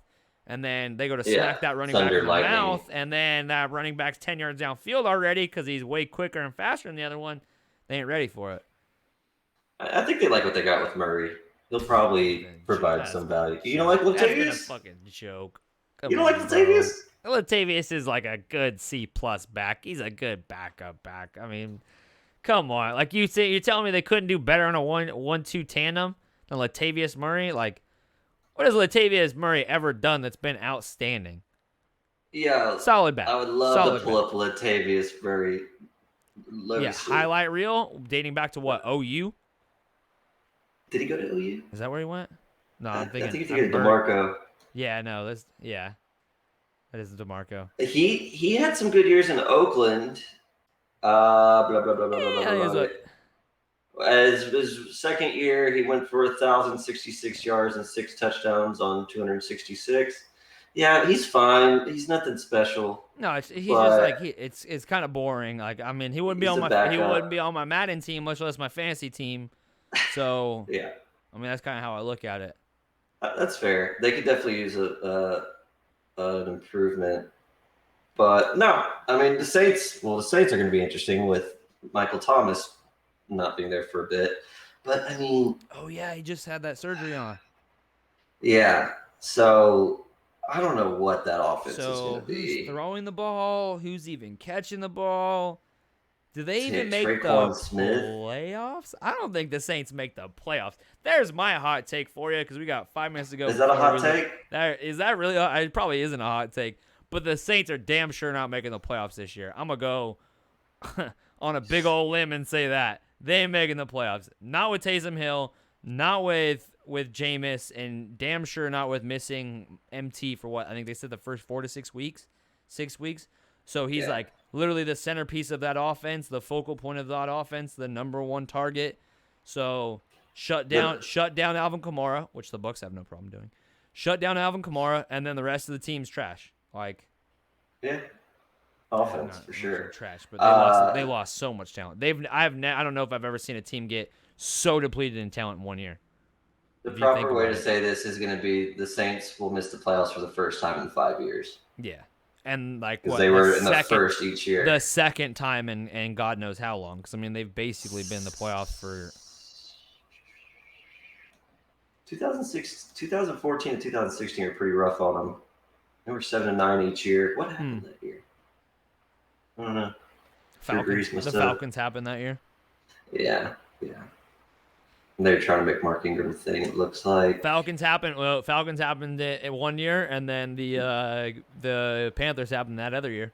and then they go to smack that running back in the mouth, and then that running back's 10 yards downfield already because he's way quicker and faster than the other one, they ain't ready for it. I think they like what they got with Murray. He'll probably provide some value. You don't like Latavius? That's been a fucking joke. You don't like Latavius? Latavius is like a good C+ back. He's a good backup back. I mean, come on. Like you're telling me they couldn't do better on a 1-2 tandem than Latavius Murray? Like, what has Latavius Murray ever done that's been outstanding? Yeah. Solid back. I would love to pull up Latavius Murray Low sleep. highlight reel dating back to what, OU? Did he go to OU? Is that where he went? No, I I'm thinking. think he's thinking of DeMarco. Yeah, no, that is DeMarco. He had some good years in Oakland. Blah blah blah blah blah blah blah. As his second year, he went for 1,066 yards and 6 touchdowns on 266. Yeah, he's fine. He's nothing special. No, he's just like it's kind of boring. Like, I mean, he wouldn't be on my Madden team, much less my fantasy team. So yeah, I mean, that's kind of how I look at it. That's fair. They could definitely use an improvement. But no, I mean the Saints are going to be interesting with Michael Thomas not being there for a bit. But I mean, oh yeah, he just had that surgery on. Yeah, so I don't know what that offense is going to be. Who's throwing the ball? Who's even catching the ball? Do they even make Traquan the Smith? playoffs? I don't think the Saints make the playoffs. There's my hot take for you because we got 5 minutes to go. Is that a hot take? Is that really? It probably isn't a hot take. But the Saints are damn sure not making the playoffs this year. I'm going to go on a big old limb and say that. They ain't making the playoffs. Not with Taysom Hill, not with Jameis, and damn sure not with missing MT for what? I think they said the first 4 to 6 weeks. 6 weeks. So he's like literally the centerpiece of that offense, the focal point of that offense, the number one target. So shut down Alvin Kamara, which the Bucs have no problem doing. Shut down Alvin Kamara, and then the rest of the team's trash. Like, yeah, offense for sure. Trash, but they lost so much talent. I don't know if I've ever seen a team get so depleted in talent in 1 year. The proper way to say this is going to be the Saints will miss the playoffs for the first time in 5 years. Yeah. And like what they were in the first each year. The second time in God knows how long. Because I mean they've basically been in the playoffs for 2014 and 2016 are pretty rough on them. They were 7-9 each year. What happened that year? I don't know. Falcons happened that year. Yeah. They're trying to make Mark Ingram a thing, it looks like. Falcons happened in 1 year, and then the Panthers happened that other year.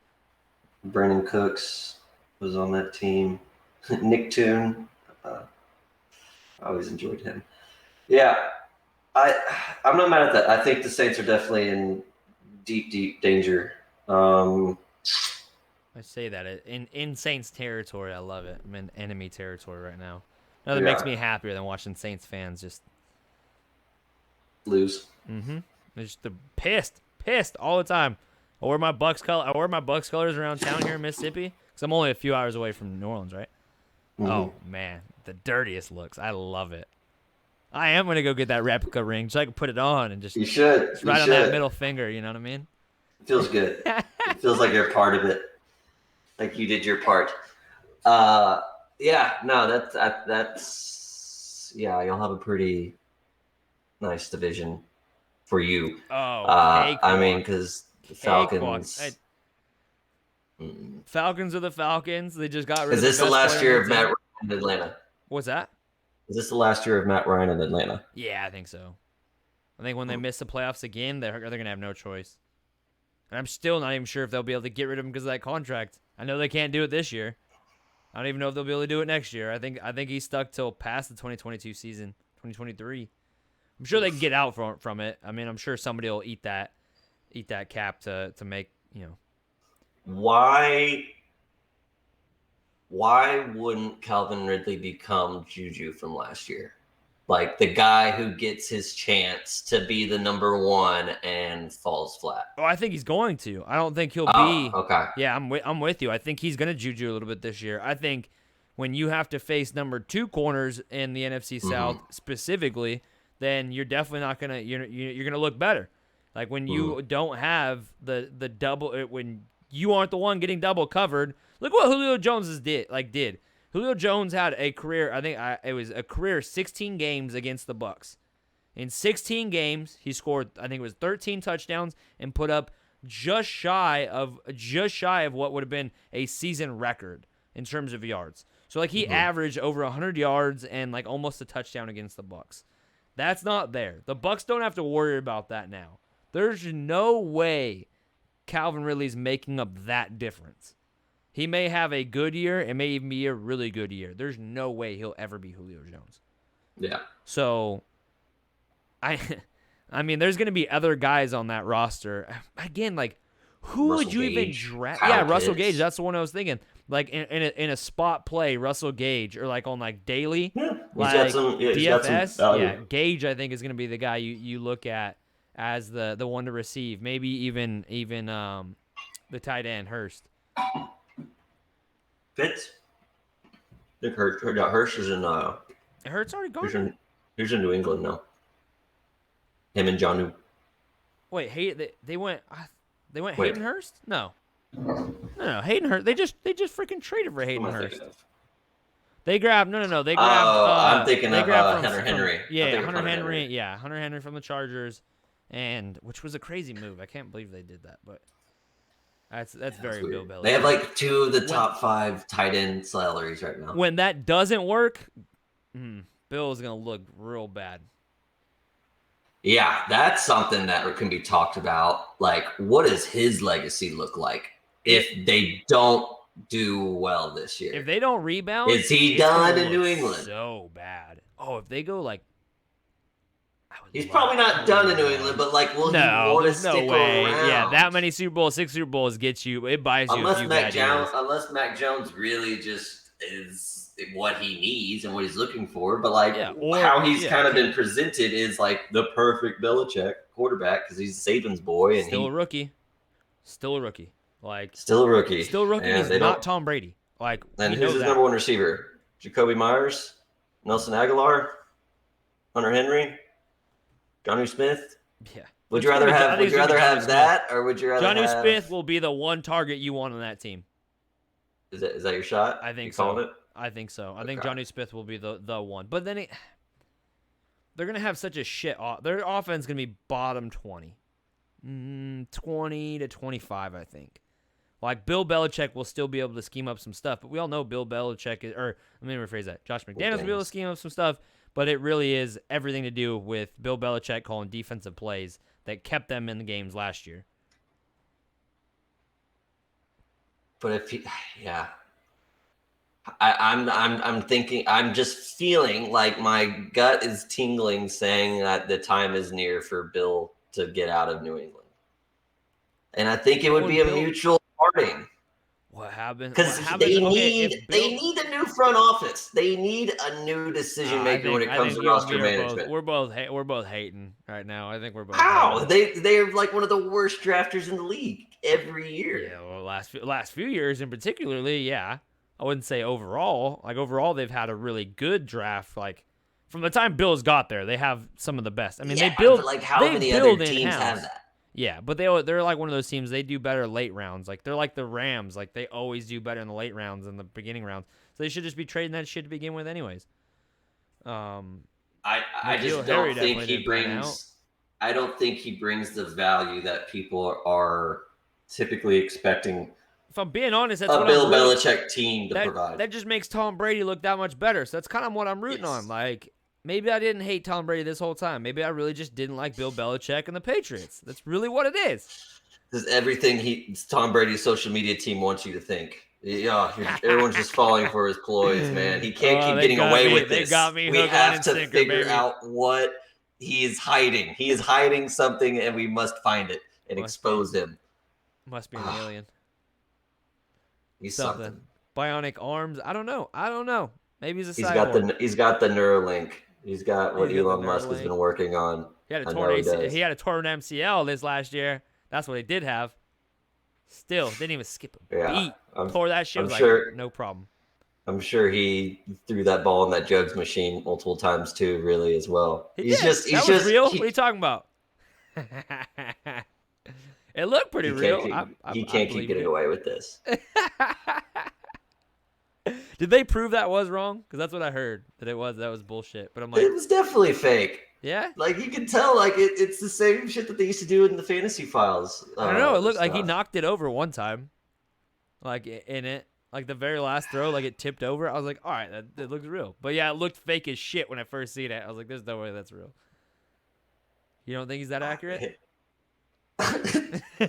Brandon Cooks was on that team. Nick Toon. I always enjoyed him. Yeah. I'm not mad at that. I think the Saints are definitely in deep danger. I say that in Saints territory. I love it. I'm in enemy territory right now. Nothing makes me happier than watching Saints fans just lose. Mm-hmm. They're just pissed all the time. I wear my Bucs colors around town here in Mississippi because I'm only a few hours away from New Orleans, right? Mm-hmm. Oh man, the dirtiest looks. I love it. I am gonna go get that replica ring so I can put it on and just on that middle finger. You know what I mean? It feels good. It feels like you're part of it, like you did your part. Yeah, no, that's you'll have a pretty nice division for you. Oh, I mean, because the Falcons. Falcons are the Falcons. They just got rid of. Is this the last year of Matt Ryan in Atlanta? What's that? Is this the last year of Matt Ryan in Atlanta? Yeah, I think so. I think when they miss the playoffs again, they're gonna have no choice. And I'm still not even sure if they'll be able to get rid of him because of that contract. I know they can't do it this year. I don't even know if they'll be able to do it next year. I think he's stuck till past the 2022 season, 2023. I'm sure they can get out from it. I mean, I'm sure somebody will eat that cap to make, you know. Why wouldn't Calvin Ridley become Juju from last year? Like the guy who gets his chance to be the number one and falls flat. Oh, I think he's going to. I don't think he'll be. Okay. Yeah, I'm with you. I think he's going to Juju a little bit this year. I think when you have to face number 2 corners in the NFC South specifically, then you're definitely not gonna you're gonna look better. Like when you don't have the double, when you aren't the one getting double covered. Look what Julio Jones did. Julio Jones had a career, it was a career 16 games against the Bucs. In 16 games, he scored, I think it was 13 touchdowns and put up just shy of what would have been a season record in terms of yards. So like he averaged over 100 yards and like almost a touchdown against the Bucs. That's not there. The Bucs don't have to worry about that now. There's no way Calvin Ridley's making up that difference. He may have a good year. It may even be a really good year. There's no way he'll ever be Julio Jones. Yeah. So, I mean, there's going to be other guys on that roster. Again, like, who would you even draft? Yeah, Russell Gage. That's the one I was thinking. Like, in a spot play, Russell Gage, or like on like daily, like DFS. Yeah, Gage, I think, is going to be the guy you look at as the one to receive. Maybe even the tight end, Hurst. Fitz? I think Hurst is in Hurts already gone. He's in New England now. Him and Jonnu. Wait, they went Hayden Hurst? No, Hayden Hurst. They just freaking traded for Hayden Hurst. They grabbed They grabbed. I'm thinking of Hunter Henry. Hunter Henry. Yeah, Hunter Henry from the Chargers, and which was a crazy move. I can't believe they did that, but that's very Bill Belichick. They have like 2 of the top 5 tight end salaries right now. When that doesn't work, Bill is gonna look real bad. Yeah, that's something that can be talked about. Like, what does his legacy look like if they don't do well this year? If they don't rebound, is he done in New England? So bad. Oh, if they go like, he's probably not done in New England, but like, will he want to stick around? Yeah, that many 6 Super Bowls gets you. It buys you a few bad years. Unless Mac Jones really just is what he needs and what he's looking for, but like how he's kind of been presented is like the perfect Belichick quarterback because he's Saban's boy and still a rookie. Like still a rookie. He's not Tom Brady. Like, and who's his number 1 receiver? Jacoby Myers, Nelson Aguilar, Hunter Henry, Jonnu Smith. Yeah. Would you rather have that, or would you rather Jonnu Smith will be the one target you want on that team? Is that your shot? I think so. It? I think so. I think Jonnu Smith will be the one. But then they're going to have such a shit their offense is going to be bottom 20. 20 to 25, I think. Like, Bill Belichick will still be able to scheme up some stuff, but we all know Bill Belichick let me rephrase that. Josh McDaniels will be able to scheme up some stuff, but it really is everything to do with Bill Belichick calling defensive plays that kept them in the games last year. But I'm thinking, I'm just feeling like my gut is tingling saying that the time is near for Bill to get out of New England. And I think it would be a mutual parting. What happened? Because they need a new front office. They need a new decision maker when it comes to roster management. We're both hating right now. I think we're both. How? They're like one of the worst drafters in the league every year. Yeah, well, last few years in particularly, yeah. I wouldn't say overall. Like, overall, they've had a really good draft. Like, from the time Bills got there, they have some of the best. I mean, they build. Like, how many other teams have that? Yeah, but they're like one of those teams. They do better late rounds. Like, they're like the Rams. Like, they always do better in the late rounds than the beginning rounds. So they should just be trading that shit to begin with, anyways. I just don't think he brings. I don't think he brings the value that people are typically expecting. If I'm being honest, that's a Bill Belichick team to provide. That just makes Tom Brady look that much better. So that's kind of what I'm rooting on. Like, maybe I didn't hate Tom Brady this whole time. Maybe I really just didn't like Bill Belichick and the Patriots. That's really what it is. This is everything Tom Brady's social media team wants you to think. Yeah, everyone's just falling for his ploys, man. He can't keep getting away with this. They got me. We have to figure out what he is hiding. He is hiding something, and we must find it and expose him. Must be an alien. He's something. Bionic arms. I don't know. Maybe he's a cyborg. He's got the Neuralink. He's got what Elon Musk has been working on. He had a torn MCL this last year. That's what he did have. Still, didn't even skip a beat. Tore that shit. No problem. I'm sure he threw that ball in that jugs machine multiple times too, really, as well. He's just real. What are you talking about? It looked pretty real. He can't keep getting away with this. Did they prove that was wrong? Because that's what I heard, that was bullshit. But I'm like, it was definitely fake. Yeah, like you can tell, like it's the same shit that they used to do in the fantasy files. I don't know. It looked like he knocked it over one time, like in it, like the very last throw, like it tipped over. I was like, all right, that looks real. But yeah, it looked fake as shit when I first seen it. I was like, there's no way that's real. You don't think he's that accurate?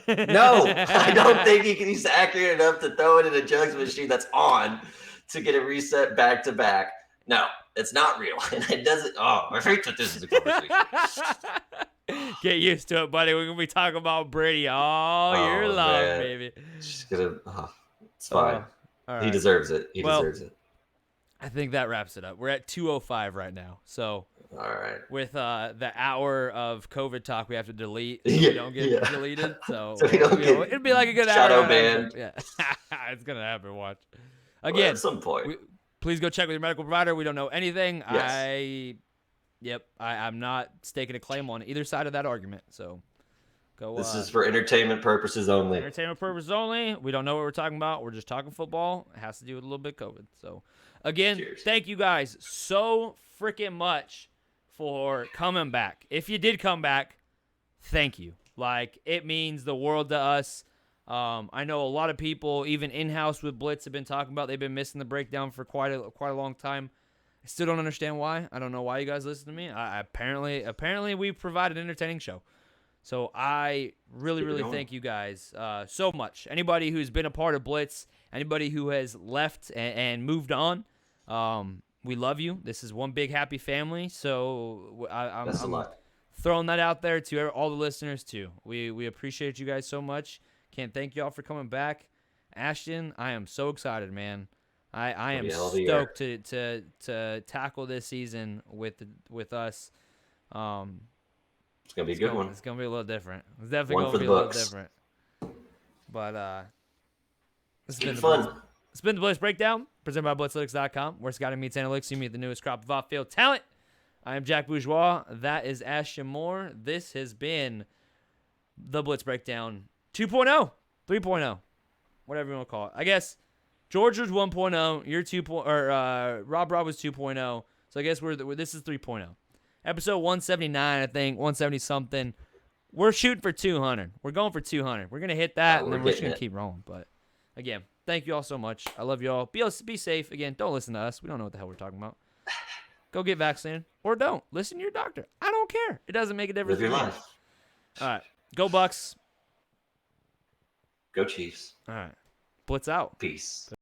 No, I don't think he's accurate enough to throw it in a jugs machine that's on to get a reset back to back. No, it's not real. And it doesn't. Oh, I hate that this is a conversation. Get used to it, buddy. We're going to be talking about Brady all year long, man. baby. Just gonna, it's fine. All right. He deserves it. He deserves it. I think that wraps it up. We're at 2:05 right now. So, all right. With the hour of COVID talk, we have to delete. So we don't get deleted. So, we don't get it'd be like a good shadow hour. banned. Yeah, it's gonna happen. Watch. Again, at some point. Please go check with your medical provider. We don't know anything. Yes. I'm not staking a claim on either side of that argument. So, go. This is for entertainment purposes only. Entertainment purposes only. We don't know what we're talking about. We're just talking football. It has to do with a little bit of COVID. So, again, Cheers. Thank you guys so freaking much for coming back. If you did come back, thank you. Like, it means the world to us. I know a lot of people, even in-house with Blitz, have been talking about they've been missing the breakdown for quite a long time. I still don't understand why. I don't know why you guys listen to me. Apparently we provide an entertaining show. So I really thank you guys so much. Anybody who's been a part of Blitz, anybody who has left and moved on, we love you. This is one big happy family. So I'm throwing that out there to all the listeners too. We appreciate you guys so much. Can't thank y'all for coming back. Ashton, I am so excited, man. I am stoked to tackle this season with us. It's gonna be a good one. It's gonna be a little different. It's definitely gonna be a little different. But it's been fun. It's been the Blitz Breakdown, presented by Blitzalytics.com, where Scotty meets analytics. You meet the newest crop of off-field talent. I am Jack Bourgeois. That is Ashton Moore. This has been the Blitz Breakdown 2.0, 3.0, whatever you want to call it. I guess George was 1.0. You're 2.0, or Rob was 2.0. So I guess this is 3.0. Episode 179, I think, 170 something. We're shooting for 200. We're going for 200. We're gonna hit that, and then we're just gonna keep rolling. But again, thank you all so much. I love you all. Be safe. Again, don't listen to us. We don't know what the hell we're talking about. Go get vaccinated or don't. Listen to your doctor. I don't care. It doesn't make a difference. Live your life. All right. Go Bucks. Go Chiefs. All right. Blitz out. Peace.